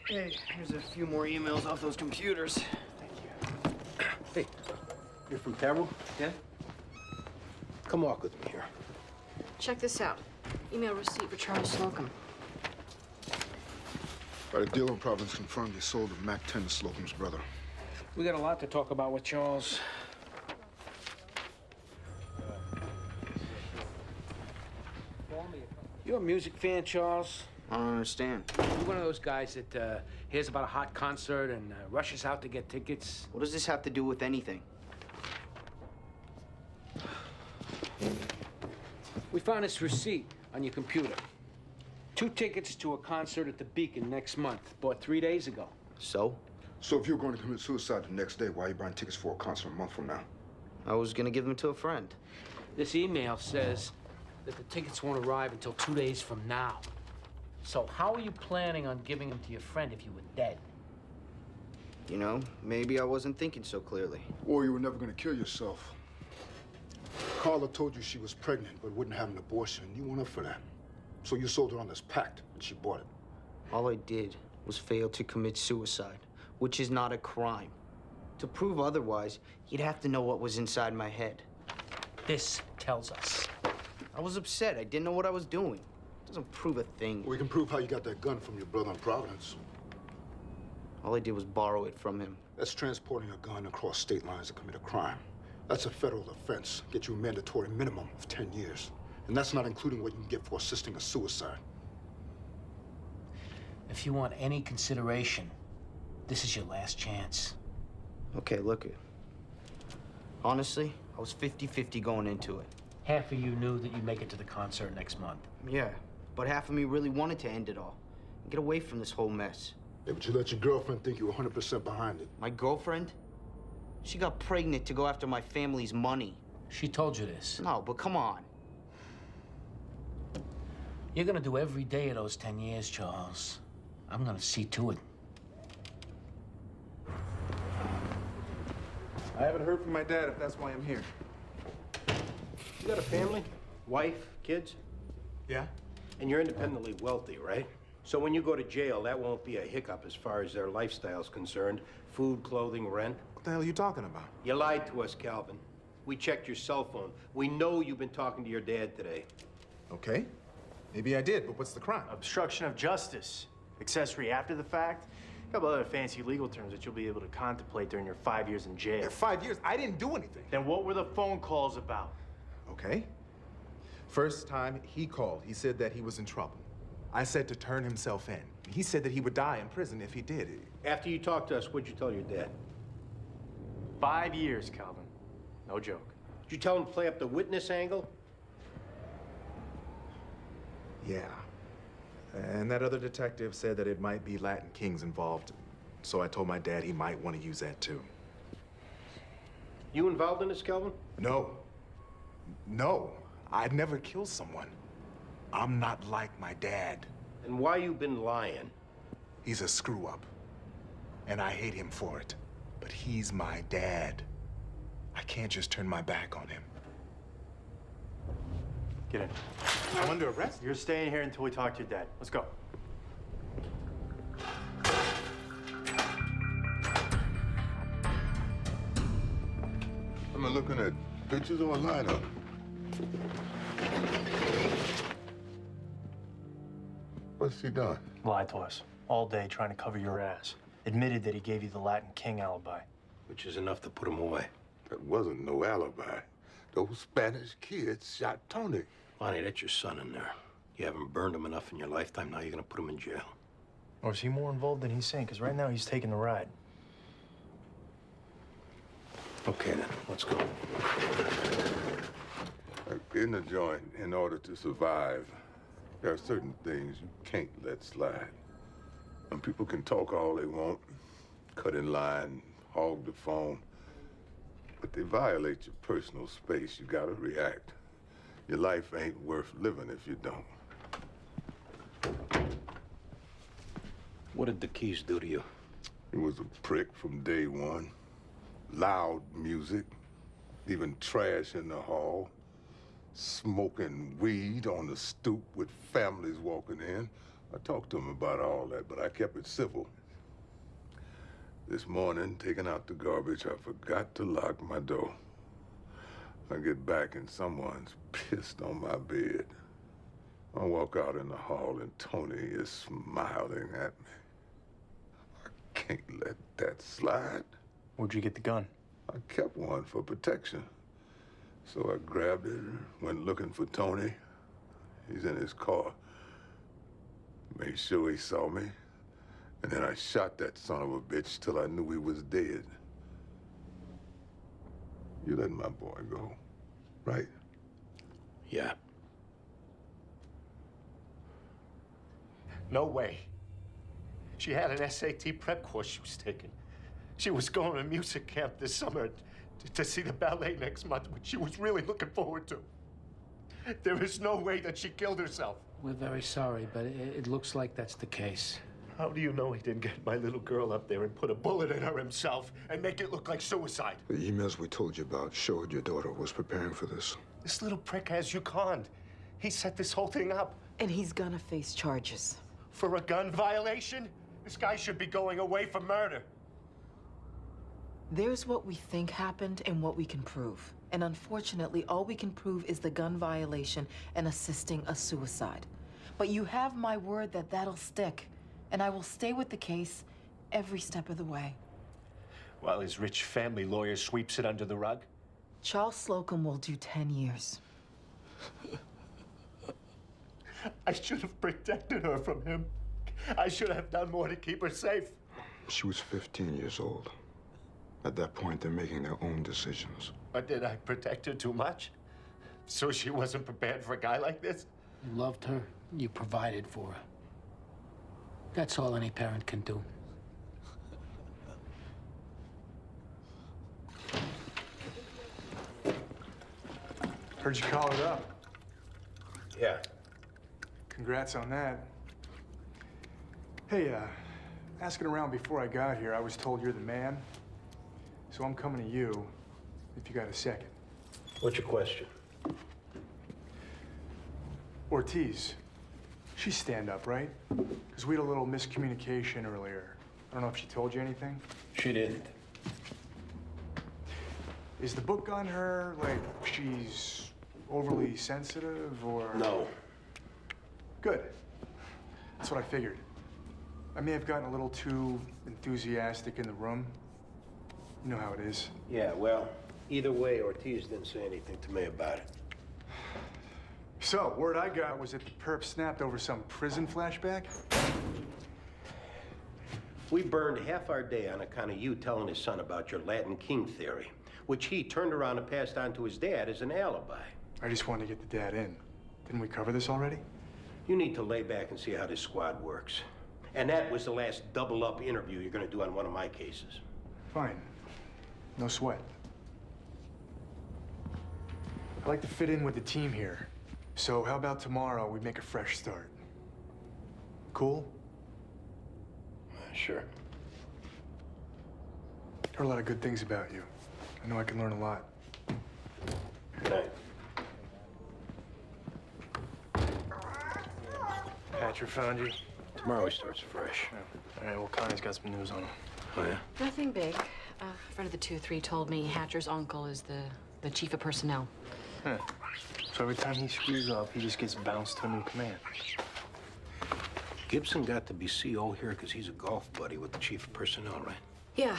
Hey, here's a few more emails off those computers. Hey, you're from Carol? Yeah? Come walk with me here. Check this out. Email receipt for Charles Slocum. By the dealer in Providence confirmed you sold the Mac 10 to Slocum's brother. We got a lot to talk about with Charles. You a music fan, Charles? I don't understand. You one of those guys that hears about a hot concert and rushes out to get tickets? What does this have to do with anything? We found this receipt on your computer. 2 tickets to a concert at the Beacon next month, bought 3 days ago. So? So if you were going to commit suicide the next day, why are you buying tickets for a concert a month from now? I was gonna give them to a friend. This email says that the tickets won't arrive until 2 days from now. So how are you planning on giving them to your friend if you were dead? You know, maybe I wasn't thinking so clearly. Or you were never going to kill yourself. Carla told you she was pregnant but wouldn't have an abortion. You went up for that. So you sold her on this pact and she bought it. All I did was fail to commit suicide, which is not a crime. To prove otherwise, you'd have to know what was inside my head. This tells us. I was upset. I didn't know what I was doing. Doesn't prove a thing. We can prove how you got that gun from your brother in Providence. All I did was borrow it from him. That's transporting a gun across state lines to commit a crime. That's a federal offense. Get you a mandatory minimum of 10 years. And that's not including what you can get for assisting a suicide. If you want any consideration, this is your last chance. Okay, look it. Honestly, I was 50-50 going into it. Half of you knew that you'd make it to the concert next month. Yeah, but half of me really wanted to end it all. Get away from this whole mess. Yeah, but you let your girlfriend think you were 100% behind it. My girlfriend? She got pregnant to go after my family's money. She told you this. No, but come on. You're gonna do every day of those 10 years, Charles. I'm gonna see to it. I haven't heard from my dad, if that's why I'm here. You got a family? Wife? Kids? Yeah? And you're independently wealthy, right? So when you go to jail, that won't be a hiccup as far as their lifestyle's concerned. Food, clothing, rent. What the hell are you talking about? You lied to us, Calvin. We checked your cell phone. We know you've been talking to your dad today. Okay. Maybe I did, but what's the crime? Obstruction of justice. Accessory after the fact. A couple other fancy legal terms that you'll be able to contemplate during your 5 years in jail. 5 years? I didn't do anything. Then what were the phone calls about? Okay. First time he called, he said that he was in trouble. I said to turn himself in. He said that he would die in prison if he did. After you talked to us, what'd you tell your dad? 5 years, Calvin. No joke. Did you tell him to play up the witness angle? Yeah. And that other detective said that it might be Latin Kings involved. So I told my dad he might want to use that too. You involved in this, Calvin? No. No. I'd never killed someone. I'm not like my dad. And why you been lying? He's a screw-up. And I hate him for it. But he's my dad. I can't just turn my back on him. Get in. I'm under arrest? You're staying here until we talk to your dad. Let's go. Am I looking at pictures or a lineup? What's he done? Lied to us all day trying to cover your ass. Admitted that he gave you the Latin King alibi. Which is enough to put him away. That wasn't no alibi. Those Spanish kids shot Tony. Lonnie, that's your son in there. You haven't burned him enough in your lifetime. Now you're gonna put him in jail. Or is he more involved than he's saying? Because right now he's taking the ride. Okay, then. Let's go. In the joint, in order to survive, there are certain things you can't let slide. And people can talk all they want, cut in line, hog the phone, but they violate your personal space. You gotta react. Your life ain't worth living if you don't. What did the keys do to you? He was a prick from day one. Loud music, even trash in the hall, smoking weed on the stoop with families walking in. I talked to him about all that, but I kept it civil. This morning, taking out the garbage, I forgot to lock my door. I get back and someone's pissed on my bed. I walk out in the hall and Tony is smiling at me. I can't let that slide. Where'd you get the gun? I kept one for protection. So I grabbed it and went looking for Tony. He's in his car. Made sure he saw me. And then I shot that son of a bitch till I knew he was dead. You let my boy go, right? Yeah. No way. She had an SAT prep course she was taking. She was going to music camp this summer to see the ballet next month, which she was really looking forward to. There is no way that she killed herself. We're very sorry, but it looks like that's the case. How do you know he didn't get my little girl up there and put a bullet in her himself and make it look like suicide? The emails we told you about showed your daughter was preparing for this. This little prick has you conned. He set this whole thing up. And he's gonna face charges. For a gun violation? This guy should be going away for murder. There's what we think happened and what we can prove. And unfortunately, all we can prove is the gun violation and assisting a suicide. But you have my word that that'll stick. And I will stay with the case every step of the way. While his rich family lawyer sweeps it under the rug? Charles Slocum will do 10 years. I should have protected her from him. I should have done more to keep her safe. She was 15 years old. At that point, they're making their own decisions. But did I protect her too much? So she wasn't prepared for a guy like this? You loved her, you provided for her. That's all any parent can do. Heard you call it up. Yeah. Congrats on that. Hey, asking around before I got here, I was told you're the man. So I'm coming to you, if you got a second. What's your question? Ortiz, she's stand-up, right? Because we had a little miscommunication earlier. I don't know if she told you anything. She didn't. Is the book on her, like, she's overly sensitive, or...? No. Good. That's what I figured. I may have gotten a little too enthusiastic in the room. You know how it is. Yeah, well, either way, Ortiz didn't say anything to me about it. So, word I got was that the perp snapped over some prison flashback? We burned half our day on account of you telling his son about your Latin King theory, which he turned around and passed on to his dad as an alibi. I just wanted to get the dad in. Didn't we cover this already? You need to lay back and see how this squad works. And that was the last double-up interview you're going to do on one of my cases. Fine. No sweat. I'd like to fit in with the team here. So how about tomorrow we make a fresh start? Cool? Sure. Heard a lot of good things about you. I know I can learn a lot. Good night. Patcher found you? Tomorrow he starts fresh. All right, well, Connie's got some news on him. Oh, yeah? Nothing big. A friend of the 2-3 told me Hatcher's uncle is the chief of personnel. Huh. So every time he screws up, he just gets bounced to a new command. Gibson got to be CO here because he's a golf buddy with the chief of personnel, right? Yeah.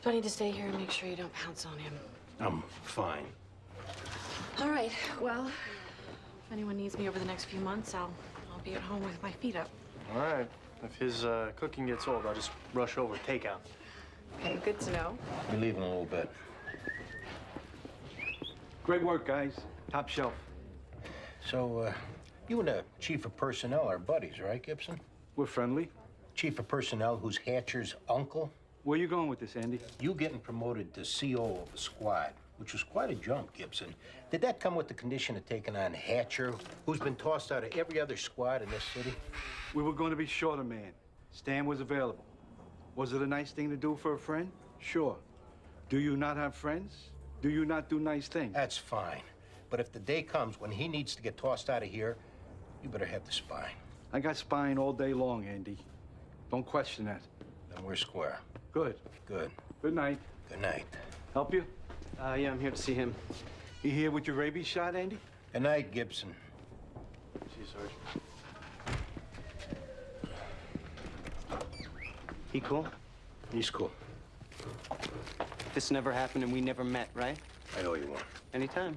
Do I need to stay here and make sure you don't pounce on him? I'm fine. All right. Well, if anyone needs me over the next few months, I'll be at home with my feet up. All right. If his cooking gets old, I'll just rush over takeout. Okay, good to know. Be leaving in a little bit. Great work, guys. Top shelf. So, you and the chief of personnel are buddies, right, Gibson? We're friendly. Chief of personnel who's Hatcher's uncle? Where you going with this, Andy? You getting promoted to CO of a squad, which was quite a jump, Gibson. Did that come with the condition of taking on Hatcher, who's been tossed out of every other squad in this city? We were going to be short a man. Stan was available. Was it a nice thing to do for a friend? Sure. Do you not have friends? Do you not do nice things? That's fine. But if the day comes when he needs to get tossed out of here, you better have the spine. I got spine all day long, Andy. Don't question that. Then we're square. Good. Good. Good night. Good night. Help you? Yeah, I'm here to see him. You here with your rabies shot, Andy? Good night, Gibson. See you, Sarge. He cool? He's cool. This never happened and we never met, right? I owe you one. Anytime.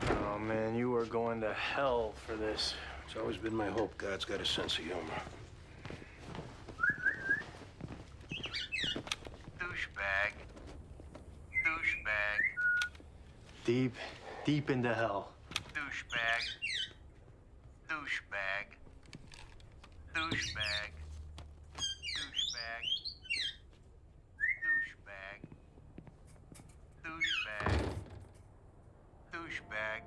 Oh, man, you are going to hell for this. It's always been my hope God's got a sense of humor. Douchebag. Douchebag. Deep, deep into hell. Douchebag. Douchebag. Douchebag. Douchebag. Douchebag. Douchebag. Douchebag.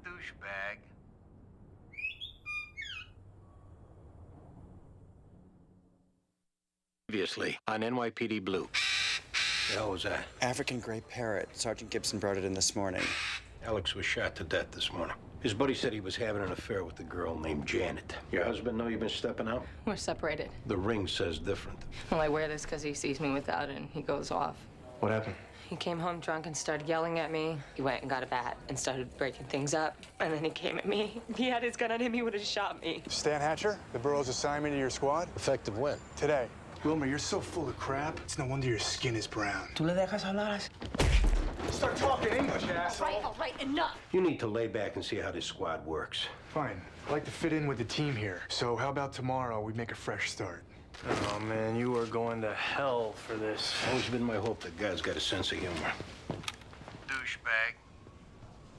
Douchebag. Previously on NYPD Blue. The hell was that? African gray parrot. Sergeant Gibson brought it in this morning. Alex was shot to death this morning. His buddy said he was having an affair with a girl named Janet. Your husband know you've been stepping out? We're separated. The ring says different. Well, I wear this because he sees me without it and he goes off. What happened? He came home drunk and started yelling at me. He went and got a bat and started breaking things up. And then he came at me. If he had his gun on him, he would have shot me. Stan Hatcher, the borough's assignment to your squad? Effective when? Today. Wilmer, you're so full of crap. It's no wonder your skin is brown. ¿Tú le dejas hablar así? Start talking English, asshole. All right, enough. You need to lay back and see how this squad works. Fine. I'd like to fit in with the team here. So how about tomorrow we make a fresh start? Oh, man, you are going to hell for this. Always been my hope that God's got a sense of humor. Douchebag.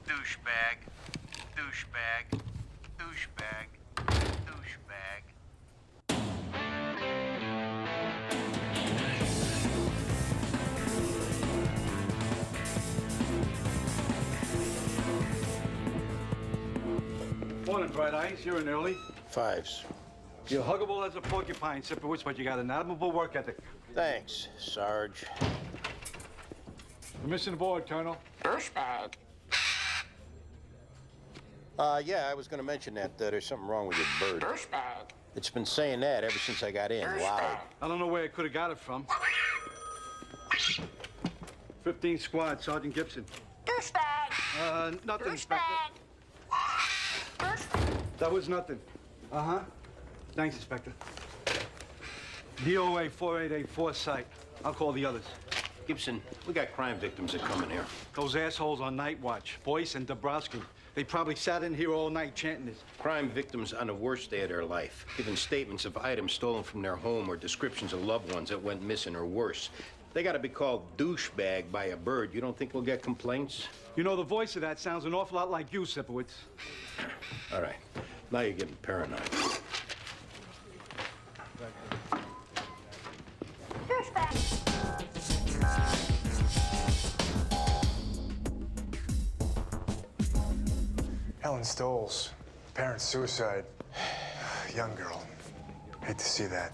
Douchebag. Douchebag. Douchebag. Douchebag. Morning, Bright Eyes. You're in early. Fives. You're huggable as a porcupine, Sipowicz, but you got an admirable work ethic. Thanks, Sarge. Permission aboard, Colonel. Douchebag. Yeah, I was going to mention that. There's something wrong with your bird. Douchebag. It's been saying that ever since I got in, loud. I don't know where it could have got it from. 15 squad, Sergeant Gibson. Douchebag. Nothing, Inspector. That was nothing. Uh-huh. Thanks, Inspector. DOA 4884 site. I'll call the others. Gibson, we got crime victims that come in here. Those assholes on night watch, Boyce and Dabrowski. They probably sat in here all night chanting this. Crime victims on the worst day of their life, giving statements of items stolen from their home or descriptions of loved ones that went missing or worse. They gotta be called douchebag by a bird. You don't think we'll get complaints? You know, the voice of that sounds an awful lot like you, Sipowicz. All right. Now you're getting paranoid. Helen Stoles. Parent suicide. Young girl. Hate to see that.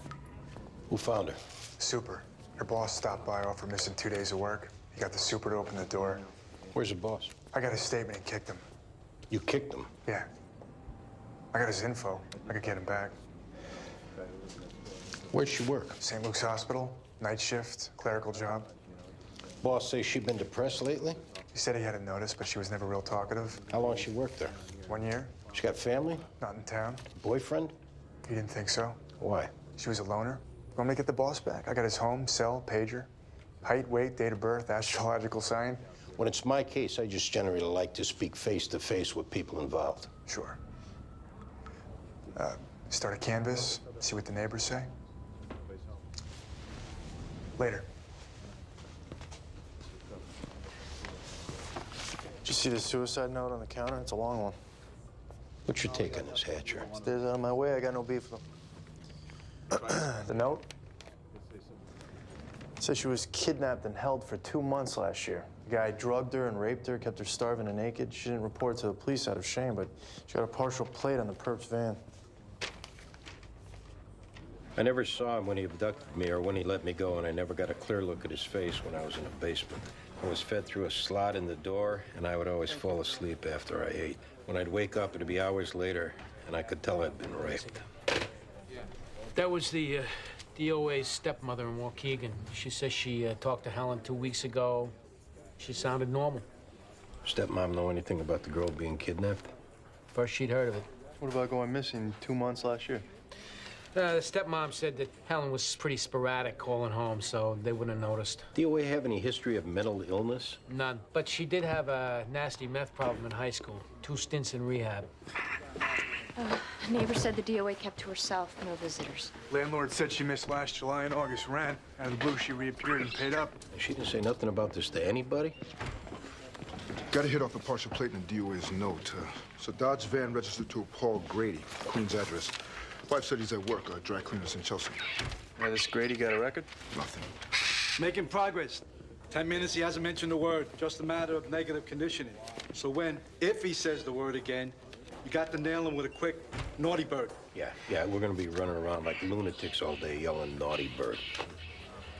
Who found her? Super. Her boss stopped by, offered missing 2 days of work. He got the super to open the door. Where's the boss? I got his statement and kicked him. You kicked him? Yeah. I got his info. I could get him back. Where'd she work? St. Luke's Hospital, night shift, clerical job. Boss says she been depressed lately? He said he hadn't noticed, but she was never real talkative. How long she worked there? 1 year. She got family? Not in town. Boyfriend? He didn't think so. Why? She was a loner. Want me to get the boss back? I got his home, cell, pager, height, weight, date of birth, astrological sign. When it's my case, I just generally like to speak face to face with people involved. Sure. Start a canvas, see what the neighbors say. Later. Did you see the suicide note on the counter? It's a long one. What's your take on this, Hatcher? Stairs out of my way. I got no beef with them. The note? It says she was kidnapped and held for 2 months last year. The guy drugged her and raped her, kept her starving and naked. She didn't report to the police out of shame, but she got a partial plate on the perp's van. I never saw him when he abducted me or when he let me go, and I never got a clear look at his face when I was in the basement. I was fed through a slot in the door, and I would always fall asleep after I ate. When I'd wake up, it'd be hours later, and I could tell I'd been raped. That was the DOA's stepmother in Waukegan. She says she talked to Helen 2 weeks ago. She sounded normal. Stepmom know anything about the girl being kidnapped? First she'd heard of it. What about going missing 2 months last year? The stepmom said that Helen was pretty sporadic calling home, so they wouldn't have noticed. DOA have any history of mental illness? None. But she did have a nasty meth problem in high school. 2 stints in rehab. A neighbor said the DOA kept to herself, no visitors. Landlord said she missed last July and August rent. Out of the blue, she reappeared and paid up. She didn't say nothing about this to anybody? Got a hit off the partial plate in the DOA's note. It's a Dodge van registered to a Paul Grady, Queens address. Wife said he's at work, dry cleaners in Chelsea. Yeah, this Grady got a record? Nothing. Making progress. 10 minutes, he hasn't mentioned a word. Just a matter of negative conditioning. So if he says the word again, you got to nail him with a quick naughty bird. Yeah, we're gonna be running around like lunatics all day yelling naughty bird.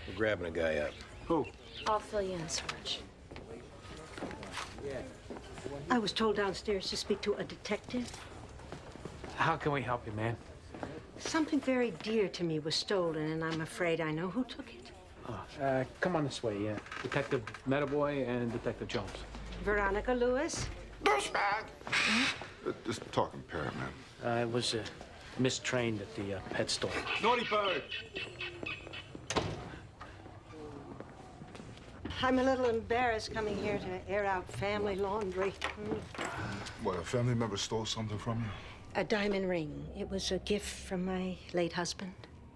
We're grabbing a guy up. Who? I'll fill you in, Sarge. I was told downstairs to speak to a detective. How can we help you, man? Something very dear to me was stolen, and I'm afraid I know who took it. Come on this way, yeah. Detective Metaboy and Detective Jones. Veronica Lewis? Douchebag! Just talking parrot, man. I was mistrained at the pet store. Naughty bird! I'm a little embarrassed coming here to air out family laundry. What, a family member stole something from you? A diamond ring. It was a gift from my late husband.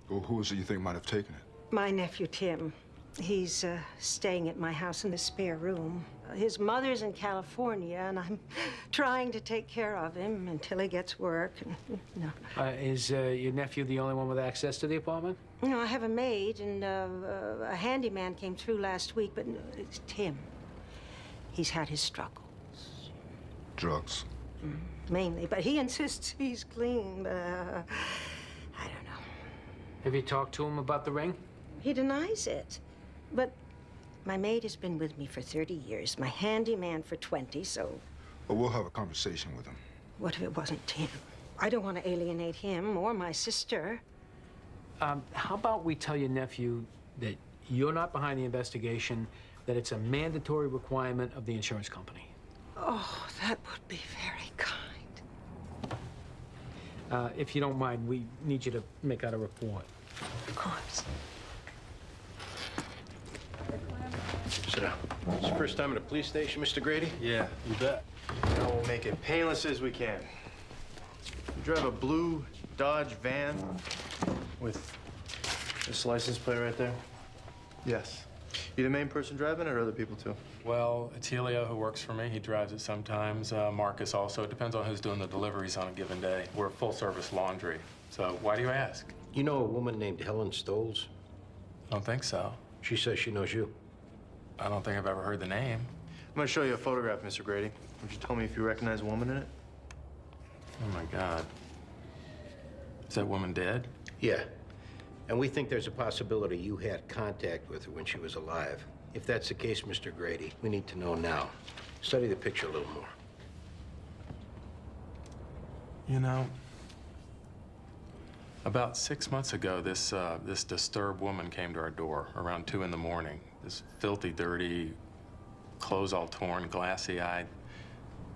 Well, who is it you think might have taken it? My nephew, Tim. He's staying at my house in the spare room. His mother's in California, and I'm trying to take care of him until he gets work. No. Is your nephew the only one with access to the apartment? No, I have a maid, and a handyman came through last week, but it's Tim. He's had his struggles. Drugs? Mainly, but he insists he's clean. I don't know. Have you talked to him about the ring? He denies it. But my maid has been with me for 30 years, my handyman for 20, so... Well, we'll have a conversation with him. What if it wasn't Tim? I don't want to alienate him or my sister. How about we tell your nephew that you're not behind the investigation, that it's a mandatory requirement of the insurance company? Oh, that would be very kind. If you don't mind, we need you to make out a report. Of course. Sit down. It's the first time at a police station, Mr. Grady? Yeah, you bet. Now we'll make it painless as we can. You drive a blue Dodge van with this license plate right there? Yes. You the main person driving it or other people too? Well, it's Helio who works for me. He drives it sometimes. Marcus also. It depends on who's doing the deliveries on a given day. We're a full-service laundry. So why do you ask? You know a woman named Helen Stoles? I don't think so. She says she knows you. I don't think I've ever heard the name. I'm gonna show you a photograph, Mr. Grady. Would you tell me if you recognize a woman in it? Oh, my God. Is that woman dead? Yeah. And we think there's a possibility you had contact with her when she was alive. If that's the case, Mr. Grady, we need to know now. Study the picture a little more. You know, About 6 months ago, this disturbed woman came to our door around 2 in the morning. This filthy, dirty, clothes all torn, glassy-eyed.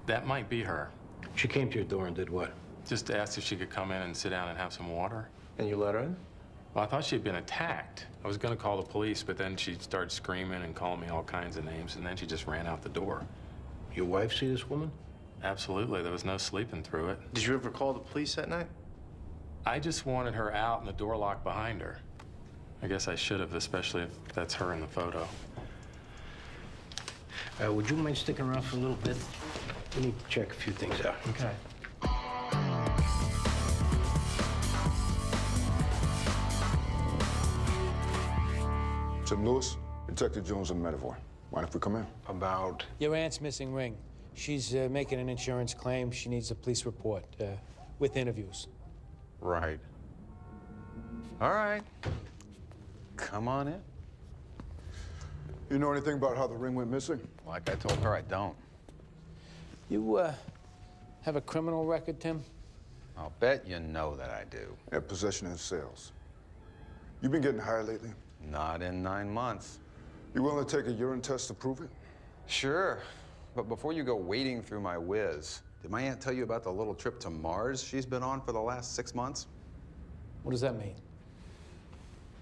That might be her. She came to your door and did what? Just asked if she could come in and sit down and have some water. And you let her in? Well, I thought she'd been attacked. I was gonna call the police, but then she started screaming and calling me all kinds of names, and then she just ran out the door. Your wife see this woman? Absolutely. There was no sleeping through it. Did you ever call the police that night? I just wanted her out and the door locked behind her. I guess I should have, especially if that's her in the photo. Would you mind sticking around for a little bit? We need to check a few things out. Okay. St. Louis, Detective Jones and Metaphor. Mind if we come in? About? Your aunt's missing ring. She's making an insurance claim. She needs a police report with interviews. Right. All right. Come on in. You know anything about how the ring went missing? Like I told her, I don't. You have a criminal record, Tim? I'll bet you know that I do. Yeah, possession and sales. You been getting high lately? Not in 9 months. You willing to take a urine test to prove it? Sure. But before you go wading through my whiz, did my aunt tell you about the little trip to Mars she's been on for the last 6 months? What does that mean?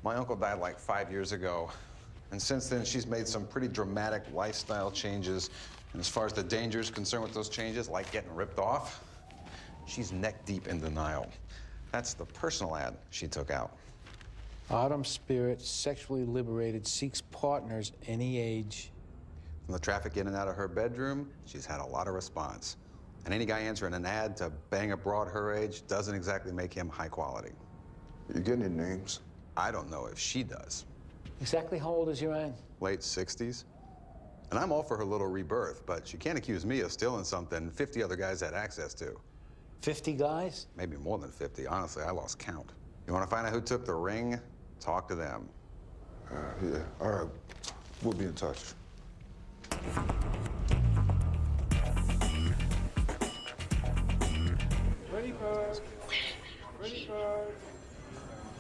My uncle died like 5 years ago. And since then, she's made some pretty dramatic lifestyle changes. And as far as the dangers concerned with those changes, like getting ripped off, she's neck deep in denial. That's the personal ad she took out. Autumn spirit, sexually liberated, seeks partners any age. From the traffic in and out of her bedroom, she's had a lot of response. And any guy answering an ad to bang a broad her age doesn't exactly make him high quality. You getting any names? I don't know if she does. Exactly how old is your aunt? Late 60s. And I'm all for her little rebirth, but she can't accuse me of stealing something 50 other guys had access to. 50 guys? Maybe more than 50. Honestly, I lost count. You want to find out who took the ring? Talk to them. Yeah. All right. We'll be in touch. Ready, bird. Ready, bird.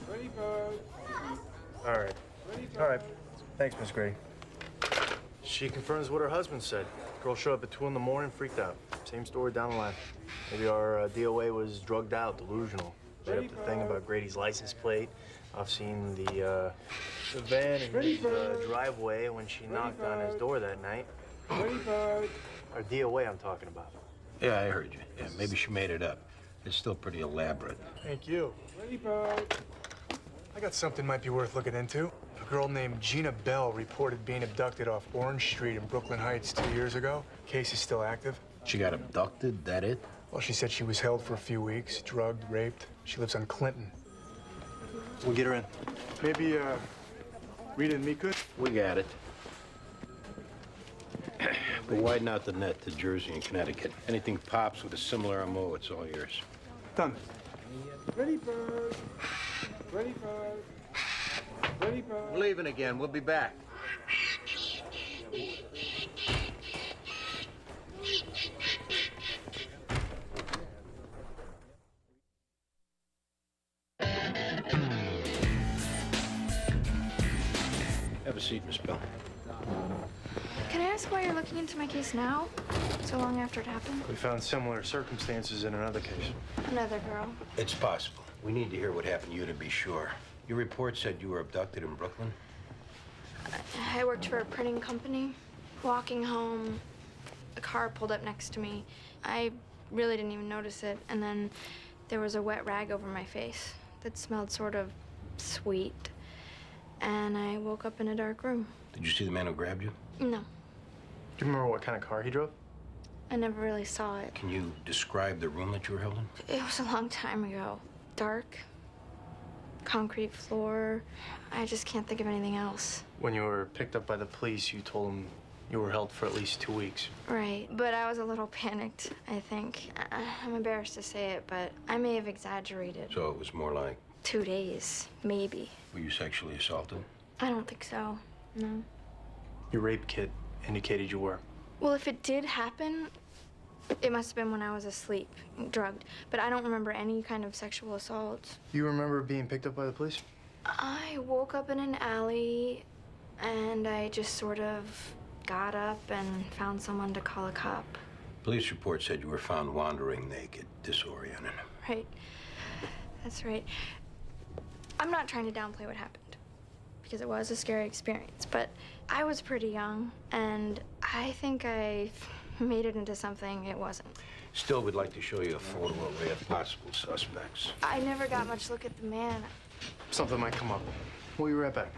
Ready, bird. All right. All right. Thanks, Miss Grady. She confirms what her husband said. Girl showed up at 2 in the morning, freaked out. Same story down the line. Maybe our DOA was drugged out, delusional. Made up the thing about Grady's license plate. I've seen the van in his driveway when she knocked on his door that night. Ready, bird. Our DOA I'm talking about. Yeah, I heard you. Yeah, maybe she made it up. It's still pretty elaborate. Thank you. Ready, bird. I got something might be worth looking into. A girl named Gina Bell reported being abducted off Orange Street in Brooklyn Heights 2 years ago. Case is still active. She got abducted, that it? Well, she said she was held for a few weeks, drugged, raped. She lives on Clinton. We'll get her in. Maybe, Rita and me could? We got it. But widen out the net to Jersey and Connecticut. Anything pops with a similar MO, it's all yours. Done. Ready, bird. Ready, bird. Ready, bird. We're leaving again. We'll be back. Have a seat, Miss Bell. Can I ask why you're looking into my case now? So long after it happened? We found similar circumstances in another case. Another girl. It's possible. We need to hear what happened to you to be sure. Your report said you were abducted in Brooklyn? I worked for a printing company. Walking home, a car pulled up next to me. I really didn't even notice it. And then there was a wet rag over my face that smelled sort of sweet. And I woke up in a dark room. Did you see the man who grabbed you? No, Do you remember what kind of car he drove? I never really saw it. Can you describe the room that you were held in? It was a long time ago. Dark, concrete floor. I just can't think of anything else. When you were picked up by the police, you told them you were held for at least 2 weeks. Right, but I was a little panicked, I think. I'm embarrassed to say it, but I may have exaggerated. So it was more like? 2 days, maybe. Were you sexually assaulted? I don't think so, no. Your rape kit indicated you were. Well, if it did happen, It must have been when I was asleep, drugged. But I don't remember any kind of sexual assault. You remember being picked up by the police? I woke up in an alley, and I just sort of got up and found someone to call a cop. Police report said you were found wandering naked, disoriented. Right. That's right. I'm not trying to downplay what happened, because it was a scary experience, but I was pretty young, and I think I made it into something it wasn't. Still, we'd like to show you a photo of the possible suspects. I never got much look at the man. Something might come up. We'll be right back.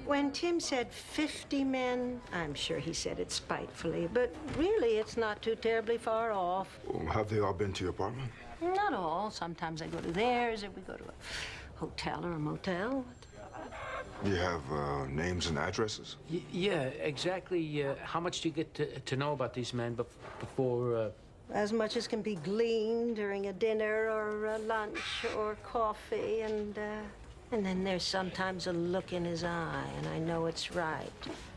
When Tim said 50 men, I'm sure he said it spitefully, but really it's not too terribly far off. Have they all been to your apartment? Not all. Sometimes I go to theirs, or we go to a hotel or a motel. You have names and addresses? Yeah, exactly. How much do you get to know about these men before... As much as can be gleaned during a dinner or a lunch or coffee, and then there's sometimes a look in his eye, and I know it's right.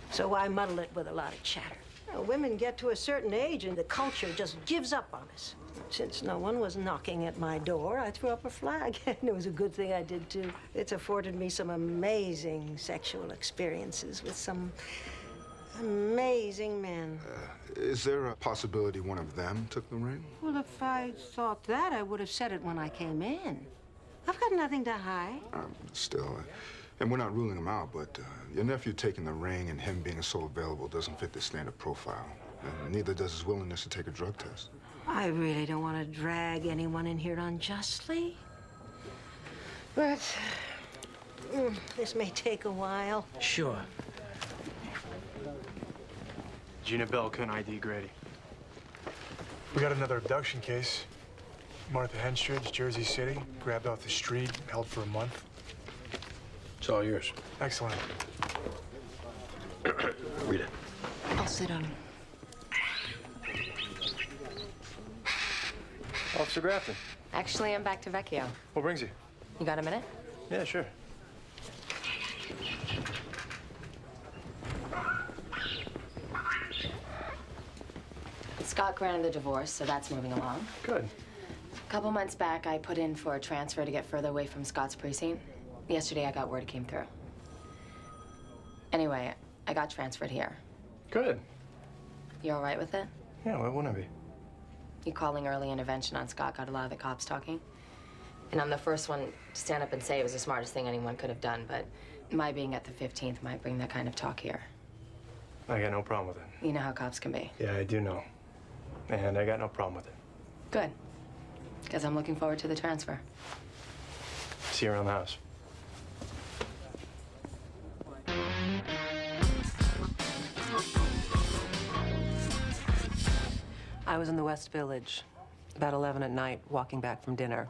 So I muddle it with a lot of chatter. You know, women get to a certain age and the culture just gives up on us. Since no one was knocking at my door, I threw up a flag, and it was a good thing I did too. It's afforded me some amazing sexual experiences with some amazing men. Is there a possibility one of them took the ring? Well, if I thought that, I would have said it when I came in. I've got nothing to hide. Still, and we're not ruling him out, but your nephew taking the ring and him being so available doesn't fit the standard profile. And neither does his willingness to take a drug test. I really don't want to drag anyone in here unjustly. But this may take a while. Sure. Gina Bell couldn't ID Grady. We got another abduction case. Martha Henstridge, Jersey City, grabbed off the street, held for a month. It's all yours. Excellent. Read it. I'll sit on him. Officer Grafton. Actually, I'm back to Vecchio. What brings you? You got a minute? Yeah, sure. Scott granted the divorce, so that's moving along. Good. A couple months back, I put in for a transfer to get further away from Scott's precinct. Yesterday, I got word it came through. Anyway, I got transferred here. Good. You all right with it? Yeah, why wouldn't I be? You calling early intervention on Scott got a lot of the cops talking. And I'm the first one to stand up and say it was the smartest thing anyone could have done, but my being at the 15th might bring that kind of talk here. I got no problem with it. You know how cops can be. Yeah, I do know. And I got no problem with it. Good. Because I'm looking forward to the transfer. See you around the house. I was in the West Village, about 11 at night, walking back from dinner.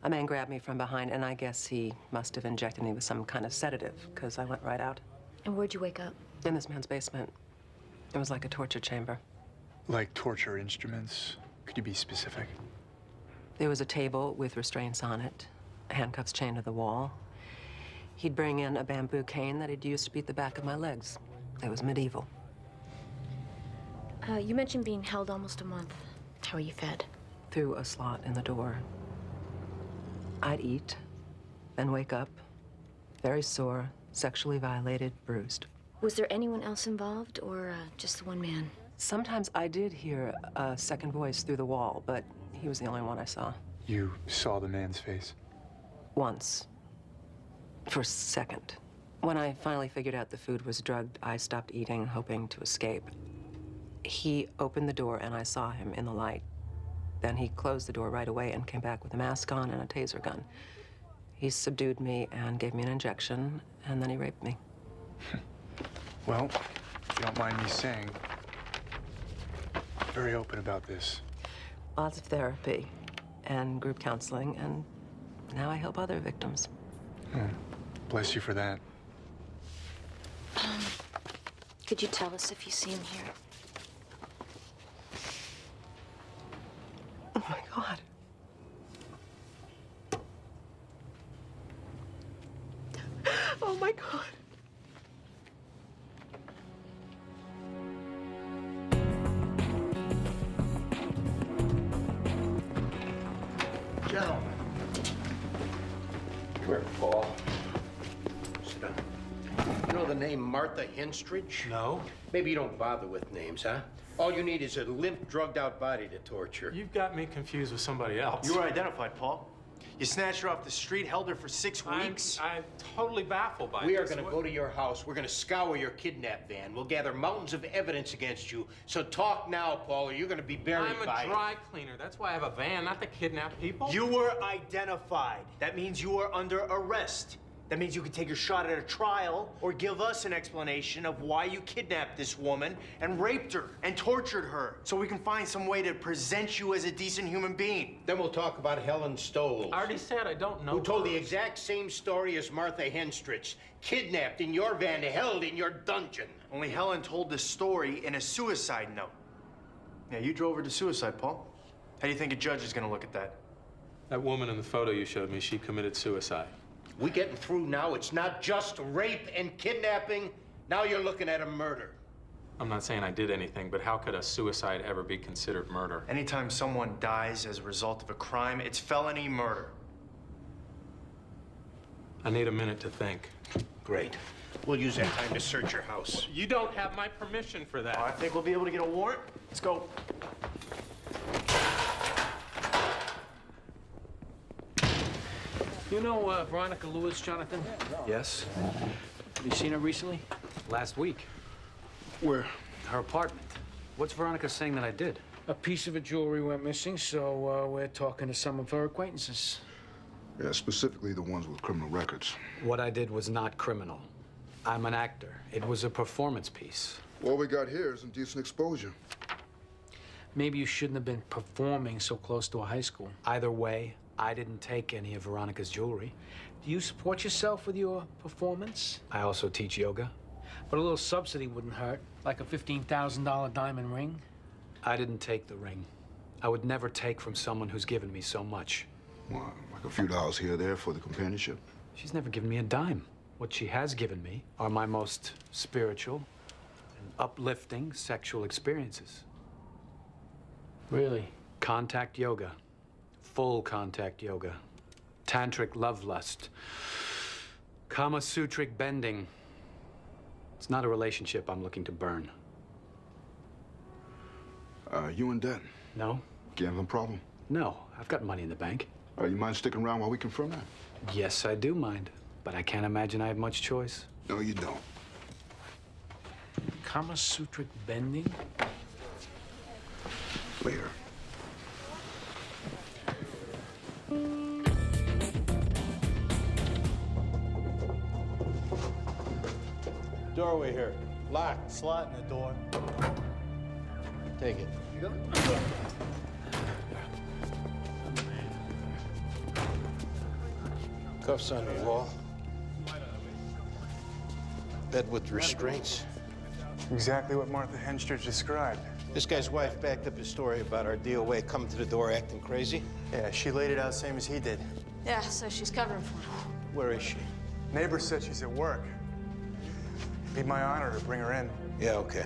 A man grabbed me from behind, and I guess he must have injected me with some kind of sedative, because I went right out. And where'd you wake up? In this man's basement. It was like a torture chamber. Like torture instruments? Could you be specific? There was a table with restraints on it, handcuffs chained to the wall. He'd bring in a bamboo cane that he'd use to beat the back of my legs. It was medieval. You mentioned being held almost a month. How were you fed? Through a slot in the door. I'd eat, then wake up, very sore, sexually violated, bruised. Was there anyone else involved, or just the one man? Sometimes I did hear a second voice through the wall, but he was the only one I saw. You saw the man's face? Once. For a second. When I finally figured out the food was drugged, I stopped eating, hoping to escape. He opened the door, and I saw him in the light. Then he closed the door right away and came back with a mask on and a taser gun. He subdued me and gave me an injection, and then he raped me. Well, if you don't mind me saying, very open about this. Lots of therapy and group counseling, and now I help other victims. Bless you for that. Could you tell us if you see him here? Oh, my God. Oh, my God. Gentlemen. Come here, Paul. Sit down. You know the name Martha Henstridge? No. Maybe you don't bother with names, huh? All you need is a limp, drugged-out body to torture. You've got me confused with somebody else. You were identified, Paul. You snatched her off the street, held her for 6 weeks. I'm totally baffled by We this. are going to go to your house. We're going to scour your kidnap van. We'll gather mountains of evidence against you. So talk now, Paul, or you're going to be buried I'm by a dry cleaner. That's why I have a van, not to kidnap people. You were identified. That means you are under arrest. That means you can take your shot at a trial or give us an explanation of why you kidnapped this woman and raped her and tortured her so we can find some way to present you as a decent human being. Then we'll talk about Helen Stoll. I already said I don't know. Who told her. the exact same story as Martha Henstridge. Kidnapped in your van, held in your dungeon. Only Helen told the story in a suicide note. Yeah, you drove her to suicide, Paul. How do you think a judge is gonna look at that? That woman in the photo you showed me, she committed suicide. We getting through now. It's not just rape and kidnapping. Now you're looking at a murder. I'm not saying I did anything, but how could a suicide ever be considered murder? Anytime someone dies as a result of a crime, it's felony murder. I need a minute to think. Great. We'll use that time to search your house. You don't have my permission for that. I think we'll be able to get a warrant. Let's go. You know Veronica Lewis, Jonathan? Yes. Have you seen her recently? Last week. Where? Her apartment. What's Veronica saying that I did? A piece of her jewelry went missing, so we're talking to some of her acquaintances. Yeah, specifically the ones with criminal records. What I did was not criminal. I'm an actor. It was a performance piece. All we got here is indecent exposure. Maybe you shouldn't have been performing so close to a high school. Either way, I didn't take any of Veronica's jewelry. Do you support yourself with your performance? I also teach yoga. But a little subsidy wouldn't hurt, like a $15,000 diamond ring. I didn't take the ring. I would never take from someone who's given me so much. Well, like a few dollars here or there for the companionship. She's never given me a dime. What she has given me are my most spiritual and uplifting sexual experiences. Really? Contact yoga. Full contact yoga. Tantric love lust. Kama Sutric bending. It's not a relationship I'm looking to burn. You in debt? No. Gambling problem? No, I've got money in the bank. You mind sticking around while we confirm that? Yes, I do mind. But I can't imagine I have much choice. No, you don't. Kama Sutric bending? Later. Doorway here. Locked. Slot in the door. Take it. You got it? Cuffs on the wall. Bed with restraints. Exactly what Martha Henstridge described. This guy's wife backed up his story about our DOA coming to the door acting crazy. Yeah, she laid it out same as he did. Yeah, so she's covering for him. Where is she? Neighbor said she's at work. It'd be my honor to bring her in. Yeah, okay.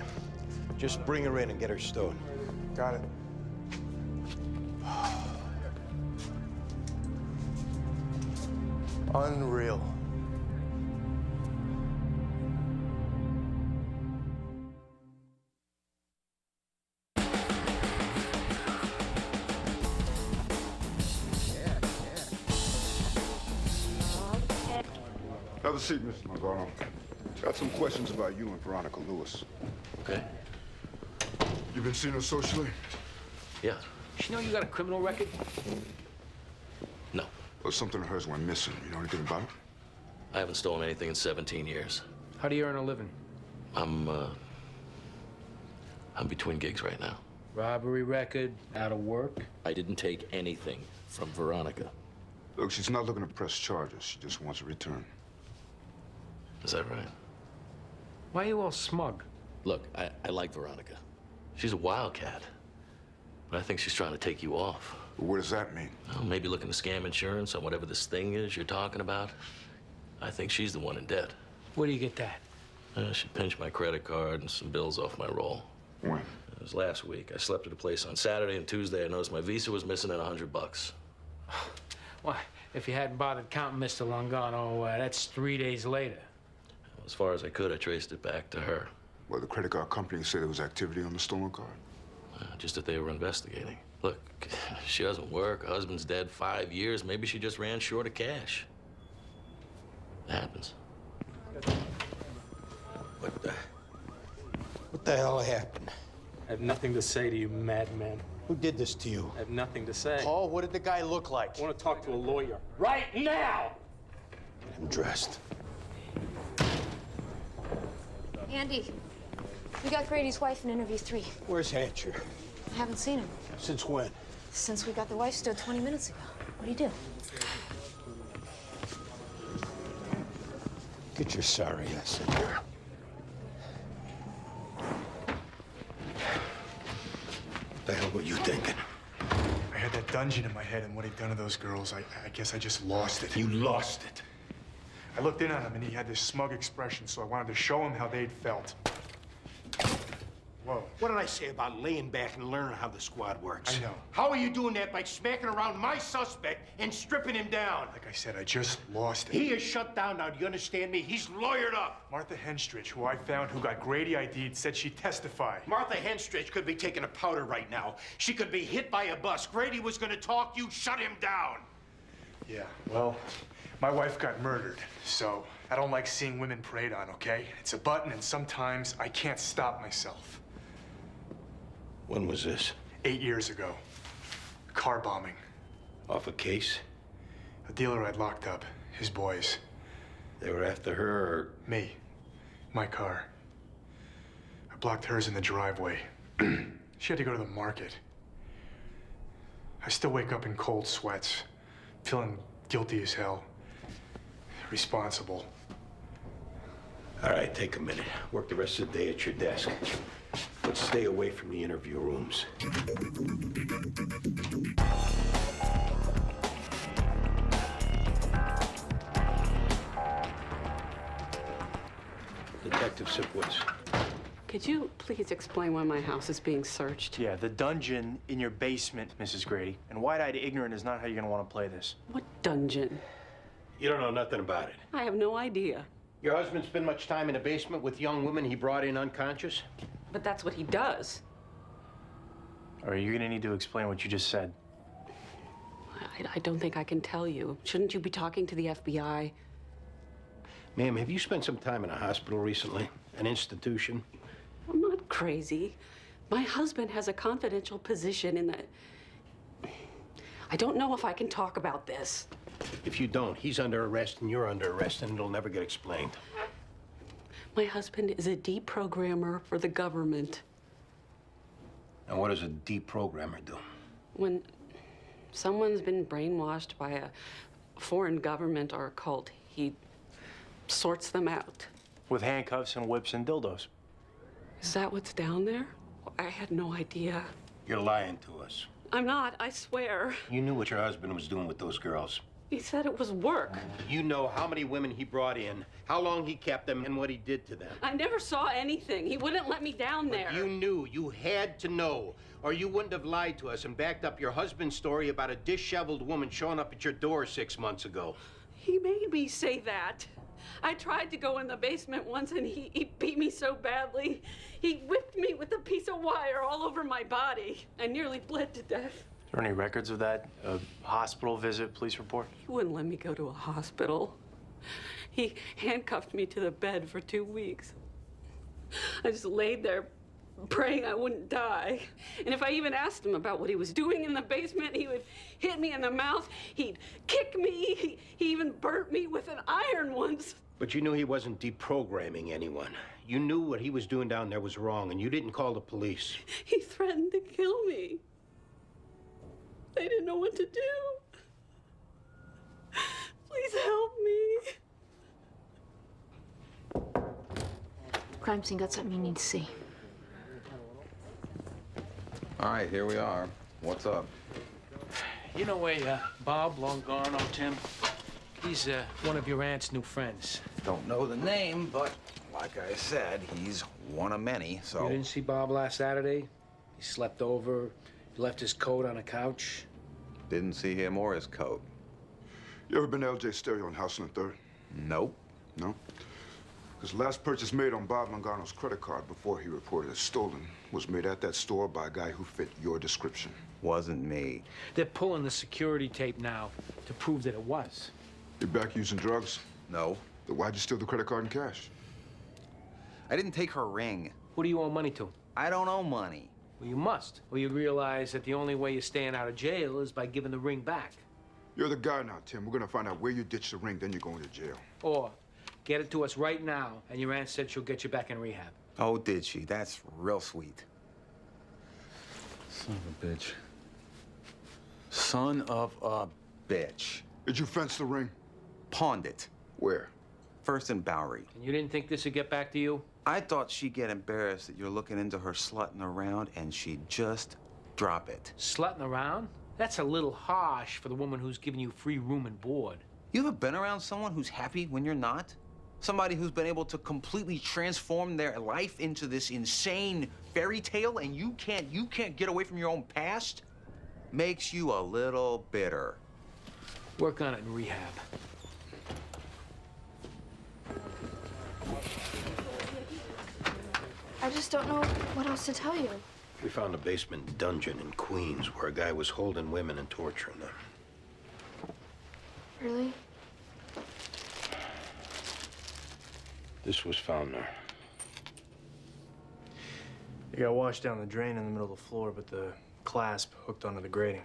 Just bring her in and get her stowed. Got it. Unreal. Have a seat, Mr. Navarro. Got some questions about you and Veronica Lewis. Okay. You been seeing her socially? Yeah. She know you got a criminal record? No. Or something of hers went missing. You know anything about it? I haven't stolen anything in 17 years. How do you earn a living? I'm between gigs right now. Robbery record, out of work? I didn't take anything from Veronica. Look, she's not looking to press charges. She just wants a return. Is that right? Why are you all smug? Look, I like Veronica. She's a wildcat. But I think she's trying to take you off. Well, what does that mean? Well, maybe looking to scam insurance on whatever this thing is you're talking about. I think she's the one in debt. Where do you get that? She pinched my credit card and some bills off my roll. When? It was last week. I slept at a place on Saturday, and Tuesday I noticed my visa was missing and $100. Well, if you hadn't bothered counting, Mr. Longano, that's 3 days later. As far as I could, I traced it back to her. Well, the credit card company said there was activity on the stolen card. Just that they were investigating. Look, she doesn't work. Her husband's dead 5 years. Maybe she just ran short of cash. It happens. What the hell happened? I have nothing to say to you, madman. Who did this to you? I have nothing to say. Paul, what did the guy look like? I want to talk to a lawyer. Right now! Get him dressed. Andy, we got Grady's wife in interview 3. Where's Hatcher? I haven't seen him Since when? since we got the wife stood 20 minutes ago. What'd he do? Get your sorry ass in here. What the hell were you thinking? I had that dungeon in my head, and what he'd done to those girls, I guess I just lost it. You lost it. I looked in on him, and he had this smug expression, so I wanted to show him how they'd felt. Whoa. What did I say about laying back and learning how the squad works? I know. How are you doing that by smacking around my suspect and stripping him down? Like I said, I just lost it. He is shut down now. Do you understand me? He's lawyered up. Martha Henstridge, who I found who got Grady ID'd, said she'd testify. Martha Henstridge could be taking a powder right now. She could be hit by a bus. Grady was going to talk. You shut him down. Yeah, well, my wife got murdered, so I don't like seeing women preyed on, okay? It's a button, and sometimes I can't stop myself. When was this? 8 years ago. Car bombing. Off a case? A dealer I'd locked up. His boys. They were after her or... Me. My car. I blocked hers in the driveway. She had to go to the market. I still wake up in cold sweats, feeling guilty as hell. Responsible. All right, take a minute. Work the rest of the day at your desk. But stay away from the interview rooms. Detective Sipwitz. Could you please explain why my house is being searched? Yeah, the dungeon in your basement, Mrs. Grady. And wide-eyed ignorant is not how you're gonna want to play this. What dungeon? You don't know nothing about it. I have no idea. Your husband spend much time in the basement with young women he brought in unconscious? But that's what he does. All right, you're gonna need to explain what you just said. I don't think I can tell you. Shouldn't you be talking to the FBI? Ma'am, have you spent some time in a hospital recently? An institution? I'm not crazy. My husband has a confidential position in the... I don't know if I can talk about this. If you don't, he's under arrest and you're under arrest and it'll never get explained. My husband is a deprogrammer for the government. And what does a deprogrammer do? When someone's been brainwashed by a foreign government or a cult, he sorts them out. With handcuffs and whips and dildos. Is that what's down there? I had no idea. You're lying to us. I'm not, I swear. You knew what your husband was doing with those girls. He said it was work. You know how many women he brought in, how long he kept them, and what he did to them. I never saw anything. He wouldn't let me down there. You knew. You had to know. Or you wouldn't have lied to us and backed up your husband's story about a disheveled woman showing up at your door 6 months ago. He made me say that. I tried to go in the basement once and he beat me so badly. He whipped me with a piece of wire all over my body. I nearly bled to death. Is there any records of that? A hospital visit, police report? He wouldn't let me go to a hospital. He handcuffed me to the bed for 2 weeks. I just laid there praying I wouldn't die. And if I even asked him about what he was doing in the basement, he would hit me in the mouth. He'd kick me. He even burnt me with an iron once. But you knew he wasn't deprogramming anyone. You knew what he was doing down there was wrong, and you didn't call the police. He threatened to kill me. They didn't know what to do. Please help me. Crime scene got something you need to see. All right, here we are. What's up? You know Bob Longano, Tim? He's one of your aunt's new friends. Don't know the name, but like I said, he's one of many, so... You didn't see Bob last Saturday? He slept over, he left his coat on a couch. Didn't see him or his coat. You ever been to LJ Stereo on House on the 3rd? Nope. No? Because the last purchase made on Bob Mangano's credit card before he reported it stolen was made at that store by a guy who fit your description. Wasn't me. They're pulling the security tape now to prove that it was. You back using drugs? No. Then why'd you steal the credit card and cash? I didn't take her ring. Who do you owe money to? I don't owe money. Well, you must. Well, you realize that the only way you're staying out of jail is by giving the ring back. You're the guy now, Tim. We're gonna find out where you ditched the ring, then you're going to jail. Or get it to us right now, and your aunt said she'll get you back in rehab. Oh, did she? That's real sweet. Son of a bitch. Son of a bitch. Did you fence the ring? Pawned it. Where? First in Bowery. And you didn't think this would get back to you? I thought she'd get embarrassed that you're looking into her slutting around, and she'd just drop it. Slutting around? That's a little harsh for the woman who's giving you free room and board. You ever been around someone who's happy when you're not? Somebody who's been able to completely transform their life into this insane fairy tale, and you can't get away from your own past? Makes you a little bitter. Work on it in rehab. I just don't know what else to tell you. We found a basement dungeon in Queens where a guy was holding women and torturing them. Really? This was found there. It got washed down the drain in the middle of the floor, but the clasp hooked onto the grating.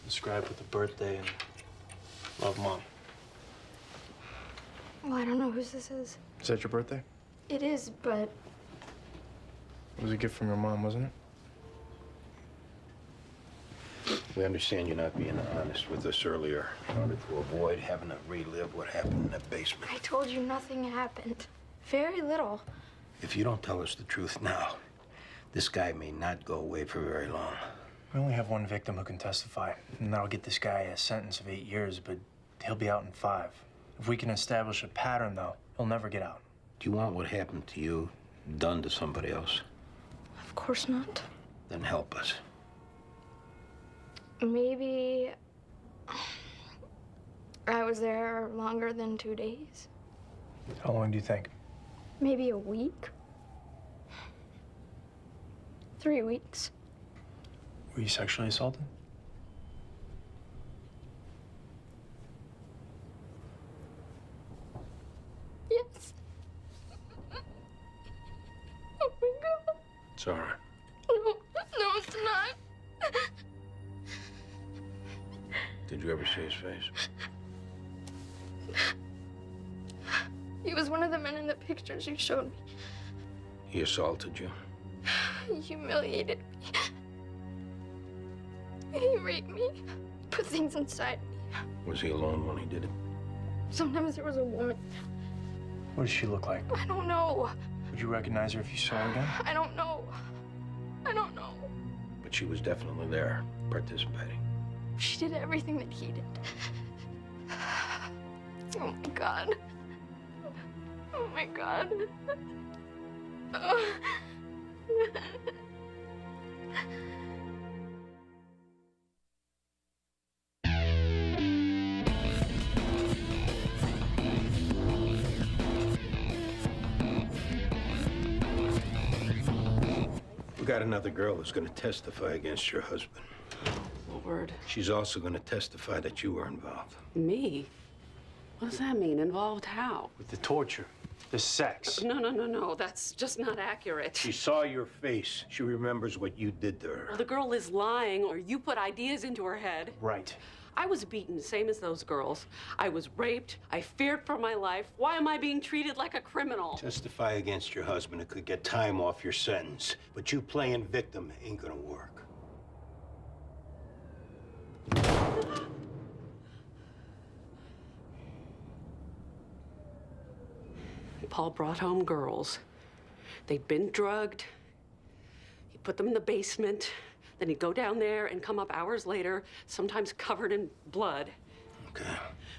Inscribed with the birthday and love, Mom. Well, I don't know whose this is. Is that your birthday? It is, but It was a gift from your mom, wasn't it? We understand you're not being honest with us earlier in order to avoid having to relive what happened in that basement. I told you nothing happened. Very little. If you don't tell us the truth now, this guy may not go away for very long. We only have one victim who can testify, and that'll get this guy a sentence of 8 years, but he'll be out in 5. If we can establish a pattern, though, he'll never get out. Do you want what happened to you done to somebody else? Of course not. Then help us. Maybe I was there longer than 2 days. How long do you think? Maybe a week. 3 weeks. Were you sexually assaulted? Yes. Oh my God. It's all right. No, it's not. Did you ever see his face? He was one of the men in the pictures you showed me. He assaulted you? He humiliated me. He raped me. Put things inside me. Was he alone when he did it? Sometimes there was a woman. What does she look like? I don't know. Would you recognize her if you saw her again? I don't know. I don't know. But she was definitely there, participating. She did everything that he did. Oh my God. Oh my God. Oh. We got another girl who's going to testify against your husband. Lord. She's also going to testify that you were involved. Me? What does that mean? Involved how? With the torture, the sex. No. That's just not accurate. She saw your face. She remembers what you did to her. Well, the girl is lying, or you put ideas into her head. Right. I was beaten, same as those girls. I was raped. I feared for my life. Why am I being treated like a criminal? Testify against your husband. It could get time off your sentence. But you playing victim ain't gonna work. Paul brought home girls. They'd been drugged. He put them in the basement. Then he'd go down there and come up hours later, sometimes covered in blood. Okay.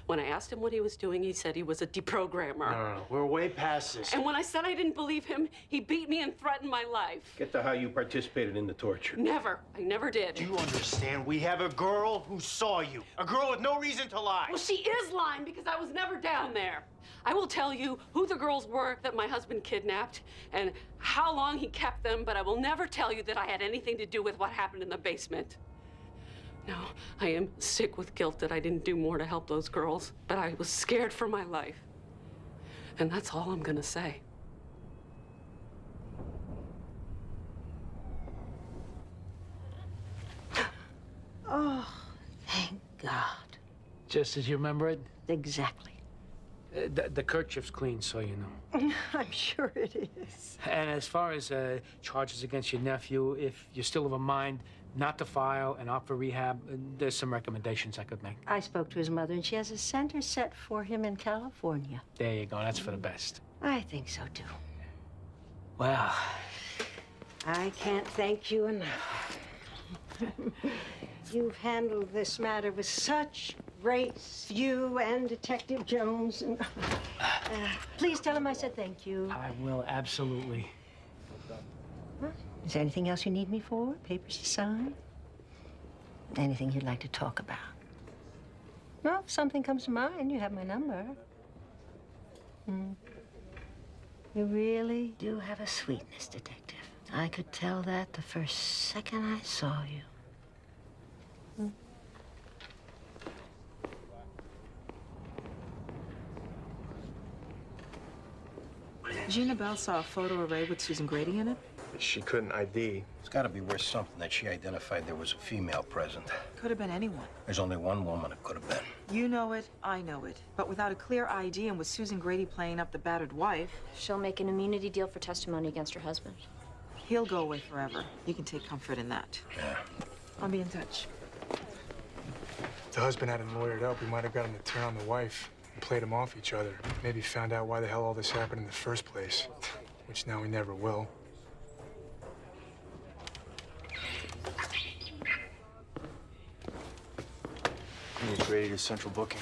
When I asked him what he was doing, he said he was a deprogrammer. No, we're way past this. And when I said I didn't believe him, he beat me and threatened my life. Get to how you participated in the torture. Never. I never did. Do you understand? We have a girl who saw you. A girl with no reason to lie. Well, she is lying because I was never down there. I will tell you who the girls were that my husband kidnapped and how long he kept them, but I will never tell you that I had anything to do with what happened in the basement. No, I am sick with guilt that I didn't do more to help those girls, but I was scared for my life. And that's all I'm gonna say. Oh, thank God. Just as you remember it? Exactly. The kerchief's clean, so you know. I'm sure it is. And as far as charges against your nephew, if you're still of a mind not to file and opt for rehab, there's some recommendations I could make. I spoke to his mother, and she has a center set for him in California. There you go. That's for the best. I think so, too. Well, I can't thank you enough. You've handled this matter with such grace, you and Detective Jones. And, please tell him I said thank you. I will, absolutely. Is there anything else you need me for? Papers to sign? Anything you'd like to talk about? Well, if something comes to mind, you have my number. You really do have a sweetness, Detective. I could tell that the first second I saw you. Gina Bell saw a photo array with Susan Grady in it. She couldn't ID. It's got to be worth something that she identified there was a female present. Could have been anyone. There's only one woman it could have been. You know it, I know it. But without a clear ID and with Susan Grady playing up the battered wife, She'll make an immunity deal for testimony against her husband. he'll go away forever. You can take comfort in that. Yeah. I'll be in touch. If the husband hadn't lawyered up, we might have got him to turn on the wife and played them off each other. Maybe found out why the hell all this happened in the first place, which now we never will. He's ready to central booking.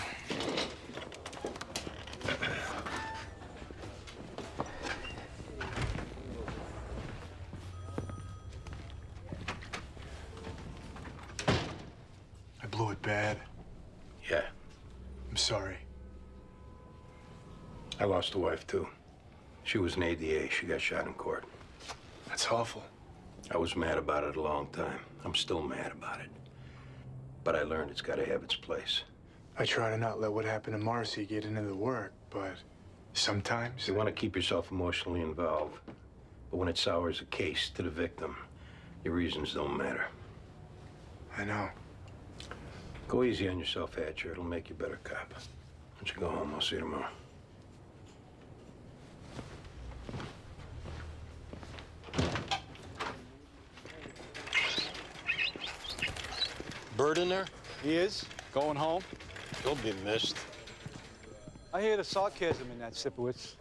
I blew it bad. Yeah. I'm sorry. I lost a wife, too. She was an ADA. She got shot in court. That's awful. I was mad about it a long time. I'm still mad about it. But I learned it's got to have its place. I try to not let what happened to Marcy get into the work, but sometimes... You want to keep yourself emotionally involved. But when it sours a case to the victim, your reasons don't matter. I know. Go easy on yourself, Hatcher. It'll make you a better cop. Why don't you go home? I'll see you tomorrow. Bird in there? He is? Going home? You'll be missed. I hear the sarcasm in that, Sipowicz.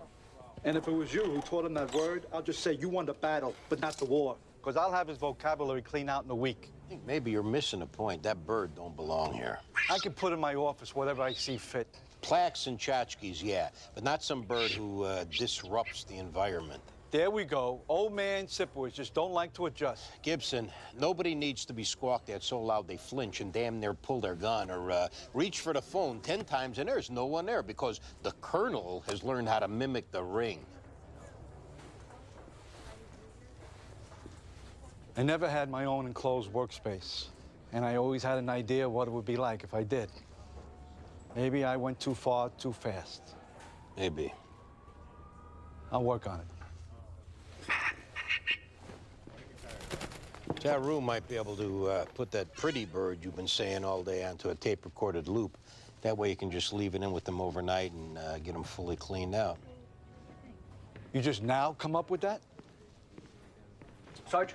And if it was you who taught him that word, I'll just say you won the battle, but not the war. Because I'll have his vocabulary clean out in a week. I think maybe you're missing a point. That bird don't belong here. I can put in my office whatever I see fit. Plaques and tchotchkes, yeah, but not some bird who disrupts the environment. There we go. Old man Sipowicz just don't like to adjust. Gibson, nobody needs to be squawked at so loud they flinch and damn near pull their gun or reach for the phone 10 times and there's no one there because the colonel has learned how to mimic the ring. I never had my own enclosed workspace, and I always had an idea what it would be like if I did. Maybe I went too far, too fast. Maybe. I'll work on it. Taru might be able to put that pretty bird you've been saying all day onto a tape-recorded loop. That way you can just leave it in with them overnight and get them fully cleaned out. You just now come up with that? Sarge?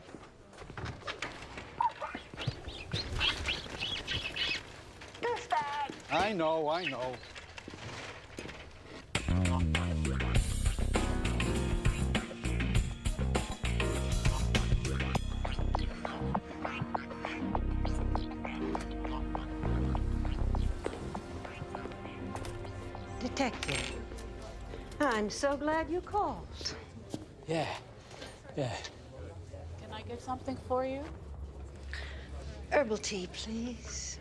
I know, I know. Detective, I'm so glad you called. Yeah. Can I get something for you? Herbal tea, please.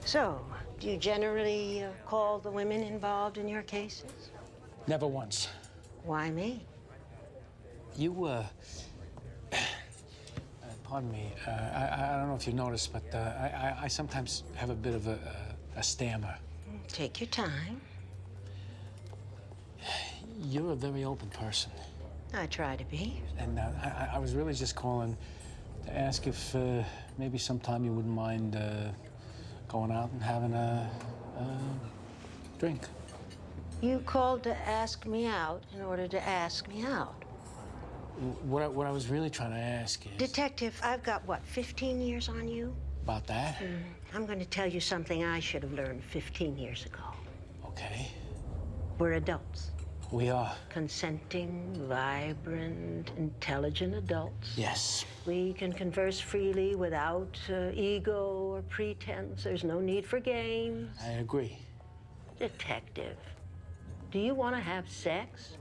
So, do you generally call the women involved in your cases? Never once. Why me? You, pardon me, I don't know if you noticed, but I sometimes have a bit of a stammer. Take your time. You're a very open person. I try to be. And I was really just calling to ask if maybe sometime you wouldn't mind going out and having a drink. You called to ask me out in order to ask me out. What I was really trying to ask is... Detective, I've got, what, 15 years on you? About that? I'm going to tell you something I should have learned 15 years ago. Okay. We're adults. We are. Consenting, vibrant, intelligent adults. Yes. We can converse freely without ego or pretense. There's no need for games. I agree. Detective, do you want to have sex?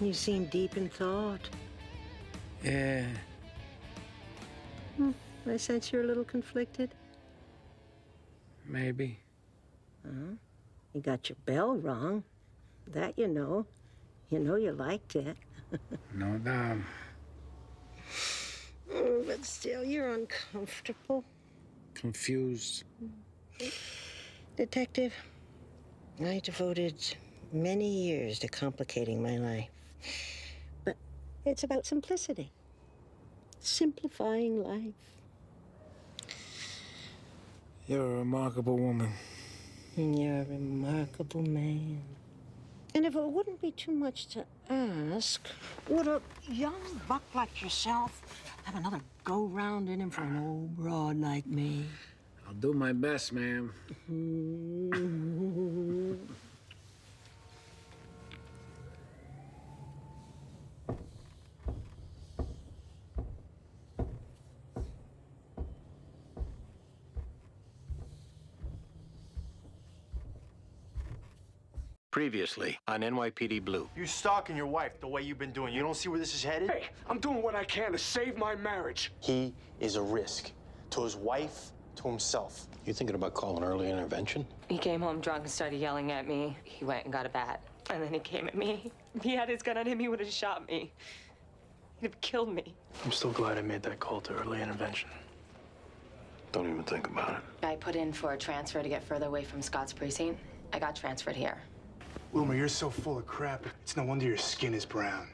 You seem deep in thought. Yeah. I sense you're a little conflicted. Maybe. You got your bell wrong. That you know. You know you liked it. No doubt. But still, you're uncomfortable. Confused. Detective, I devoted many years to complicating my life. But it's about simplicity. Simplifying life. You're a remarkable woman. And you're a remarkable man. And if it wouldn't be too much to ask, would a young buck like yourself have another go-round in him for an old broad like me? I'll do my best, ma'am. Previously on NYPD Blue. You're stalking your wife the way you've been doing. You don't see where this is headed? Hey, I'm doing what I can to save my marriage. He is a risk to his wife, to himself. You thinking about calling early intervention? He came home drunk and started yelling at me. He went and got a bat. And then he came at me. If he had his gun on him, he would have shot me. He'd have killed me. I'm still glad I made that call to early intervention. Don't even think about it. I put in for a transfer to get further away from Scott's precinct. I got transferred here. Wilmer, you're so full of crap. It's no wonder your skin is brown.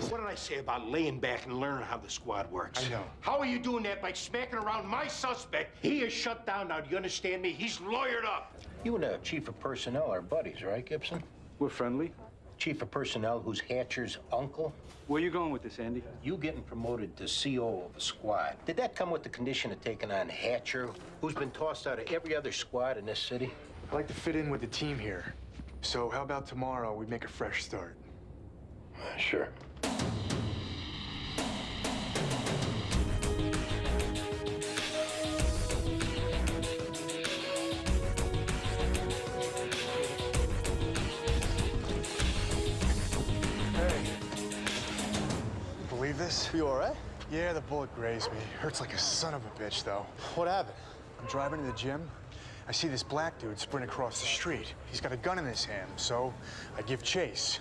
What did I say about laying back and learning how the squad works? I know. How are you doing that by smacking around my suspect? He is shut down now. Do you understand me? He's lawyered up. You and the chief of personnel are buddies, right, Gibson? We're friendly. Chief of personnel who's Hatcher's uncle? Where you going with this, Andy? You getting promoted to CO of a squad. Did that come with the condition of taking on Hatcher, who's been tossed out of every other squad in this city? I like to fit in with the team here. So how about tomorrow we make a fresh start? Sure. Believe this? You all right? Yeah, the bullet grazed me. Hurts like a son of a bitch, though. What happened? I'm driving to the gym. I see this black dude sprint across the street. He's got a gun in his hand, so I give chase.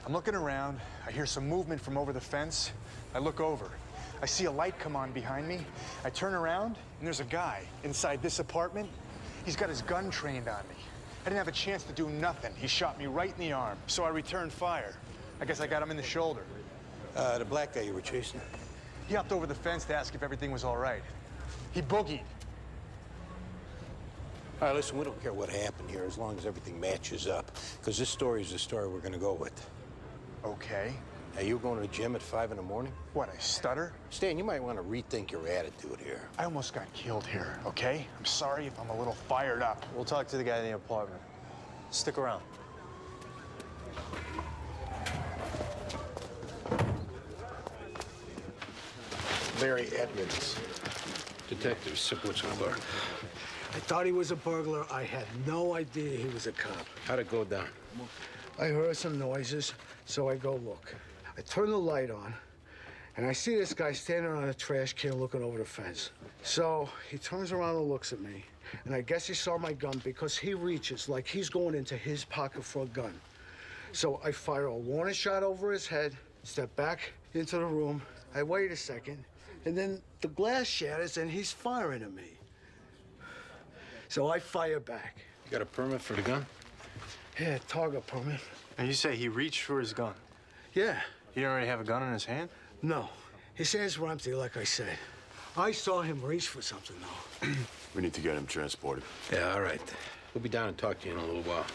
I'm looking around. I hear some movement from over the fence. I look over. I see a light come on behind me. I turn around, and there's a guy inside this apartment. He's got his gun trained on me. I didn't have a chance to do nothing. He shot me right in the arm, so I returned fire. I guess I got him in the shoulder. The black guy you were chasing? He hopped over the fence to ask if everything was all right. He boogied. All right, listen, we don't care what happened here as long as everything matches up, because this story is the story we're going to go with. Okay. Now, you going to the gym at 5 in the morning? What, I stutter? Stan, you might want to rethink your attitude here. I almost got killed here, okay? I'm sorry if I'm a little fired up. We'll talk to the guy in the apartment. Stick around. Larry Edmonds. Detective, sit what's on the bar. I thought he was a burglar. I had no idea he was a cop. How'd it go down? I heard some noises, so I go look. I turn the light on, and I see this guy standing on a trash can looking over the fence. So he turns around and looks at me, and I guess he saw my gun because he reaches like he's going into his pocket for a gun. So I fire a warning shot over his head, step back into the room. I wait a second, and then the glass shatters, and he's firing at me. So I fire back. You got a permit for the gun? Yeah, target permit. And you say he reached for his gun? Yeah. He didn't already have a gun in his hand? No. His hands were empty, like I said. I saw him reach for something, though. We need to get him transported. Yeah, all right. We'll be down and talk to you in a little while.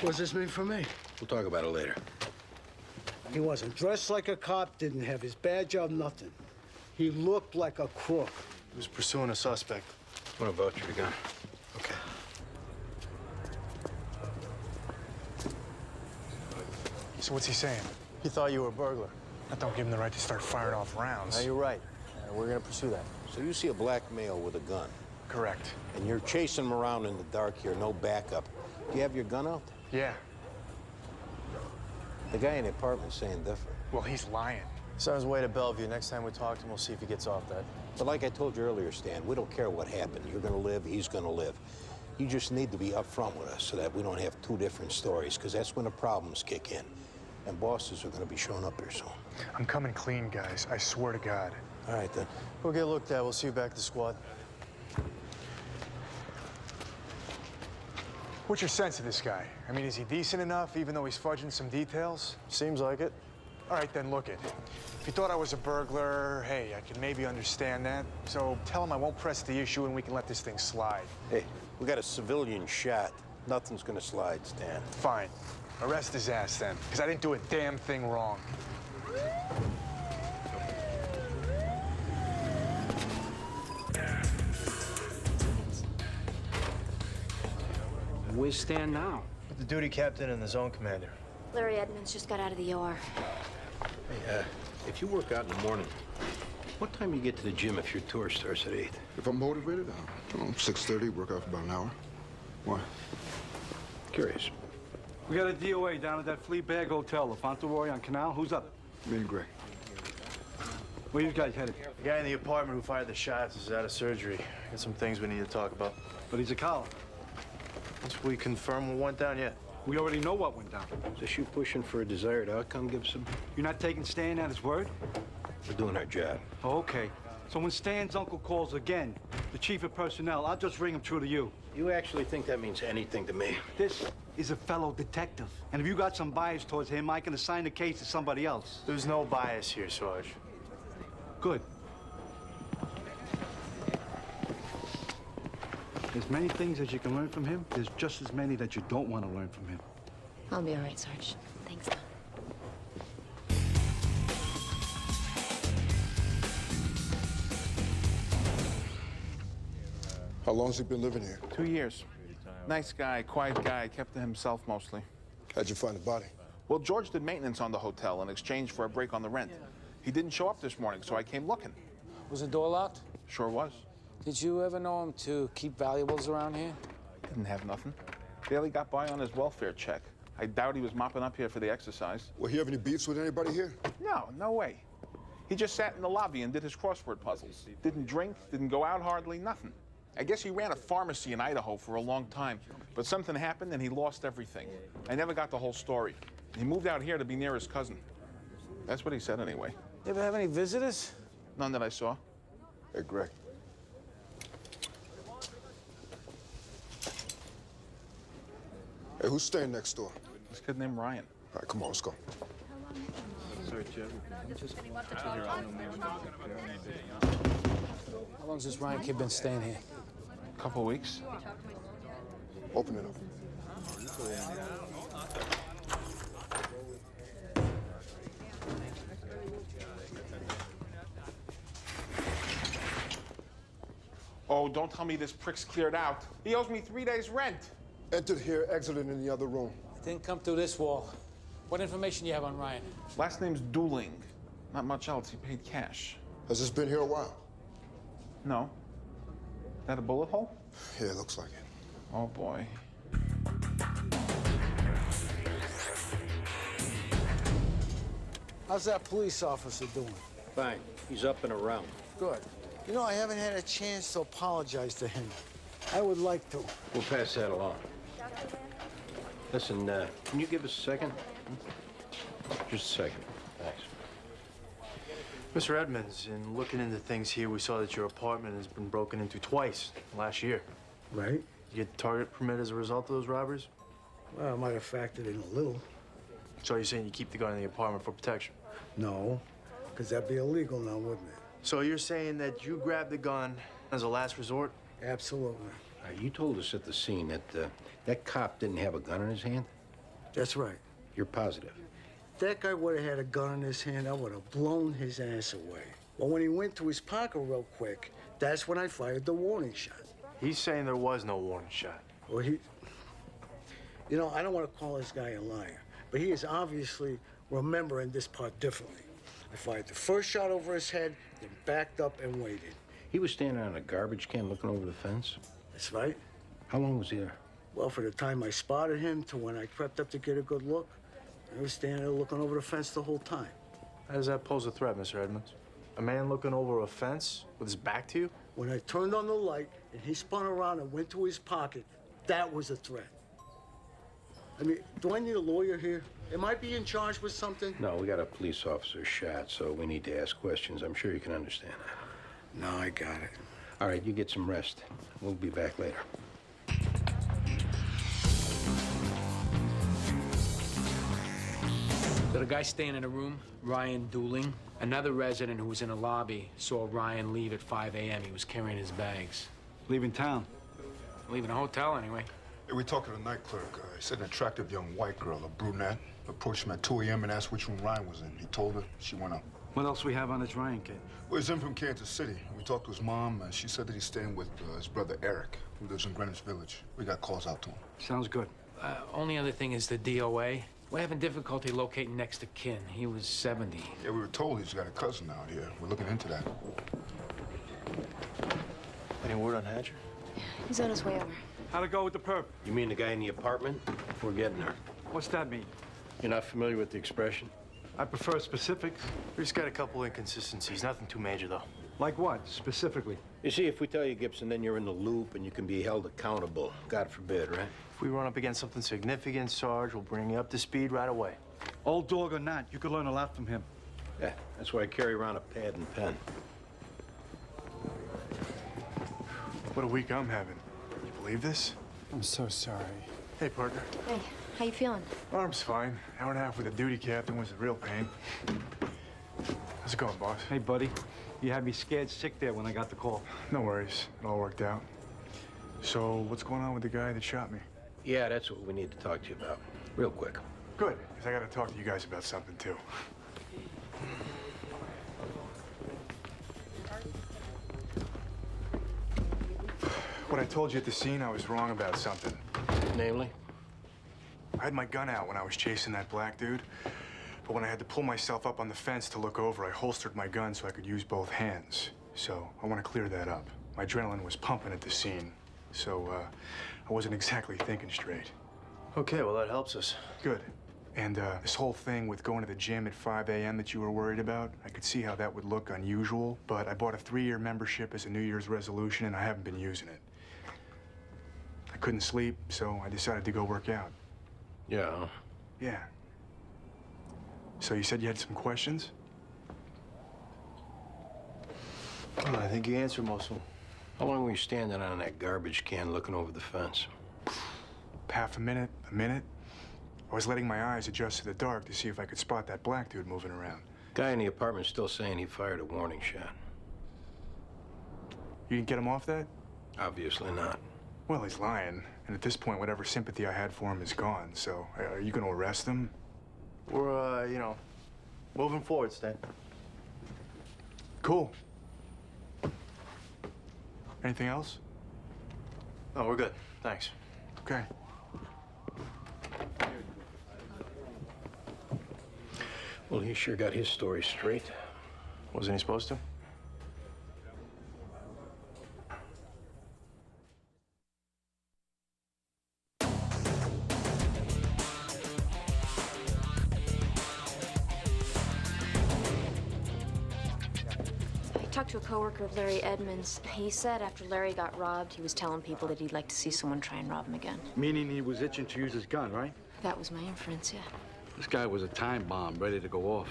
What does this mean for me? We'll talk about it later. He wasn't dressed like a cop, didn't have his badge on, nothing. He looked like a crook. He was pursuing a suspect. I want to vouch for the gun. Okay. So what's he saying? He thought you were a burglar. That don't give him the right to start firing off rounds. No, you're right. We're gonna pursue that. So you see a black male with a gun. Correct. And you're chasing him around in the dark here, no backup. Do you have your gun out? Yeah. The guy in the apartment's saying different. Well, he's lying. He's on his way to Bellevue. Next time we talk to him, we'll see if he gets off that. But like I told you earlier, Stan, we don't care what happened. You're gonna live, he's gonna live. You just need to be upfront with us so that we don't have two different stories, because that's when the problems kick in. And bosses are gonna be showing up here soon. I'm coming clean, guys. I swear to God. All right, then. We'll get looked at. We'll see you back at the squad. What's your sense of this guy? I mean, is he decent enough, even though he's fudging some details? Seems like it. All right, then, look it. If you thought I was a burglar, hey, I can maybe understand that. So tell him I won't press the issue and we can let this thing slide. Hey, we got a civilian shot. Nothing's gonna slide, Stan. Fine. Arrest his ass, then, because I didn't do a damn thing wrong. Where's Stan now? With the duty captain and the zone commander. Larry Edmonds just got out of the OR. Hey, if you work out in the morning, what time do you get to the gym if your tour starts at 8? If I'm motivated, 6:30, work out for about an hour. Why? Curious. We got a DOA down at that Fleabag Hotel, the Fauntleroy on Canal. Who's up? Me and Greg. Where you guys headed? The guy in the apartment who fired the shots is out of surgery. Got some things we need to talk about. But he's a collar. Once we confirm what went down yet. We already know what went down. Is this you pushing for a desired outcome, Gibson? You're not taking Stan at his word? We're doing our job. Oh, okay. So when Stan's uncle calls again, the chief of personnel, I'll just ring him through to you. You actually think that means anything to me? This is a fellow detective. And if you got some bias towards him, I can assign the case to somebody else. There's no bias here, Sarge. Good. As many things as you can learn from him, there's just as many that you don't want to learn from him. I'll be all right, Sarge. Thanks, Don. How long's he been living here? 2 years. Nice guy, quiet guy, kept to himself mostly. How'd you find the body? Well, George did maintenance on the hotel in exchange for a break on the rent. He didn't show up this morning, so I came looking. Was the door locked? Sure was. Did you ever know him to keep valuables around here? Didn't have nothing. Barely got by on his welfare check. I doubt he was mopping up here for the exercise. Well, he have any beefs with anybody here? No, no way. He just sat in the lobby and did his crossword puzzles. Didn't drink, didn't go out hardly, nothing. I guess he ran a pharmacy in Idaho for a long time, but something happened and he lost everything. I never got the whole story. He moved out here to be near his cousin. That's what he said anyway. You ever have any visitors? None that I saw. Hey, Greg. Hey, who's staying next door? This kid named Ryan. All right, come on, let's go. Sorry, Jim. How long's this Ryan kid been staying here? A couple weeks. Open it up. Oh, don't tell me this prick's cleared out. He owes me 3 days' rent. Entered here, exited in the other room. Didn't come through this wall. What information you have on Ryan? Last name's Dooling. Not much else. He paid cash. Has this been here a while? No. That a bullet hole? Yeah, it looks like it. Oh, boy. How's that police officer doing? Fine. He's up and around. Good. You know, I haven't had a chance to apologize to him. I would like to. We'll pass that along. Listen, can you give us a second? Just a second. Thanks. Mr. Edmonds, in looking into things here, we saw that your apartment has been broken into twice last year. Right? You get the target permit as a result of those robberies? Well, I might have factored in a little. So you're saying you keep the gun in the apartment for protection? No, because that'd be illegal now, wouldn't it? So you're saying that you grabbed the gun as a last resort? Absolutely. You told us at the scene that that cop didn't have a gun in his hand? That's right. You're positive? If that guy would have had a gun in his hand, I would have blown his ass away. But when he went to his pocket real quick, that's when I fired the warning shot. He's saying there was no warning shot. Well, you know, I don't want to call this guy a liar, but he is obviously remembering this part differently. I fired the first shot over his head, then backed up and waited. He was standing on a garbage can looking over the fence? That's right. How long was he there? Well, from the time I spotted him to when I crept up to get a good look, I was standing there looking over the fence the whole time. How does that pose a threat, Mr. Edmonds? A man looking over a fence with his back to you? When I turned on the light and he spun around and went to his pocket, that was a threat. I mean, do I need a lawyer here? Am I being charged with something? No, we got a police officer shot, so we need to ask questions. I'm sure you can understand that. No, I got it. All right, you get some rest. We'll be back later. So the guy staying in a room, Ryan Dooling. Another resident who was in a lobby saw Ryan leave at 5 a.m. He was carrying his bags. Leaving town. Leaving a hotel, anyway. Yeah, we talked to the night clerk. He said an attractive young white girl, a brunette, approached him at 2 a.m. and asked which room Ryan was in. He told her. She went up. What else we have on this Ryan kid? Well, he's in from Kansas City. We talked to his mom, and she said that he's staying with his brother Eric, who lives in Greenwich Village. We got calls out to him. Sounds good. Only other thing is the DOA. We're having difficulty locating next to kin. He was 70. Yeah, we were told he's got a cousin out here. We're looking into that. Any word on Hatcher? He's on his way over. How'd it go with the perp? You mean the guy in the apartment? We're getting there. What's that mean? You're not familiar with the expression? I prefer specifics. We just got a couple inconsistencies. Nothing too major, though. Like what, specifically? You see, if we tell you, Gibson, then you're in the loop and you can be held accountable. God forbid, right? If we run up against something significant, Sarge, we'll bring you up to speed right away. Old dog or not, you could learn a lot from him. Yeah, that's why I carry around a pad and pen. What a week I'm having. You believe this? I'm so sorry. Hey, partner. Hey, how you feeling? Arm's fine. Hour and a half with a duty captain was the real pain. How's it going, boss? Hey, buddy. You had me scared sick there when I got the call. No worries. It all worked out. So, what's going on with the guy that shot me? Yeah, that's what we need to talk to you about. Real quick. Good, because I got to talk to you guys about something, too. What I told you at the scene, I was wrong about something. Namely? I had my gun out when I was chasing that black dude. But when I had to pull myself up on the fence to look over, I holstered my gun so I could use both hands. So I want to clear that up. My adrenaline was pumping at the scene. So I wasn't exactly thinking straight. Okay, well, that helps us. Good. And this whole thing with going to the gym at 5 a.m. that you were worried about, I could see how that would look unusual, but I bought a 3-year membership as a New Year's resolution, and I haven't been using it. I couldn't sleep, so I decided to go work out. Yeah. Yeah. So you said you had some questions? Well, I think you answered most of them. How long were you standing on that garbage can looking over the fence? Half a minute, a minute. I was letting my eyes adjust to the dark to see if I could spot that black dude moving around. Guy in the apartment's still saying he fired a warning shot. You didn't get him off that? Obviously not. Well, he's lying. And at this point, whatever sympathy I had for him is gone. So, are you going to arrest him? We're, you know, moving forward, Stan. Cool. Anything else? No, we're good. Thanks. Okay. Well, he sure got his story straight. Wasn't he supposed to? I talked to a coworker of Larry Edmonds. He said after Larry got robbed, he was telling people that he'd like to see someone try and rob him again. Meaning he was itching to use his gun, right? That was my inference, yeah. This guy was a time bomb ready to go off.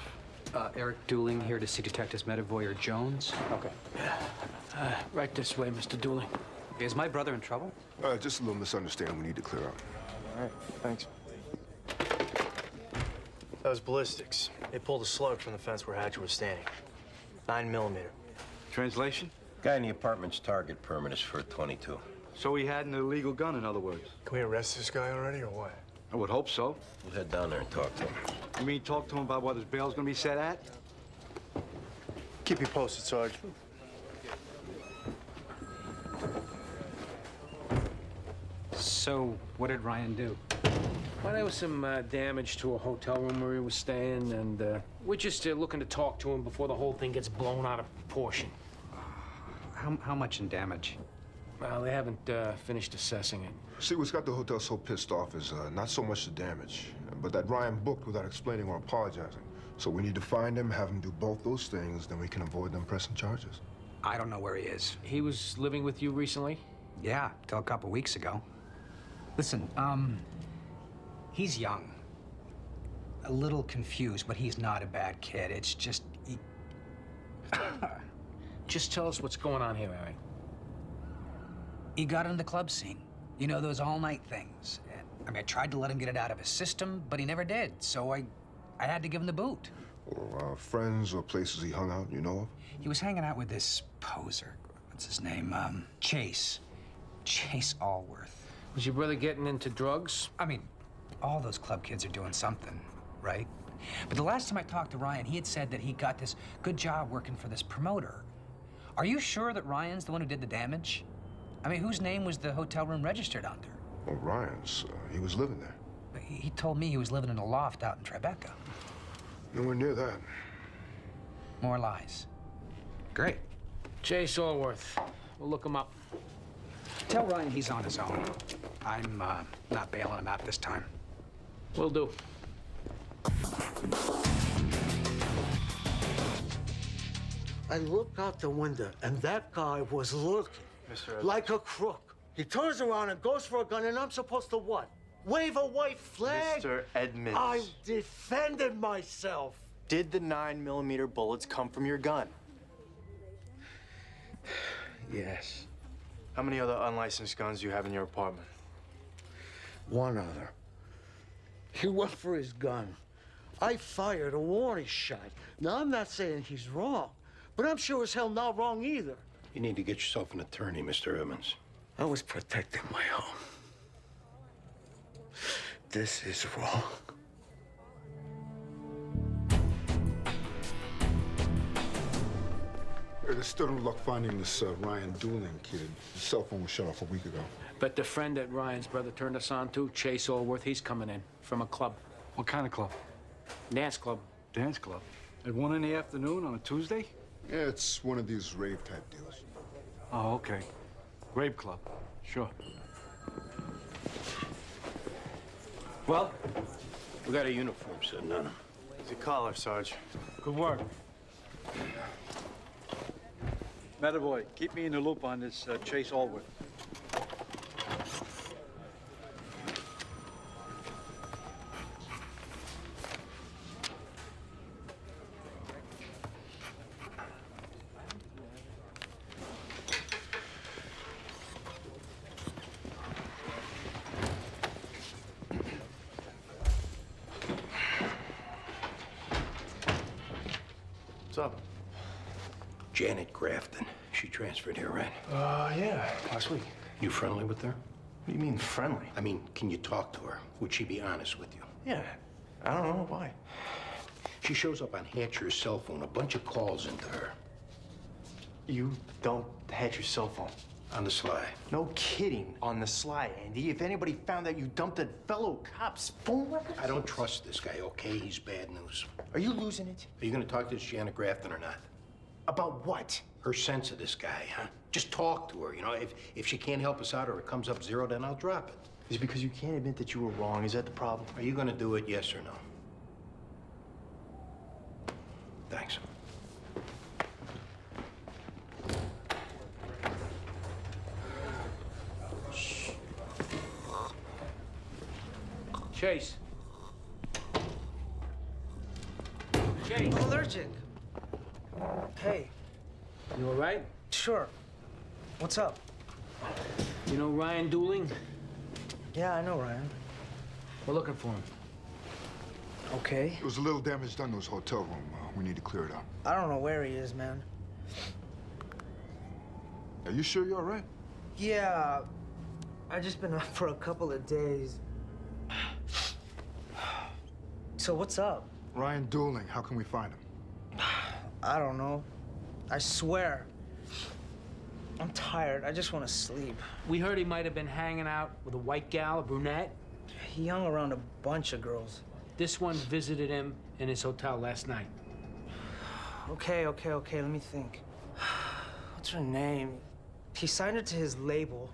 Eric Dooling here to see Detectives Medavoy Jones. Okay. Right this way, Mr. Dooling. Is my brother in trouble? Just a little misunderstanding we need to clear up. All right, thanks. That was ballistics. They pulled a slug from the fence where Hatcher was standing. 9mm. Translation? Guy in the apartment's target permit is for a .22. So he had an illegal gun, in other words. Can we arrest this guy already, or what? I would hope so. We'll head down there and talk to him. You mean talk to him about what his bail's gonna be set at? Keep you posted, Sarge. So, what did Ryan do? Well, there was some damage to a hotel room where he was staying, and we're just looking to talk to him before the whole thing gets blown out of proportion. How much in damage? Well, they haven't finished assessing it. See, what's got the hotel so pissed off is not so much the damage, but that Ryan booked without explaining or apologizing. So we need to find him, have him do both those things, then we can avoid them pressing charges. I don't know where he is. He was living with you recently? Yeah, till a couple weeks ago. Listen, he's young. A little confused, but he's not a bad kid. It's just, Just tell us what's going on here, Eric. He got into the club scene. You know, those all-night things. I mean, I tried to let him get it out of his system, but he never did. So I had to give him the boot. Or friends or places he hung out, you know of? He was hanging out with this poser. What's his name? Chase. Chase Allworth. Was your brother getting into drugs? I mean, all those club kids are doing something, right? But the last time I talked to Ryan, he had said that he got this good job working for this promoter. Are you sure that Ryan's the one who did the damage? I mean, whose name was the hotel room registered under? Well, Ryan's. He was living there. He told me he was living in a loft out in Tribeca. Nowhere near that. More lies. Great. Chase Allworth. We'll look him up. Tell Ryan he's on his own. I'm not bailing him out this time. Will do. I look out the window, and that guy was looking like a crook. He turns around and goes for a gun, and I'm supposed to what? Wave a white flag? Mr. Edmonds. I defended myself. Did the 9mm bullets come from your gun? Yes. How many other unlicensed guns do you have in your apartment? One other. He went for his gun. I fired a warning shot. Now, I'm not saying he's wrong, but I'm sure as hell not wrong either. You need to get yourself an attorney, Mr. Evans. I was protecting my home. This is wrong. There's still no luck finding this Ryan Dooling kid. His cell phone was shut off a week ago. But the friend that Ryan's brother turned us on to, Chase Allworth, he's coming in from a club. What kind of club? Dance club. Dance club. At 1 in the afternoon on a Tuesday? Yeah, it's one of these rave-type deals. Oh, okay. Rave club. Sure. Well, We got a uniform sitting on him. He's a collar, Sarge. Good work. Boy, keep me in the loop on this Chase Allwood. What's up? Janet Grafton. She transferred here, right? Yeah, last week. You friendly with her? What do you mean, friendly? I mean, can you talk to her? Would she be honest with you? Yeah. I don't know why. She shows up on Hatcher's cell phone, a bunch of calls into her. You don't hatch your cell phone. On the sly. No kidding. On the sly, Andy. If anybody found out you dumped a fellow cop's phone records... I don't trust this guy, okay? He's bad news. Are you losing it? Are you gonna talk to this Janet Grafton or not? About what? Her sense of this guy, huh? Just talk to her, you know? If she can't help us out or it comes up zero, then I'll drop it. Is it because you can't admit that you were wrong? Is that the problem? Are you gonna do it, yes or no? Thanks. Chase. Chase. I'm allergic. Hey. You all right? Sure. What's up? You know Ryan Dooling? Yeah, I know Ryan. We're looking for him. Okay. There was a little damage done to his hotel room. We need to clear it up. I don't know where he is, man. Are you sure you're all right? Yeah. I've just been up for a couple of days. So what's up? Ryan Dooling. How can we find him? I don't know. I swear. I'm tired. I just want to sleep. We heard he might have been hanging out with a white gal, a brunette. He hung around a bunch of girls. This one visited him in his hotel last night. Okay. Let me think. What's her name? He signed her to his label.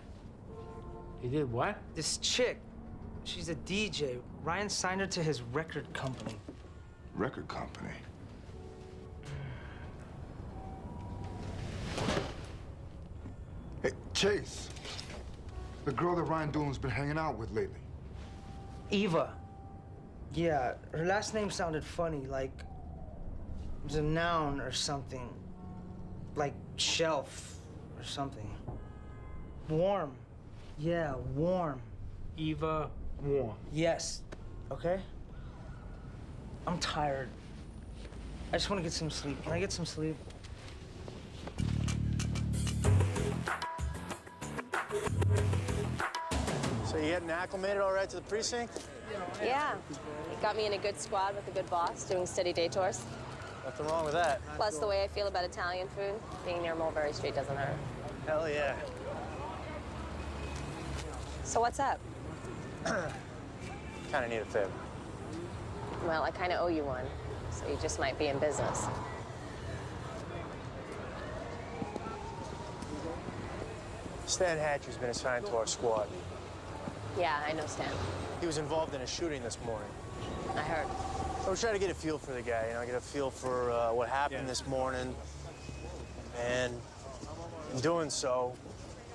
He did what? This chick. She's a DJ. Ryan signed her to his record company. Record company? Hey, Chase. The girl that Ryan Dooling's been hanging out with lately. Eva. Yeah, her last name sounded funny, like it was a noun or something. Like shelf or something. Warm. Yeah, warm. Eva Warm. Yes. Okay? I'm tired. I just want to get some sleep. Can I get some sleep? So you getting acclimated all right to the precinct? Yeah. It got me in a good squad with a good boss, doing steady day tours. Nothing wrong with that. Plus, the way I feel about Italian food, being near Mulberry Street doesn't hurt. Hell yeah. So what's up? Kind of need a favor. Well, I kind of owe you one, so you just might be in business. Stan Hatcher's been assigned to our squad. Yeah, I know Stan. He was involved in a shooting this morning. I heard. So we're trying to get a feel for the guy, you know, get a feel for what happened this morning. And in doing so,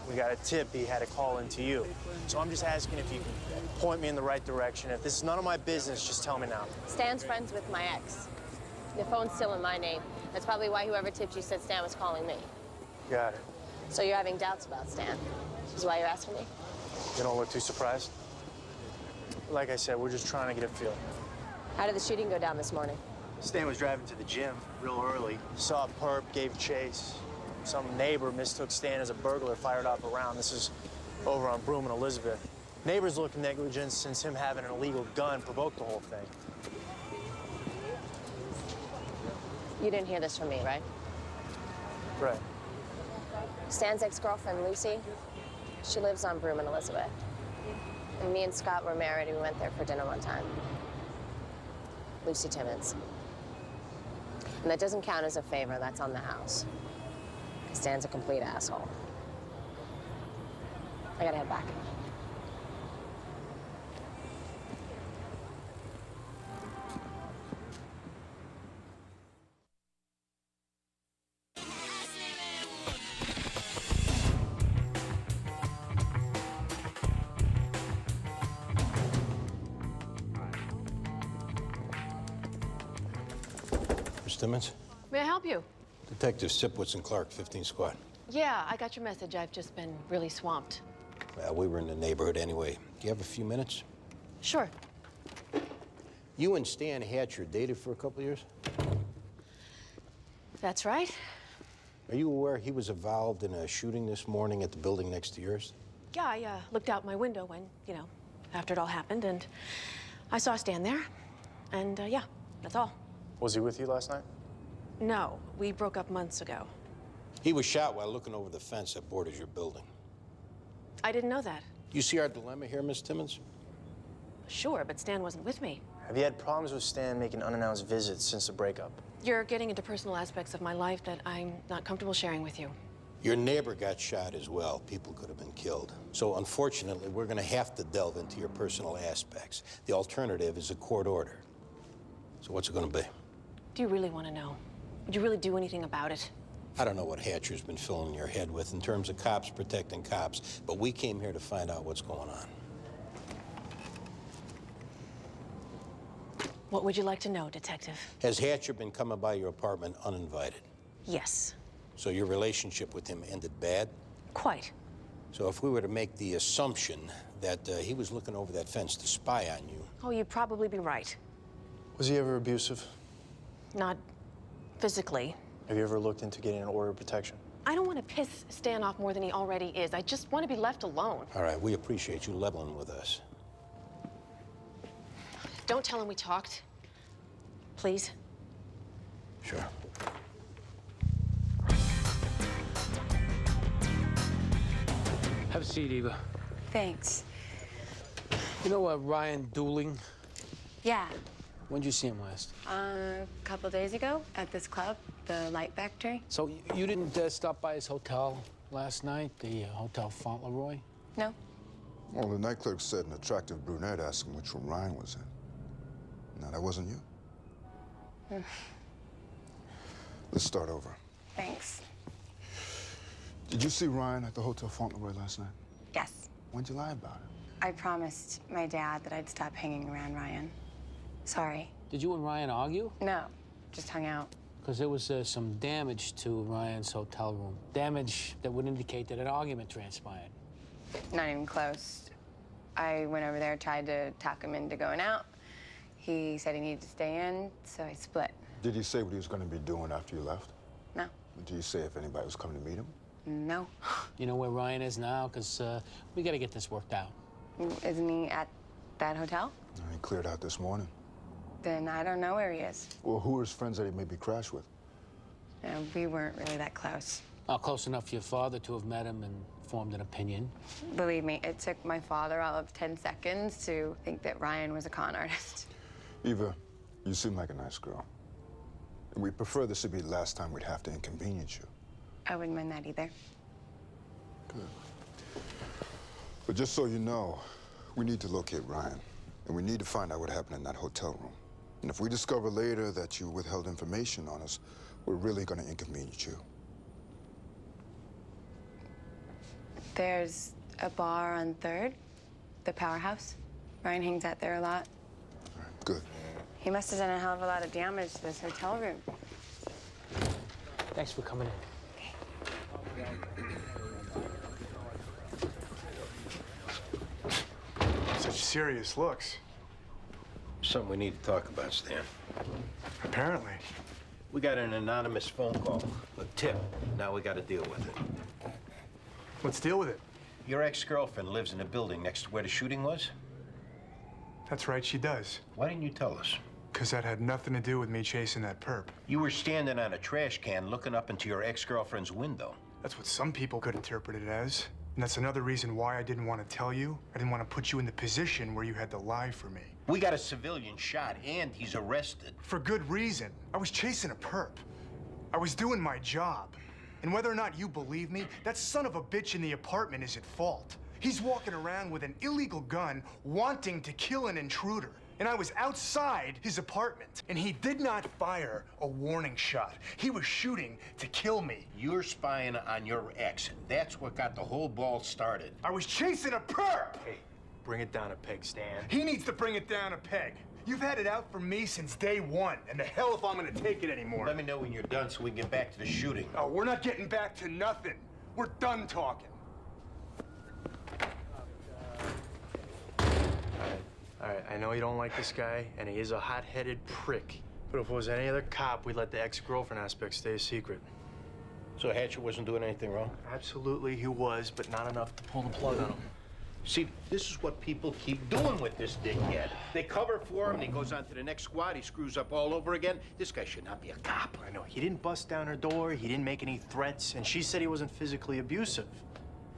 we got a tip he had a call into you. So I'm just asking if you can point me in the right direction. If this is none of my business, just tell me now. Stan's friends with my ex. The phone's still in my name. That's probably why whoever tipped you said Stan was calling me. Got it. So you're having doubts about Stan. This is why you're asking me? You don't look too surprised. Like I said, we're just trying to get a feel. How did the shooting go down this morning? Stan was driving to the gym real early. Saw a perp, gave chase. Some neighbor mistook Stan as a burglar, fired off a round. This is over on Broome and Elizabeth. Neighbors looking negligent since him having an illegal gun provoked the whole thing. You didn't hear this from me, right? Right. Stan's ex-girlfriend, Lucy, she lives on Broome and Elizabeth. And me and Scott were married and we went there for dinner one time. Lucy Timmons. And that doesn't count as a favor, that's on the house. Stan's a complete asshole. I gotta head back. Miss Timmons? May I help you? Detective Sipwitz and Clark, 15 Squad. Yeah, I got your message. I've just been really swamped. Well, we were in the neighborhood anyway. Do you have a few minutes? Sure. You and Stan Hatcher dated for a couple years? That's right. Are you aware he was involved in a shooting this morning at the building next to yours? Yeah, I looked out my window when, after it all happened, and I saw Stan there. And, yeah, that's all. Was he with you last night? No, we broke up months ago. He was shot while looking over the fence that borders your building. I didn't know that. You see our dilemma here, Miss Timmons? Sure, but Stan wasn't with me. Have you had problems with Stan making unannounced visits since the breakup? You're getting into personal aspects of my life that I'm not comfortable sharing with you. Your neighbor got shot as well. People could have been killed. So unfortunately, we're going to have to delve into your personal aspects. The alternative is a court order. So what's it going to be? Do you really want to know? Would you really do anything about it? I don't know what Hatcher's been filling your head with in terms of cops protecting cops, but we came here to find out what's going on. What would you like to know, Detective? Has Hatcher been coming by your apartment uninvited? Yes. So your relationship with him ended bad? Quite. So if we were to make the assumption that he was looking over that fence to spy on you... Oh, you'd probably be right. Was he ever abusive? Not physically. Have you ever looked into getting an order of protection? I don't want to piss Stan off more than he already is. I just want to be left alone. All right, we appreciate you leveling with us. Don't tell him we talked. Please. Sure. Have a seat, Eva. Thanks. You know Ryan Dooling? Yeah. When'd you see him last? A couple days ago at this club, the Light Factory. So you didn't stop by his hotel last night, the Hotel Fauntleroy? No. Well, the night clerk said an attractive brunette asked him which room Ryan was in. No, that wasn't you? Let's start over. Thanks. Did you see Ryan at the Hotel Fauntleroy last night? Yes. When'd you lie about it? I promised my dad that I'd stop hanging around Ryan. Sorry. Did you and Ryan argue? No, just hung out. Because there was some damage to Ryan's hotel room. Damage that would indicate that an argument transpired. Not even close. I went over there, tried to talk him into going out. He said he needed to stay in, so I split. Did he say what he was going to be doing after you left? No. Did he say if anybody was coming to meet him? No. You know where Ryan is now? Because we got to get this worked out. Isn't he at that hotel? He cleared out this morning. Then I don't know where he is. Well, who are his friends that he maybe crashed with? We weren't really that close. Close enough for your father to have met him and formed an opinion. Believe me, it took my father all of 10 seconds to think that Ryan was a con artist. Eva, you seem like a nice girl. And we prefer this to be the last time we'd have to inconvenience you. I wouldn't mind that either. Good. But just so you know, we need to locate Ryan. And we need to find out what happened in that hotel room. And if we discover later that you withheld information on us, we're really going to inconvenience you. There's a bar on 3rd, the Powerhouse. Ryan hangs out there a lot. All right, good. He must have done a hell of a lot of damage to this hotel room. Thanks for coming in. Such serious looks. Something we need to talk about, Stan. Apparently. We got an anonymous phone call, a tip. Now we got to deal with it. Let's deal with it. Your ex-girlfriend lives in a building next to where the shooting was? That's right, she does. Why didn't you tell us? Because that had nothing to do with me chasing that perp. You were standing on a trash can looking up into your ex-girlfriend's window. That's what some people could interpret it as. And that's another reason why I didn't want to tell you. I didn't want to put you in the position where you had to lie for me. We got a civilian shot, and he's arrested. For good reason. I was chasing a perp. I was doing my job. And whether or not you believe me, that son of a bitch in the apartment is at fault. He's walking around with an illegal gun, wanting to kill an intruder. And I was outside his apartment, and he did not fire a warning shot. He was shooting to kill me. You're spying on your ex. That's what got the whole ball started. I was chasing a perp! Hey, bring it down a peg, Stan. He needs to bring it down a peg. You've had it out for me since day one, and the hell if I'm gonna take it anymore. Let me know when you're done so we can get back to the shooting. Oh, we're not getting back to nothing. We're done talking. All right, I know you don't like this guy, and he is a hot-headed prick. But if it was any other cop, we'd let the ex-girlfriend aspect stay a secret. So Hatcher wasn't doing anything wrong? Absolutely, he was, but not enough to pull the plug on him. See, this is what people keep doing with this dickhead. They cover for him, he goes on to the next squad, he screws up all over again. This guy should not be a cop. I know, he didn't bust down her door, he didn't make any threats, and she said he wasn't physically abusive.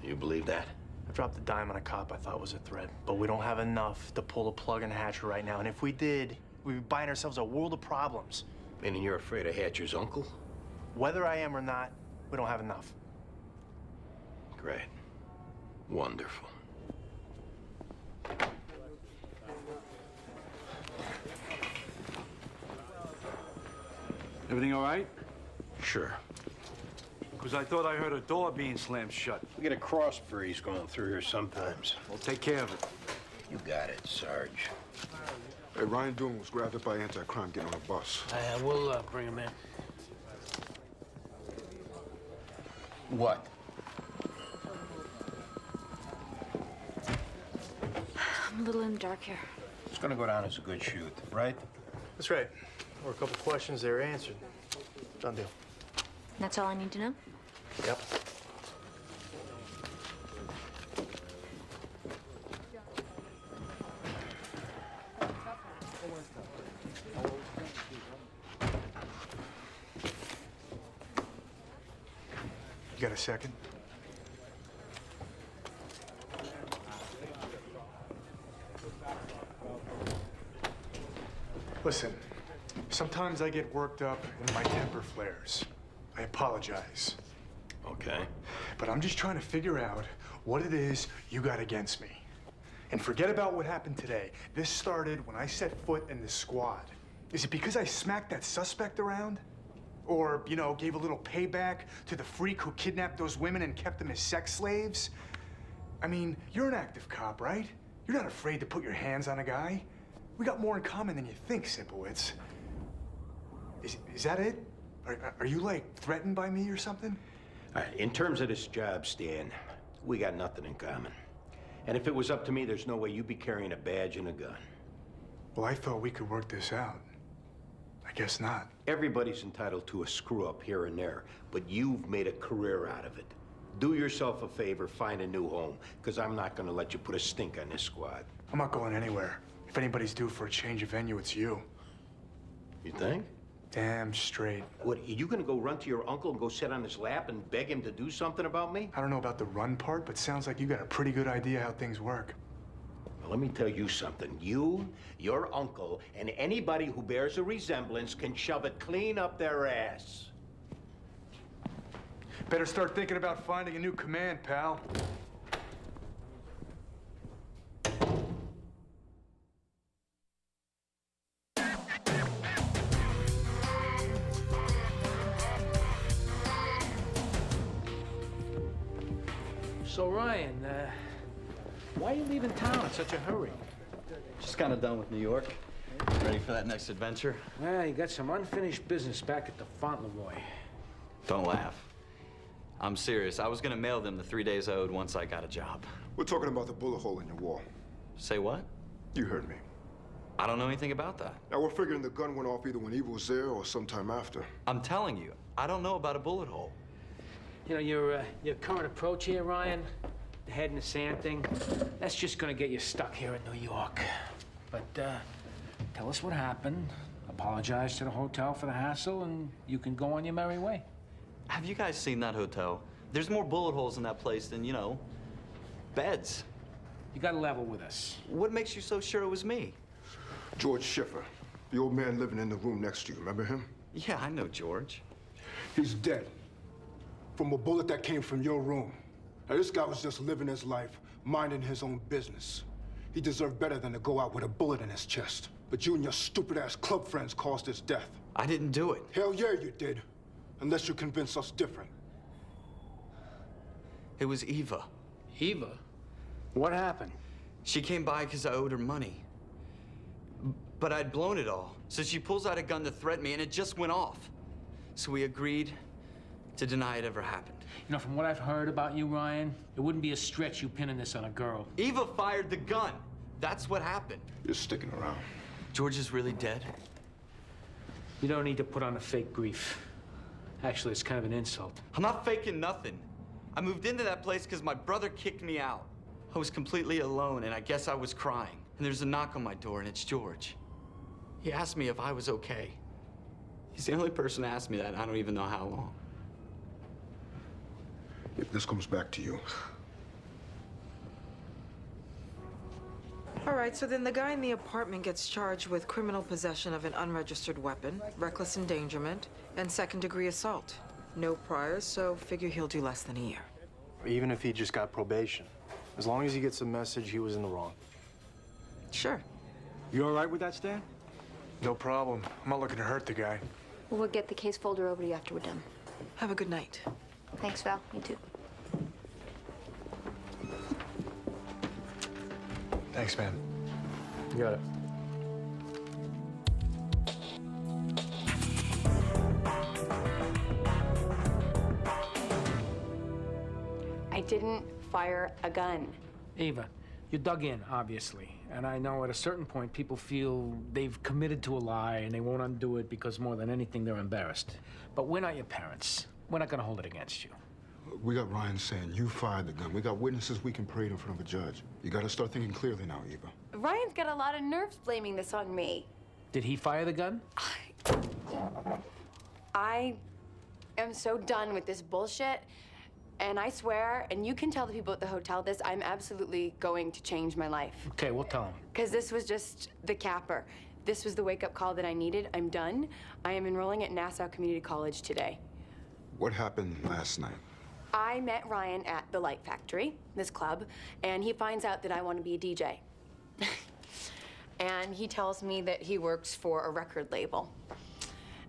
You believe that? I dropped a dime on a cop I thought was a threat, but we don't have enough to pull the plug on Hatcher right now, and if we did, we'd be buying ourselves a world of problems. Meaning you're afraid of Hatcher's uncle? Whether I am or not, we don't have enough. Great. Wonderful. Everything all right? Sure. Because I thought I heard a door being slammed shut. We get a cross breeze going through here sometimes. We'll take care of it. You got it, Sarge. Hey, Ryan Doon was grabbed up by anti-crime getting on a bus. We'll bring him in. What? I'm a little in the dark here. It's gonna go down as a good shoot, right? That's right. Or a couple questions they were answered. Done deal. That's all I need to know? Yep. You got a second? Listen, sometimes I get worked up and my temper flares. I apologize. Okay. But I'm just trying to figure out what it is you got against me. And forget about what happened today. This started when I set foot in this squad. Is it because I smacked that suspect around? Or, you know, gave a little payback to the freak who kidnapped those women and kept them as sex slaves? I mean, you're an active cop, right? You're not afraid to put your hands on a guy. We got more in common than you think, Simplewitz. Is that it? Are you, like, threatened by me or something? All right, in terms of this job, Stan, we got nothing in common. And if it was up to me, there's no way you'd be carrying a badge and a gun. Well, I thought we could work this out. I guess not. Everybody's entitled to a screw-up here and there, but you've made a career out of it. Do yourself a favor, find a new home, because I'm not going to let you put a stink on this squad. I'm not going anywhere. If anybody's due for a change of venue, it's you. You think? Damn straight. What, are you going to go run to your uncle and go sit on his lap and beg him to do something about me? I don't know about the run part, but sounds like you got a pretty good idea how things work. Well, let me tell you something. You, your uncle, and anybody who bears a resemblance can shove it clean up their ass. Better start thinking about finding a new command, pal. So, Ryan, why are you leaving town in such a hurry? Just kind of done with New York. Ready for that next adventure? Well, you got some unfinished business back at the Fauntleroy. Don't laugh. I'm serious. I was gonna mail them the 3 days owed once I got a job. We're talking about the bullet hole in your wall. Say what? You heard me. I don't know anything about that. Now, we're figuring the gun went off either when Eva was there or sometime after. I'm telling you, I don't know about a bullet hole. You know, your current approach here, Ryan, the head in the sand thing, that's just gonna get you stuck here in New York. But, tell us what happened, apologize to the hotel for the hassle, and you can go on your merry way. Have you guys seen that hotel? There's more bullet holes in that place than, you know, beds. You gotta level with us. What makes you so sure it was me? George Schiffer, the old man living in the room next to you, remember him? Yeah, I know George. He's dead. From a bullet that came from your room. Now, this guy was just living his life, minding his own business. He deserved better than to go out with a bullet in his chest. But you and your stupid-ass club friends caused his death. I didn't do it. Hell yeah, you did. Unless you convince us different. It was Eva. Eva? What happened? She came by because I owed her money. But I'd blown it all. So she pulls out a gun to threaten me, and it just went off. So we agreed to deny it ever happened. You know, from what I've heard about you, Ryan, it wouldn't be a stretch you pinning this on a girl. Eva fired the gun. That's what happened. You're sticking around. George is really dead? You don't need to put on a fake grief. Actually, it's kind of an insult. I'm not faking nothing. I moved into that place because my brother kicked me out. I was completely alone, and I guess I was crying. And there's a knock on my door, and it's George. He asked me if I was okay. He's the only person to ask me that, and I don't even know how long. If this comes back to you, All right, so then the guy in the apartment gets charged with criminal possession of an unregistered weapon, reckless endangerment, and second-degree assault. No priors, so figure he'll do less than a year. Even if he just got probation. As long as he gets the message he was in the wrong. Sure. You all right with that, Stan? No problem. I'm not looking to hurt the guy. We'll get the case folder over to you after we're done. Have a good night. Thanks, Val. You too. Thanks, man. You got it. I didn't fire a gun. Eva, you dug in, obviously. And I know at a certain point, people feel they've committed to a lie and they won't undo it because more than anything, they're embarrassed. But we're not your parents. We're not gonna hold it against you. we got Ryan saying you fired the gun. We got witnesses we can parade in front of a judge. You gotta start thinking clearly now, Eva. Ryan's got a lot of nerves blaming this on me. Did he fire the gun? I am so done with this bullshit. And I swear, and you can tell the people at the hotel this, I'm absolutely going to change my life. Okay, we'll tell him. Because this was just the capper. This was the wake-up call that I needed. I'm done. I am enrolling at Nassau Community College today. What happened last night? I met Ryan at the Light Factory, this club, and he finds out that I want to be a DJ. And he tells me that he works for a record label.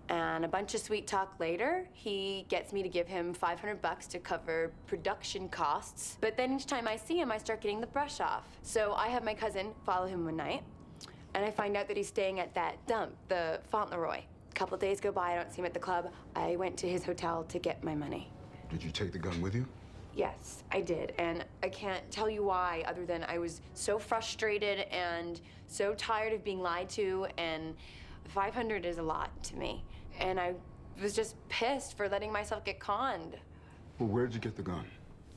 And a bunch of sweet talk later, he gets me to give him $500 to cover production costs. But then each time I see him, I start getting the brush off. So I have my cousin follow him one night, and I find out that he's staying at that dump, the Fauntleroy. A couple days go by, I don't see him at the club. I went to his hotel to get my money. Did you take the gun with you? Yes, I did, and I can't tell you why other than I was so frustrated and so tired of being lied to, and 500 is a lot to me. And I was just pissed for letting myself get conned. Well, where'd you get the gun?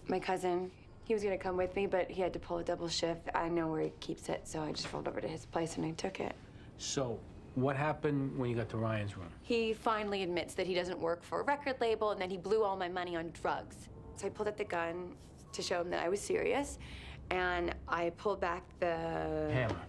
My cousin, he was gonna come with me, but he had to pull a double shift. I know where he keeps it, so I just rolled over to his place and I took it. So, what happened when you got to Ryan's room? He finally admits that he doesn't work for a record label and that he blew all my money on drugs. So I pulled out the gun to show him that I was serious, and I pulled back the... Hammer.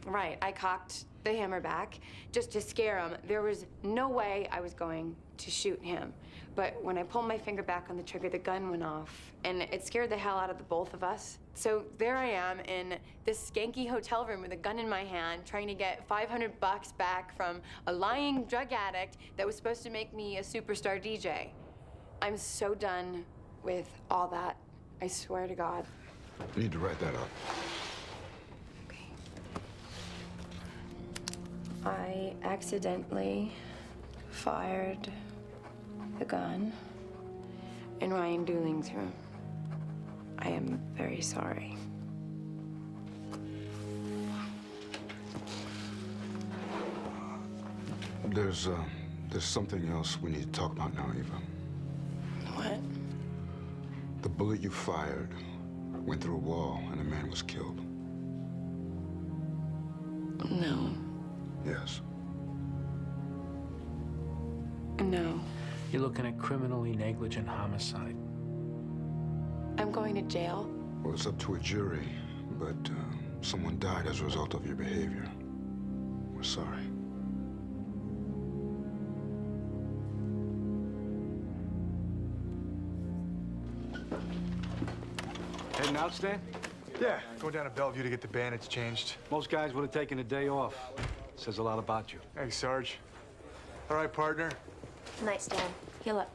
Right, I cocked the hammer back just to scare him. There was no way I was going to shoot him. But when I pulled my finger back on the trigger, the gun went off, and it scared the hell out of the both of us. So there I am in this skanky hotel room with a gun in my hand, trying to get $500 back from a lying drug addict that was supposed to make me a superstar DJ. I'm so done with all that. I swear to God. You need to write that up. I accidentally fired the gun in Ryan Dooling's room. I am very sorry. There's something else we need to talk about now, Eva. What? The bullet you fired went through a wall and a man was killed. No. Yes. No. You're looking at criminally negligent homicide. I'm going to jail. Well, it's up to a jury, but someone died as a result of your behavior. We're sorry. Heading out, Stan? Yeah, going down to Bellevue to get the bandage changed. Most guys would have taken a day off. Says a lot about you. Thanks, Sarge. All right, partner. Nice, Dan. Heal up.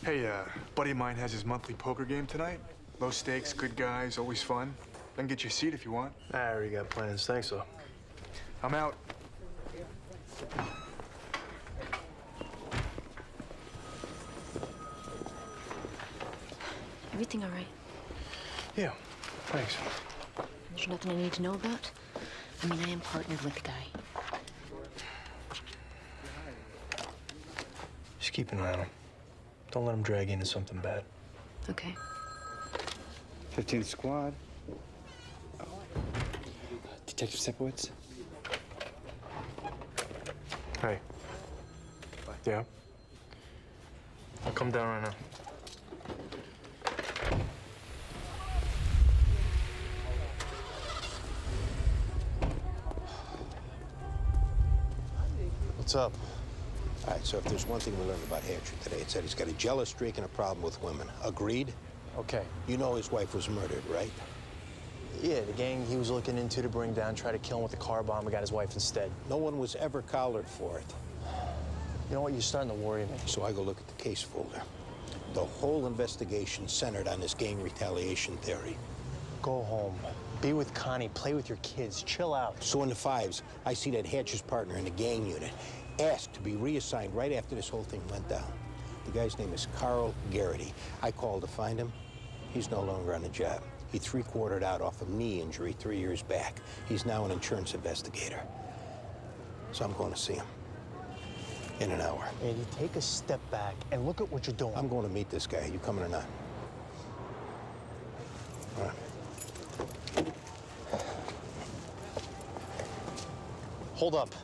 Hey, buddy of mine has his monthly poker game tonight. Low stakes, good guys, always fun. I can get you a seat if you want. I already got plans. Thanks, though. I'm out. Everything all right? Yeah, thanks. There's nothing I need to know about? I mean, I am partnered with the guy. Just keep an eye on him. Don't let him drag you into something bad. Okay. 15th Squad. Oh. Detective Sipowicz. Hey. Yeah? I'll come down right now. What's up? All right, so if there's one thing we learned about Hatcher today, it's that he's got a jealous streak and a problem with women. Agreed? Okay. You know his wife was murdered, right? Yeah, the gang he was looking into to bring down tried to kill him with a car bomb and got his wife instead. No one was ever collared for it. You know what? You're starting to worry me. So I go look at the case folder. The whole investigation centered on this gang retaliation theory. Go home. Be with Connie. Play with your kids. Chill out. So in the fives, I see that Hatcher's partner in the gang unit asked to be reassigned right after this whole thing went down. The guy's name is Carl Garrity. I called to find him. He's no longer on the job. He three-quartered out off a knee injury 3 years back. He's now an insurance investigator. So I'm going to see him in an hour. Andy, take a step back and look at what you're doing. I'm going to meet this guy. You coming or not? All right. Hold up.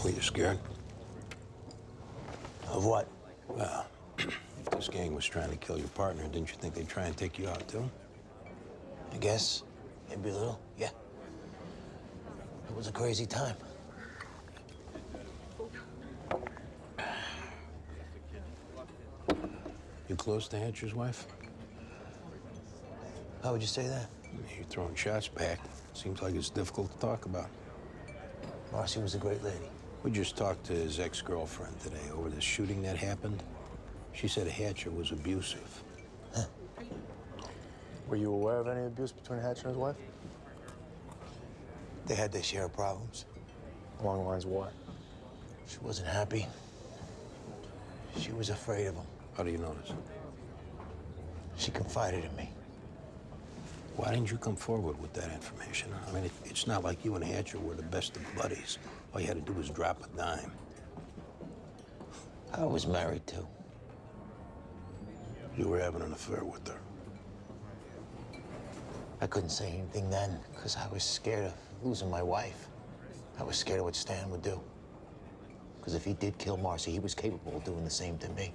Were you scared? Of what? Well, if this gang was trying to kill your partner, didn't you think they'd try and take you out, too? I guess. Maybe a little, yeah. It was a crazy time. You close to Hatcher's wife? How would you say that? You're throwing shots back. Seems like it's difficult to talk about. Marcy was a great lady. We just talked to his ex-girlfriend today over this shooting that happened. She said Hatcher was abusive. Huh. Were you aware of any abuse between Hatcher and his wife? They had their share of problems. Along the lines of what? She wasn't happy. She was afraid of him. How do you know this? She confided in me. Why didn't you come forward with that information? I mean, it's not like you and Hatcher were the best of buddies. All you had to do was drop a dime. I was married, too. You were having an affair with her. I couldn't say anything then because I was scared of losing my wife. I was scared of what Stan would do. Because if he did kill Marcy, he was capable of doing the same to me.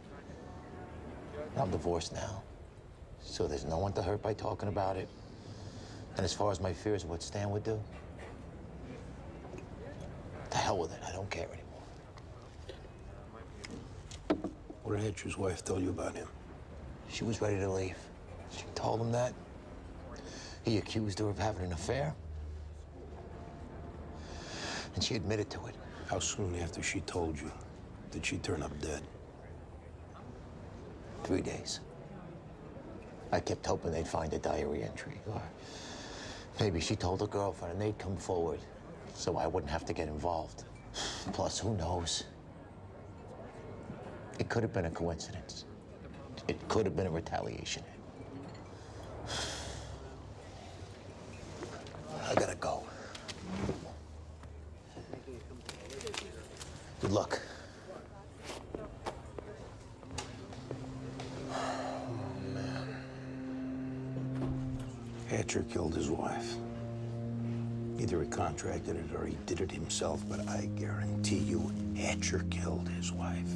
I'm divorced now, so there's no one to hurt by talking about it. And as far as my fears of what Stan would do, to hell with it, I don't care anymore. What did Hatcher's wife tell you about him? She was ready to leave. She told him that. He accused her of having an affair. And she admitted to it. How soon after she told you did she turn up dead? 3 days. I kept hoping they'd find a diary entry, or maybe she told her girlfriend and they'd come forward so I wouldn't have to get involved. Plus, who knows? It could have been a coincidence. It could have been a retaliation. I gotta go. Good luck. Hatcher killed his wife. Either he contracted it or he did it himself, but I guarantee you Hatcher killed his wife.